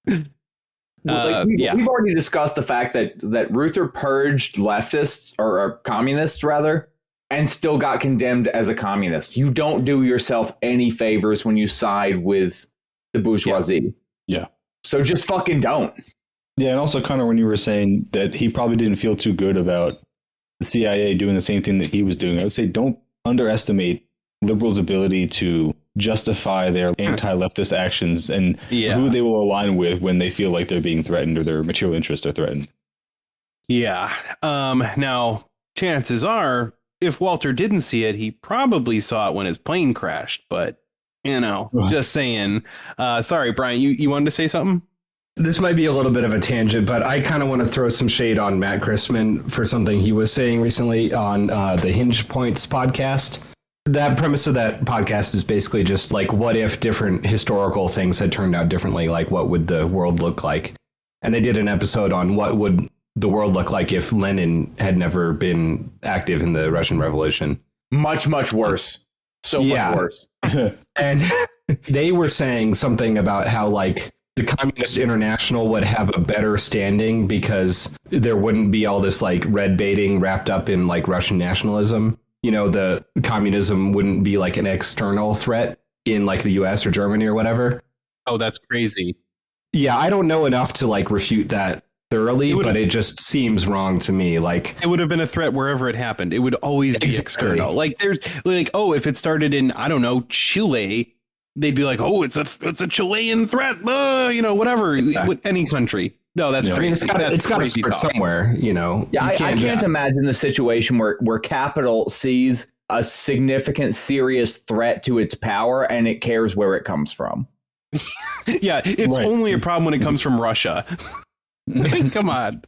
We've already discussed the fact that Reuther purged leftists or communists rather, and still got condemned as a communist. You don't do yourself any favors when you side with the bourgeoisie. Yeah. So just fucking don't. Yeah, and also Connor, when you were saying that he probably didn't feel too good about the CIA doing the same thing that he was doing, I would say don't underestimate liberals' ability to justify their anti-leftist actions and who they will align with when they feel like they're being threatened or their material interests are threatened. Yeah. Now, chances are, if Walter didn't see it, he probably saw it when his plane crashed. But, just saying. Sorry, Brian, you wanted to say something? This might be a little bit of a tangent, but I kind of want to throw some shade on Matt Christman for something he was saying recently on the Hinge Points podcast. That premise of that podcast is basically just like, what if different historical things had turned out differently? Like, what would the world look like? And they did an episode on what would the world look like if Lenin had never been active in the Russian Revolution. Much, much worse. So much worse. And they were saying something about how, like, the Communist International would have a better standing because there wouldn't be all this, like, red baiting wrapped up in, like, Russian nationalism. The communism wouldn't be, like, an external threat in, like, the US or Germany or whatever. Oh, that's crazy. Yeah, I don't know enough to, like, refute that thoroughly, but it just seems wrong to me. Like, it would have been a threat wherever it happened. It would always be external. Like, there's like, if it started in, I don't know, Chile, they'd be like, oh, it's a Chilean threat, whatever. With any country. No, that's crazy. I mean, it's got to start somewhere, Yeah, I can't imagine the situation where capital sees a significant, serious threat to its power and it cares where it comes from. Yeah, it's only a problem when it comes from Russia. Come on.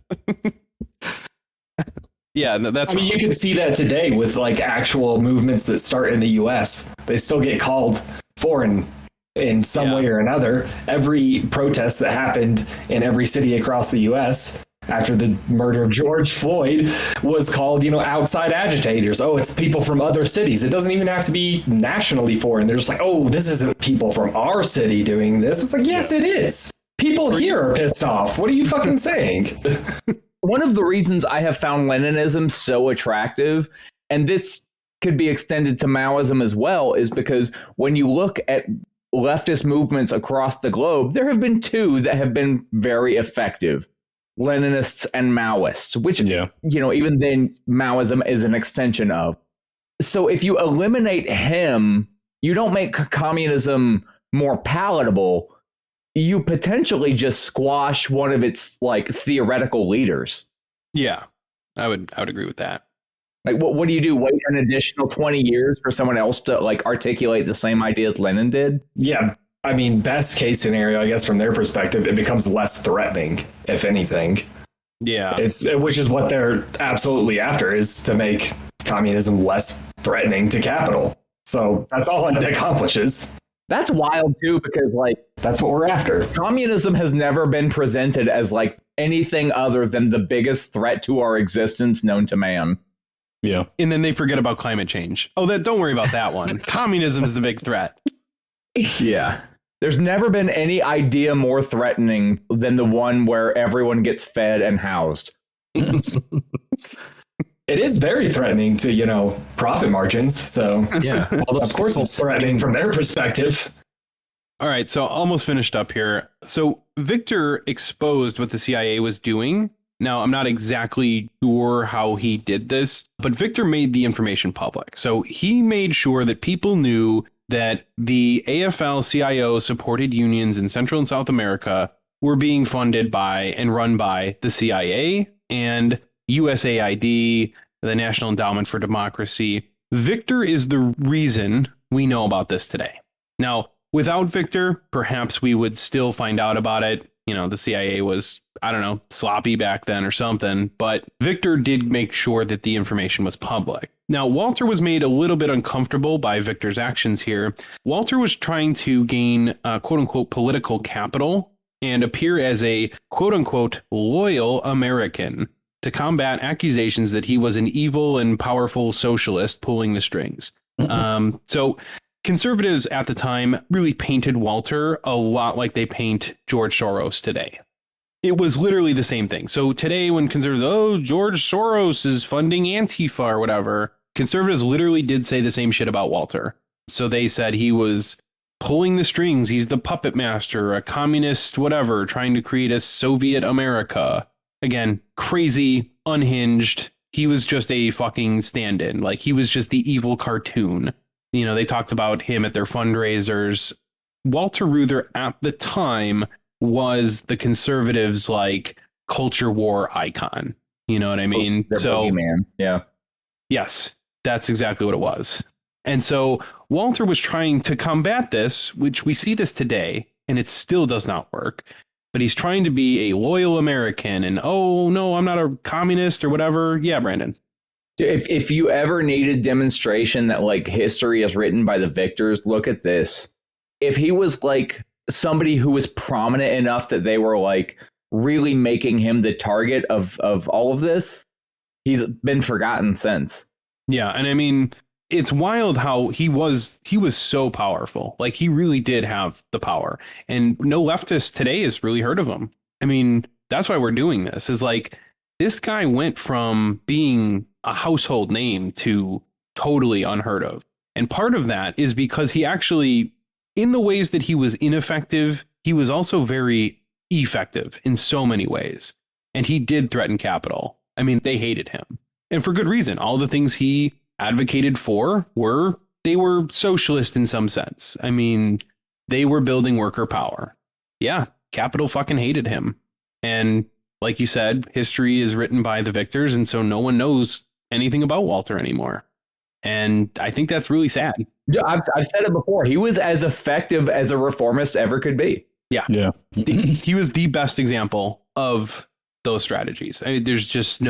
Yeah, that's. I mean, you can see that today with like actual movements that start in the U.S. They still get called foreign in some way or another. Every protest that happened in every city across the U.S. after the murder of George Floyd was called, outside agitators. Oh, it's people from other cities. It doesn't even have to be nationally foreign. They're just like, oh, this isn't people from our city doing this. It's like, yes, it is. People here are pissed off. What are you fucking saying? One of the reasons I have found Leninism so attractive, and this could be extended to Maoism as well, is because when you look at leftist movements across the globe, there have been two that have been very effective. Leninists and Maoists, which, even then Maoism is an extension of. So if you eliminate him, you don't make communism more palatable. You potentially just squash one of its like theoretical leaders. Yeah, I would agree with that. Like, what do you do? Wait an additional 20 years for someone else to like articulate the same ideas Lenin did? Yeah. I mean, best case scenario, I guess, from their perspective, it becomes less threatening, if anything. Yeah. Which is what they're absolutely after, is to make communism less threatening to capital. So that's all it accomplishes. That's wild, too, because like that's what we're after. Communism has never been presented as like anything other than the biggest threat to our existence known to man. Yeah. And then they forget about climate change. Oh, don't worry about that one. Communism is the big threat. Yeah. There's never been any idea more threatening than the one where everyone gets fed and housed. It is very threatening to, profit margins. So, yeah, of course it's threatening from their perspective. All right. So almost finished up here. So Victor exposed what the CIA was doing. Now, I'm not exactly sure how he did this, but Victor made the information public. So he made sure that people knew that the AFL-CIO supported unions in Central and South America were being funded by and run by the CIA and USAID, the National Endowment for Democracy. Victor is the reason we know about this today. Now, without Victor, perhaps we would still find out about it. The CIA was, I don't know, sloppy back then or something. But Victor did make sure that the information was public. Now, Walter was made a little bit uncomfortable by Victor's actions here. Walter was trying to gain, quote unquote, political capital and appear as a, quote unquote, loyal American to combat accusations that he was an evil and powerful socialist pulling the strings. So conservatives at the time really painted Walter a lot like they paint George Soros today. It was literally the same thing. So today when conservatives, George Soros is funding Antifa or whatever, conservatives literally did say the same shit about Walter. So they said he was pulling the strings. He's the puppet master, a communist, whatever, trying to create a Soviet America. Again, crazy, unhinged. He was just a fucking stand-in. Like, he was just the evil cartoon. You know, they talked about him at their fundraisers. Walter Reuther at the time was the conservatives' like culture war icon. You know what I mean? Their boogeyman. Yeah. Yes, that's exactly what it was. And so Walter was trying to combat this, which we see this today, and it still does not work. But he's trying to be a loyal American and, oh, no, I'm not a communist or whatever. Yeah, Brandon. If you ever needed demonstration that like history is written by the victors, look at this. If he was like somebody who was prominent enough that they were like really making him the target of all of this, he's been forgotten since. Yeah, and I mean, it's wild how he was so powerful. Like he really did have the power. And no leftist today has really heard of him. I mean, that's why we're doing this. Is like this guy went from being a household name to totally unheard of. And part of that is because he actually, in the ways that he was ineffective, he was also very effective in so many ways. And he did threaten capital. I mean, they hated him. And for good reason. All the things he advocated for were socialist in some sense. I mean, they were building worker power. Yeah, capital fucking hated him. And like you said, history is written by the victors, and so no one knows anything about Walter anymore. And I think that's really sad. Yeah, I've said it before. He was as effective as a reformist ever could be. Yeah. Yeah. He was the best example of those strategies. I mean, there's just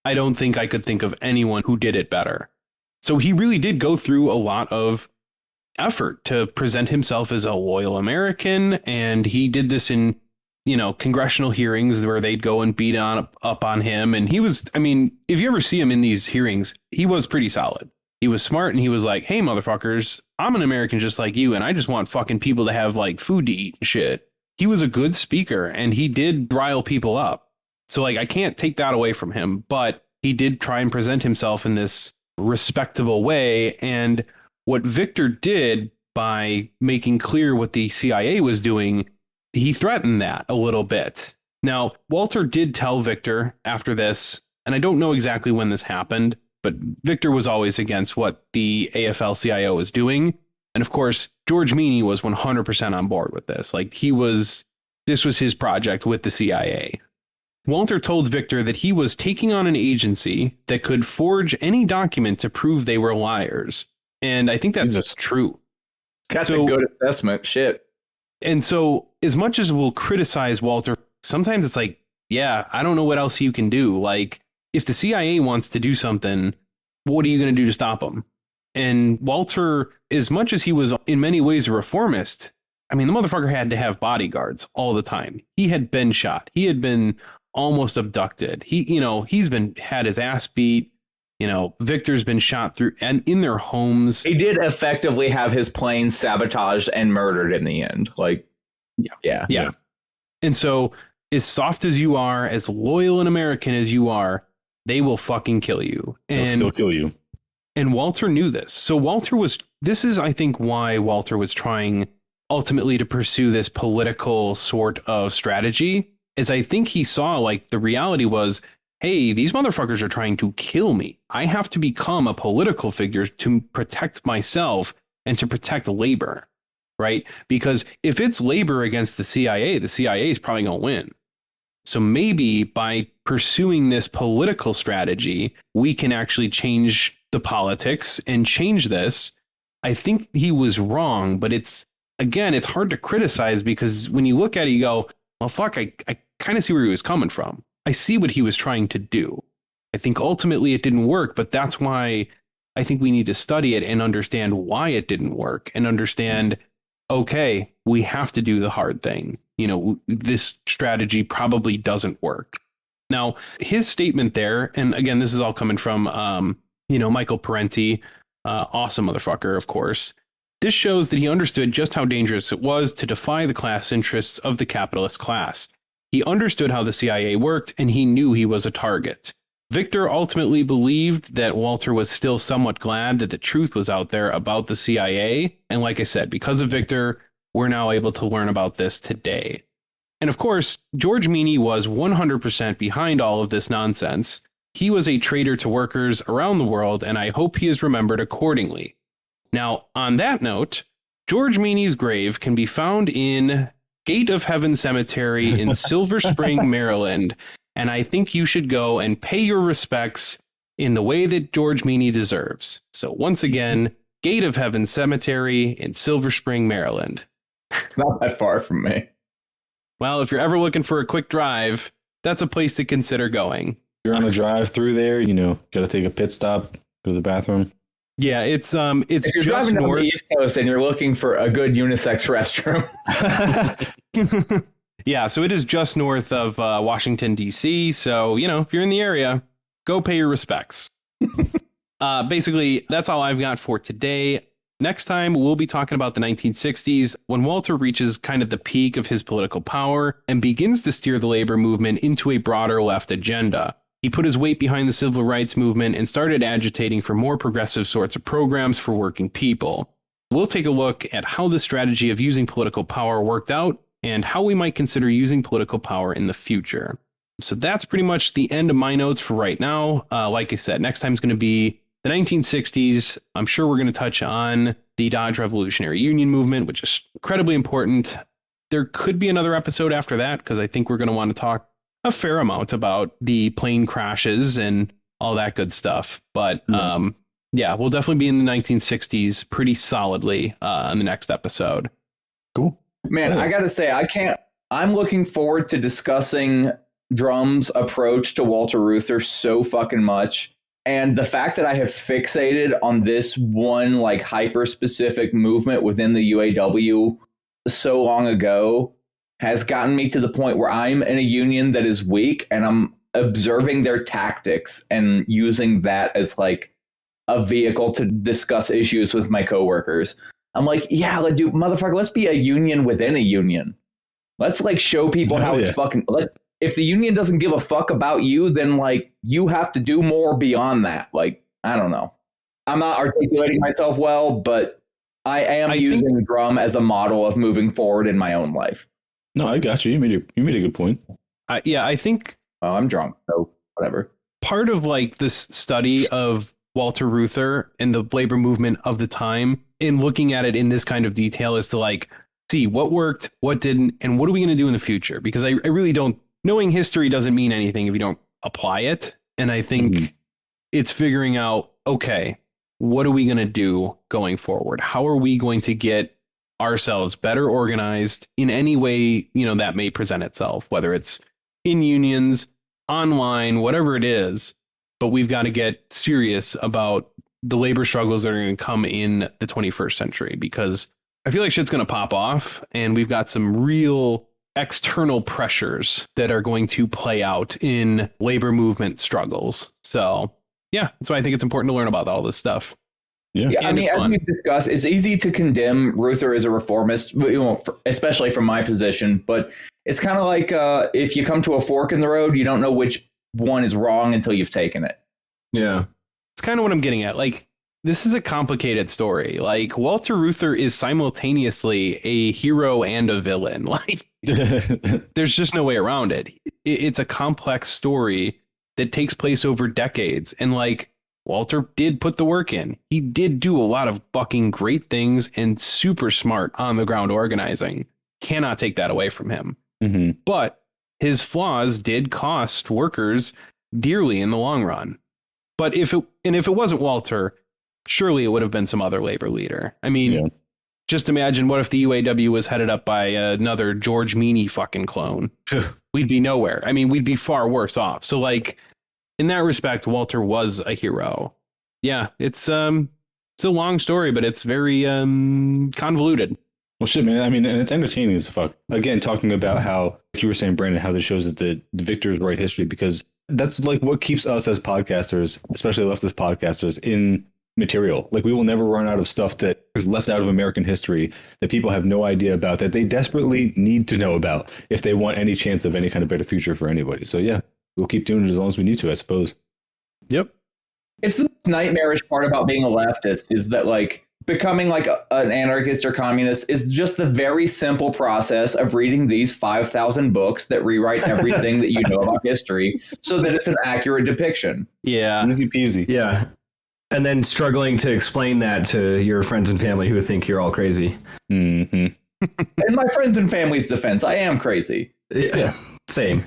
I don't think I could think of anyone who did it better. So he really did go through a lot of effort to present himself as a loyal American. And he did this in, congressional hearings where they'd go and beat up on him. And he was, I mean, if you ever see him in these hearings, he was pretty solid. He was smart and he was like, hey, motherfuckers, I'm an American just like you. And I just want fucking people to have like food to eat and shit. He was a good speaker and he did rile people up. So like, I can't take that away from him, but he did try and present himself in this respectable way. And what Victor did by making clear what the CIA was doing, he threatened that a little bit. Now, Walter did tell Victor after this, and I don't know exactly when this happened, but Victor was always against what the AFL-CIO was doing. And of course, George Meany was 100% on board with this. Like this was his project with the CIA. Walter told Victor that he was taking on an agency that could forge any document to prove they were liars. And I think that's true. That's a good assessment. Shit. And so as much as we'll criticize Walter, sometimes it's like, yeah, I don't know what else you can do. Like if the CIA wants to do something, what are you going to do to stop them? And Walter, as much as he was in many ways a reformist, I mean, the motherfucker had to have bodyguards all the time. He had been shot. He had been almost abducted. He's had his ass beat. Victor's been shot through and in their homes. He did effectively have his plane sabotaged and murdered in the end. Like, yeah. And so as soft as you are, as loyal an American as you are, they will fucking kill you. They'll still kill you. And Walter knew this. So this is, I think, why Walter was trying ultimately to pursue this political sort of strategy, is I think he saw like the reality was, hey, these motherfuckers are trying to kill me. I have to become a political figure to protect myself and to protect labor, right? Because if it's labor against the CIA is probably going to win. So maybe by pursuing this political strategy, we can actually change the politics and change this. I think he was wrong, but it's hard to criticize because when you look at it, you go, well, fuck, I kind of see where he was coming from. I see what he was trying to do. I think ultimately it didn't work, but that's why I think we need to study it and understand why it didn't work and understand, okay, we have to do the hard thing. This strategy probably doesn't work. Now, his statement there, and again, this is all coming from, Michael Parenti, awesome motherfucker, of course. This shows that he understood just how dangerous it was to defy the class interests of the capitalist class. He understood how the CIA worked, and he knew he was a target. Victor ultimately believed that Walter was still somewhat glad that the truth was out there about the CIA. And like I said, because of Victor, we're now able to learn about this today. And of course, George Meany was 100% behind all of this nonsense. He was a traitor to workers around the world, and I hope he is remembered accordingly. Now, on that note, George Meany's grave can be found in Gate of Heaven Cemetery in Silver Spring, Maryland. And I think you should go and pay your respects in the way that George Meany deserves. So once again, Gate of Heaven Cemetery in Silver Spring, Maryland. It's not that far from me. Well, if you're ever looking for a quick drive, that's a place to consider going. You're on a drive through there, got to take a pit stop, go to the bathroom. Yeah, it's if you're just driving down north. the East Coast and you're looking for a good unisex restroom. Yeah, so it is just north of Washington, D.C. So, if you're in the area, go pay your respects. Basically, that's all I've got for today. Next time, we'll be talking about the 1960s, when Walter reaches kind of the peak of his political power and begins to steer the labor movement into a broader left agenda. He put his weight behind the civil rights movement and started agitating for more progressive sorts of programs for working people. We'll take a look at how the strategy of using political power worked out and how we might consider using political power in the future. So that's pretty much the end of my notes for right now. Like I said, next time is going to be the 1960s. I'm sure we're going to touch on the Dodge Revolutionary Union movement, which is incredibly important. There could be another episode after that, because I think we're going to want to talk a fair amount about the plane crashes and all that good stuff. But yeah, we'll definitely be in the 1960s pretty solidly in the next episode. Cool. Man, I got to say, I'm looking forward to discussing Drum's approach to Walter Reuther so fucking much. And the fact that I have fixated on this one like hyper specific movement within the UAW so long ago has gotten me to the point where I'm in a union that is weak and I'm observing their tactics and using that as like a vehicle to discuss issues with my coworkers. I'm like, yeah, dude, motherfucker, let's be a union within a union. Let's like show people how it's fucking. If the union doesn't give a fuck about you, then like you have to do more beyond that. Like, I don't know. I'm not articulating myself well, but I am using Drum as a model of moving forward in my own life. No, I got you. You made a good point. I think. Oh, I'm drunk, so whatever. Part of like this study of Walter Reuther and the labor movement of the time, in looking at it in this kind of detail, is to like see what worked, what didn't, and what are we going to do in the future? Because I really don't. Knowing history doesn't mean anything if you don't apply it. And I think it's figuring out, okay, what are we going to do going forward? How are we going to get ourselves better organized in any way, that may present itself, whether it's in unions, online, whatever it is. But we've got to get serious about the labor struggles that are going to come in the 21st century, because I feel like shit's going to pop off and we've got some real external pressures that are going to play out in labor movement struggles. So yeah, that's why I think it's important to learn about all this stuff. Yeah, I mean, as we discussed, it's easy to condemn Reuther as a reformist, especially from my position. But it's kind of like if you come to a fork in the road, you don't know which one is wrong until you've taken it. Yeah, it's kind of what I'm getting at. Like, this is a complicated story. Like, Walter Reuther is simultaneously a hero and a villain. Like, there's just no way around it. It's a complex story that takes place over decades. And like, Walter did put the work in. He did do a lot of fucking great things and super smart on the ground organizing. Cannot take that away from him. Mm-hmm. But his flaws did cost workers dearly in the long run. But if it wasn't Walter, surely it would have been some other labor leader. I mean, just imagine what if the UAW was headed up by another George Meany fucking clone. We'd be nowhere. I mean, we'd be far worse off. So like, in that respect, Walter was a hero. Yeah, it's a long story, but it's very convoluted. Well, shit, man. I mean, and it's entertaining as fuck. Again, talking about how, like you were saying, Brandon, how this shows that the victors write history, because that's like what keeps us as podcasters, especially leftist podcasters, in material. Like, we will never run out of stuff that is left out of American history that people have no idea about, that they desperately need to know about if they want any chance of any kind of better future for anybody. So yeah, we'll keep doing it as long as we need to, I suppose. Yep. It's the nightmarish part about being a leftist is that like becoming like an anarchist or communist is just the very simple process of reading these 5,000 books that rewrite everything that you know about history so that it's an accurate depiction. Yeah. Easy peasy. yeah. and then struggling to explain that to your friends and family who think you're all crazy. In my friends and family's defense, I am crazy. Yeah. Same.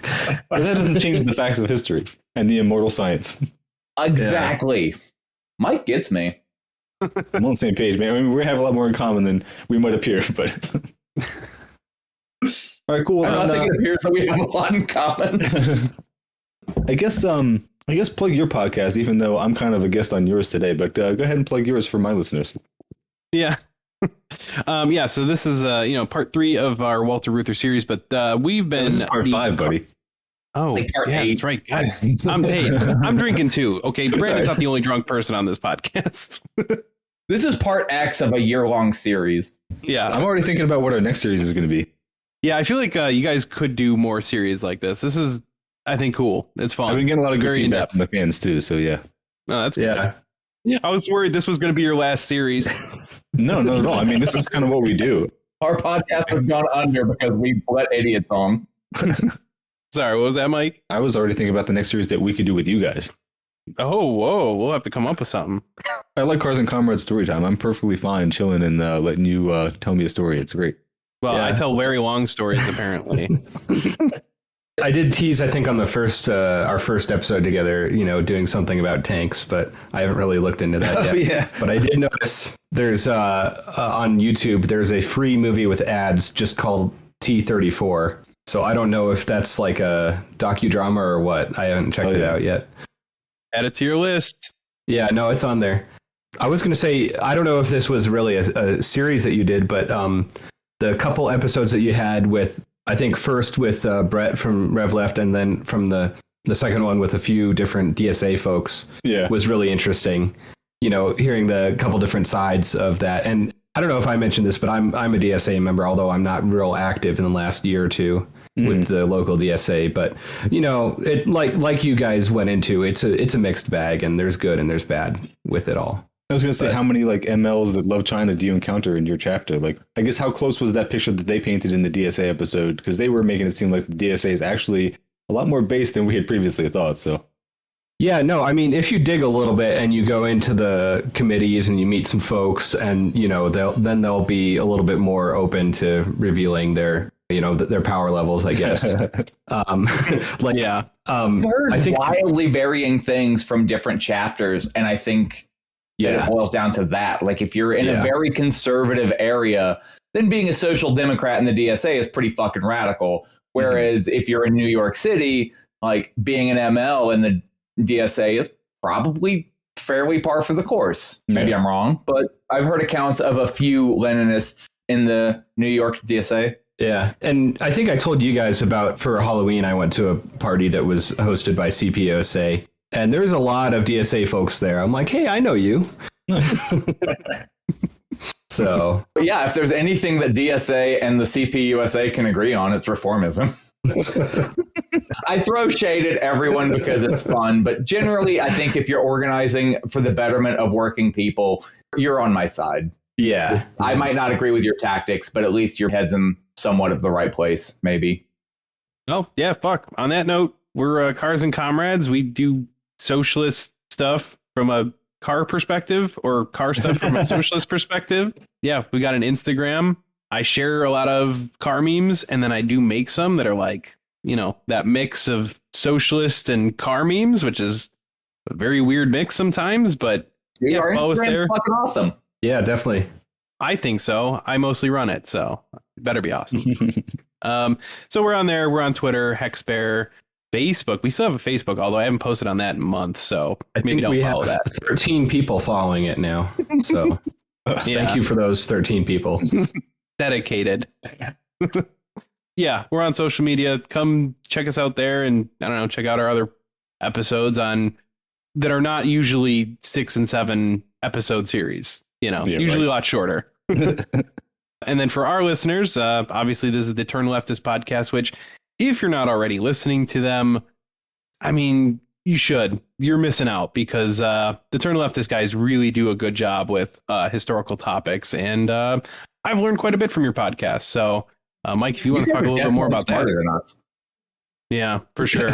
But that doesn't change the facts of history and the immortal science. Exactly. Mike gets me. I'm on the same page, man. I mean, we have a lot more in common than we might appear, but... All right, cool. I don't think it appears that we have a lot in common. I guess plug your podcast, even though I'm kind of a guest on yours today, but go ahead and plug yours for my listeners. Yeah. So this is part 3 of our Walter Reuther series, but we've been This is part 5, buddy. Oh, Like part yeah, 8. that's right. God, I'm drinking too. Okay, Brandon's not the only drunk person on this podcast. This is part X of a year-long series. Yeah, I'm already thinking about what our next series is going to be. Yeah, I feel like you guys could do more series like this. This is, I think, cool. It's fun. I've been getting a lot of good Very feedback in-depth. from the fans too, so yeah. Oh, that's Yeah. good. I was worried this was going to be your last series. No, not at all. I mean, this is kind of what we do. Our podcast has gone under because we let idiots on. Sorry, what was that, Mike? I was already thinking about the next series that we could do with you guys. Oh, whoa, we'll have to come up with something. I like Cars and Comrades story time. I'm perfectly fine chilling and letting you tell me a story. It's great. Well, Yeah. I tell very long stories, apparently. I did tease, I think, on the our first episode together, doing something about tanks, but I haven't really looked into that yet. Yeah. But I did notice there's on YouTube, there's a free movie with ads just called T-34. So I don't know if that's like a docudrama or what. I haven't checked it out yet. Add it to your list. Yeah, no, it's on there. I was going to say, I don't know if this was really a series that you did, but the couple episodes that you had with, I think first with Brett from Rev Left, and then from the second one with a few different DSA folks, was really interesting. Hearing the couple different sides of that. And I don't know if I mentioned this, but I'm a DSA member, although I'm not real active in the last year or two with the local DSA. But it like you guys went into, it's a mixed bag, and there's good and there's bad with it all. I was going to say, how many MLs that love China do you encounter in your chapter? I guess how close was that picture that they painted in the DSA episode? Because they were making it seem like the DSA is actually a lot more based than we had previously thought. So. Yeah, no, I mean, if you dig a little bit and you go into the committees and you meet some folks, and they'll be a little bit more open to revealing their their power levels, I guess. I've heard I think wildly varying things from different chapters, and I think that it boils down to that. Like, if you're in a very conservative area, then being a social democrat in the DSA is pretty fucking radical. Whereas if you're in New York City, like, being an ML in the DSA is probably fairly par for the course. Maybe I'm wrong, but I've heard accounts of a few Leninists in the New York DSA. Yeah, and I think I told you guys about, for Halloween, I went to a party that was hosted by CPOSA, and there's a lot of DSA folks there. I'm like, hey, I know you. So, but yeah, if there's anything that DSA and the CPUSA can agree on, it's reformism. I throw shade at everyone because it's fun, but generally, I think if you're organizing for the betterment of working people, you're on my side. Yeah. I might not agree with your tactics, but at least your head's in somewhat of the right place, maybe. Oh, yeah, fuck. On that note, we're Cars and Comrades. We do socialist stuff from a car perspective, or car stuff from a socialist perspective. Yeah, we got an Instagram. I share a lot of car memes, and then I do make some that are like, that mix of socialist and car memes, which is a very weird mix sometimes, but Dude, our follow us Instagram's there. fucking awesome. Yeah, definitely. I think so. I mostly run it, so it better be awesome. So we're on there. We're on Twitter, Hexbear, Facebook. We still have a Facebook, although I haven't posted on that in months, so I maybe think don't we follow have that. 13 people following it now. So thank you for those 13 people. Dedicated. Yeah, we're on social media. Come check us out there, and I don't know, check out our other episodes that are not usually 6 and 7 episode series. Usually a lot shorter. And then for our listeners, obviously this is the Turn Leftist podcast, which if you're not already listening to them, I mean, you should. You're missing out, because the Turn Leftist guys really do a good job with historical topics, and I've learned quite a bit from your podcast. So, Mike, if you want to talk a little bit more about that. Than us. Yeah, for sure.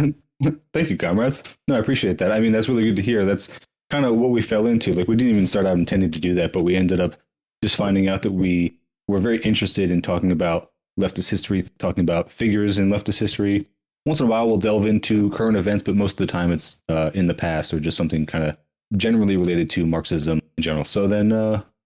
Thank you, comrades. No, I appreciate that. I mean, that's really good to hear. That's kind of what we fell into. Like, we didn't even start out intending to do that, but we ended up just finding out that we were very interested in talking about leftist history, talking about figures in leftist history. Once in a while, we'll delve into current events, but most of the time it's in the past or just something kind of generally related to Marxism in general. So then,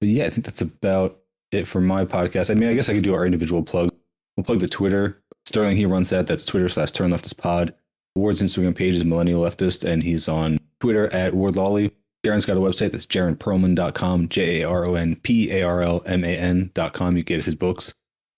yeah, I think that's about it for my podcast. I mean, I guess I could do our individual plugs. We'll plug the Twitter. Sterling, he runs that. That's Twitter/Turn Leftist Pod. Ward's Instagram page is Millennial Leftist, and he's on Twitter at Ward Lawley. Jaron's got a website that's jaronperlman.com, JaronPerlman.com. You get his books.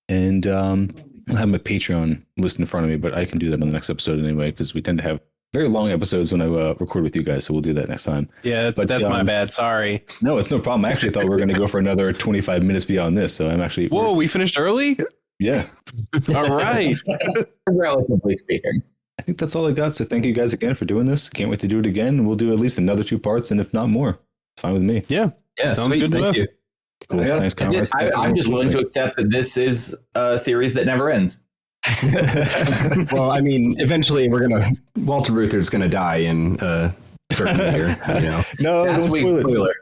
And I have my Patreon list in front of me, but I can do that on the next episode anyway, because we tend to have very long episodes when I record with you guys, so we'll do that next time. Yeah, that's my bad. Sorry. No, it's no problem. I actually thought we were going to go for another 25 minutes beyond this, so I'm actually... Whoa, we finished early? Yeah. All right. Relatively speaking. I think that's all I got, so thank you guys again for doing this. Can't wait to do it again. We'll do at least another 2 parts, and if not more, fine with me. Yeah. Sounds sweet. good. Thank you. Cool. Yeah. Thanks, comrades. I'm just willing to accept that this is a series that never ends. Well, I mean, eventually Walter Reuther's gonna die in a certain year, you know. No, That's don't weak spoil it. spoiler.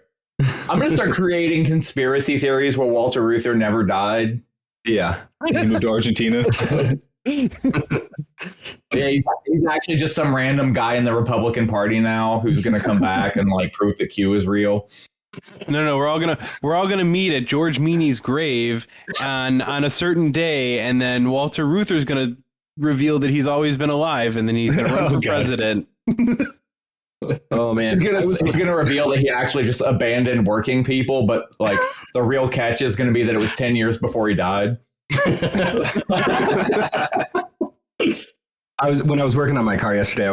I'm going to start creating conspiracy theories where Walter Reuther never died. Yeah. He moved to Argentina. Yeah, he's actually just some random guy in the Republican Party now who's going to come back and like prove that Q is real. No, we're all gonna meet at George Meany's grave on a certain day, and then Walter Reuther's gonna reveal that he's always been alive, and then he's gonna run for president. Oh man, He's gonna reveal that he actually just abandoned working people, but like the real catch is gonna be that it was 10 years before he died. When I was working on my car yesterday, I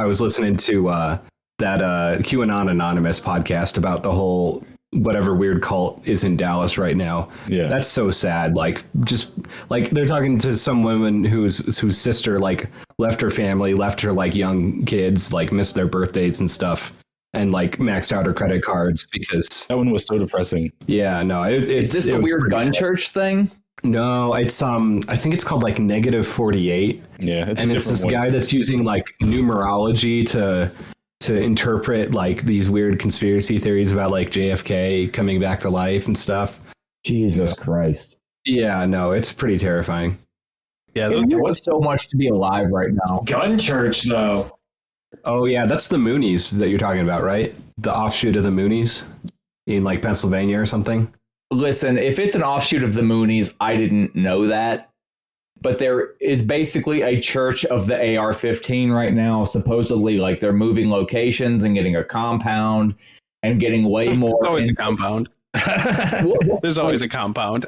was listening to that QAnon Anonymous podcast about the whole whatever weird cult is in Dallas right now. Yeah. That's so sad. Like, just like they're talking to some woman whose sister like left her family, left her like young kids, like missed their birthdays and stuff, and like maxed out her credit cards because That one was so depressing. yeah, no, Is this the weird gun church thing? No, it's I think it's called like Negative 48. Yeah, And it's this guy that's using like numerology to interpret like these weird conspiracy theories about like JFK coming back to life and stuff. Jesus Christ. Yeah, no, it's pretty terrifying. Yeah, There was so much to be alive right now. Gun church, though. Oh yeah, that's the Moonies that you're talking about, right? The offshoot of the Moonies in like Pennsylvania or something. Listen, if it's an offshoot of the Moonies, I didn't know that. But there is basically a church of the AR-15 right now. Supposedly, like they're moving locations and getting a compound and getting way more. There's always a compound. There's always a compound.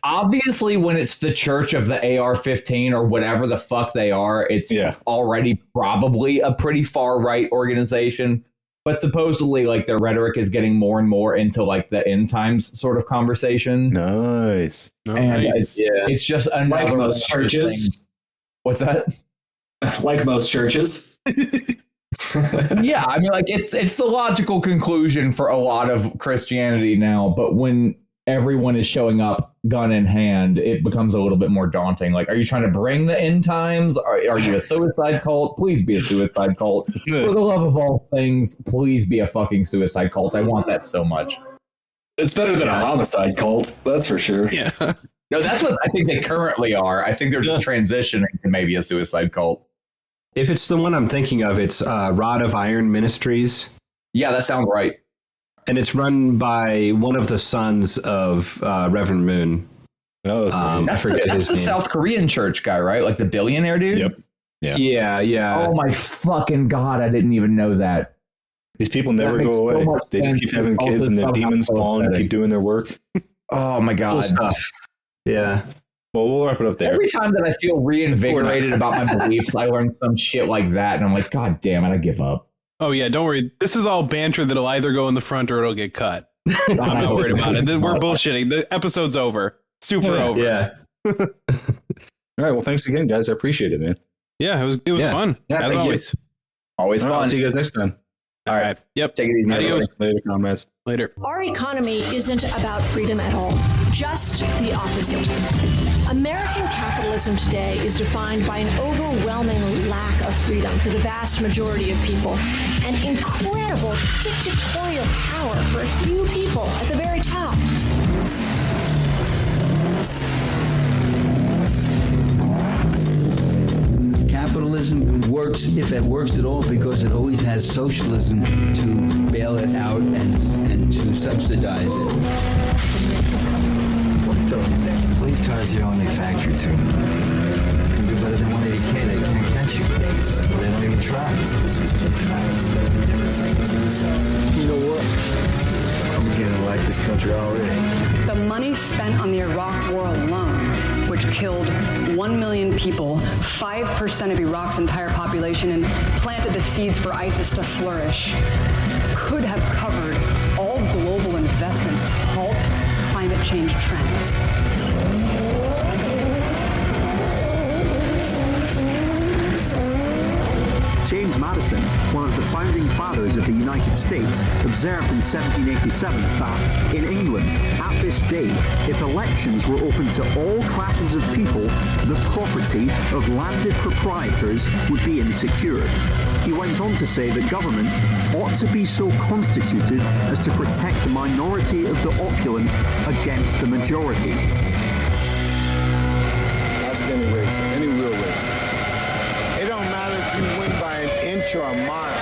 Obviously, when it's the church of the AR-15 or whatever the fuck they are, it's already probably a pretty far right organization. But supposedly, like their rhetoric is getting more and more into like the end times sort of conversation. Nice. And it's just another Like most churches. thing. What's that? Like most churches. Yeah, I mean, like it's the logical conclusion for a lot of Christianity now. But when everyone is showing up gun in hand, it becomes a little bit more daunting. Like, are you trying to bring the end times? Are you a suicide cult? Please be a suicide cult. For the love of all things, please be a fucking suicide cult. I want that so much. It's better than a homicide cult, that's for sure. Yeah. No, that's what I think they currently are. I think they're just transitioning to maybe a suicide cult. If it's the one I'm thinking of, it's Rod of Iron Ministries. Yeah, that sounds right. And it's run by one of the sons of Reverend Moon. Oh, I forget his the name. South Korean church guy, right? Like the billionaire dude? Yep. Yeah. Oh my fucking God, I didn't even know that. These people never That go makes so away. much They just sense. keep having It's kids also and their somehow demons so spawn and upsetting. keep doing their work. Oh my Cool God. stuff. Yeah. Well, we'll wrap it up there. Every time that I feel reinvigorated about my beliefs, I learn some shit like that. And I'm like, God damn it, I give up. Oh yeah, don't worry. This is all banter that'll either go in the front or it'll get cut. I'm not worried about it. Then we're bullshitting. The episode's over. Super over. Yeah. All right. Well, thanks again, guys. I appreciate it, man. Yeah, it was fun. Yeah, As thank you. always. Always All right, fun. I'll see you guys next time. All right. Yep. Take it easy. Adios. everybody. Later, comrades. Later. Our economy isn't about freedom at all. Just the opposite. American capitalism today is defined by an overwhelming lack of freedom for the vast majority of people and incredible dictatorial power for a few people at the very top. Capitalism works, if it works at all, because it always has socialism to bail it out and to subsidize it. Police cars are only factory through. It can be better than 180K, they can't catch you. They don't even try. You know what? I'm beginning to like this country already. The money spent on the Iraq War alone, which killed 1 million people, 5% of Iraq's entire population, and planted the seeds for ISIS to flourish, could have covered all global investments to halt climate change trends. James Madison, one of the founding fathers of the United States, observed in 1787 that in England, at this day, if elections were open to all classes of people, the property of landed proprietors would be insecure. He went on to say that government ought to be so constituted as to protect the minority of the opulent against the majority. Ask any race, any real race. It don't matter if you win by an inch or a mile.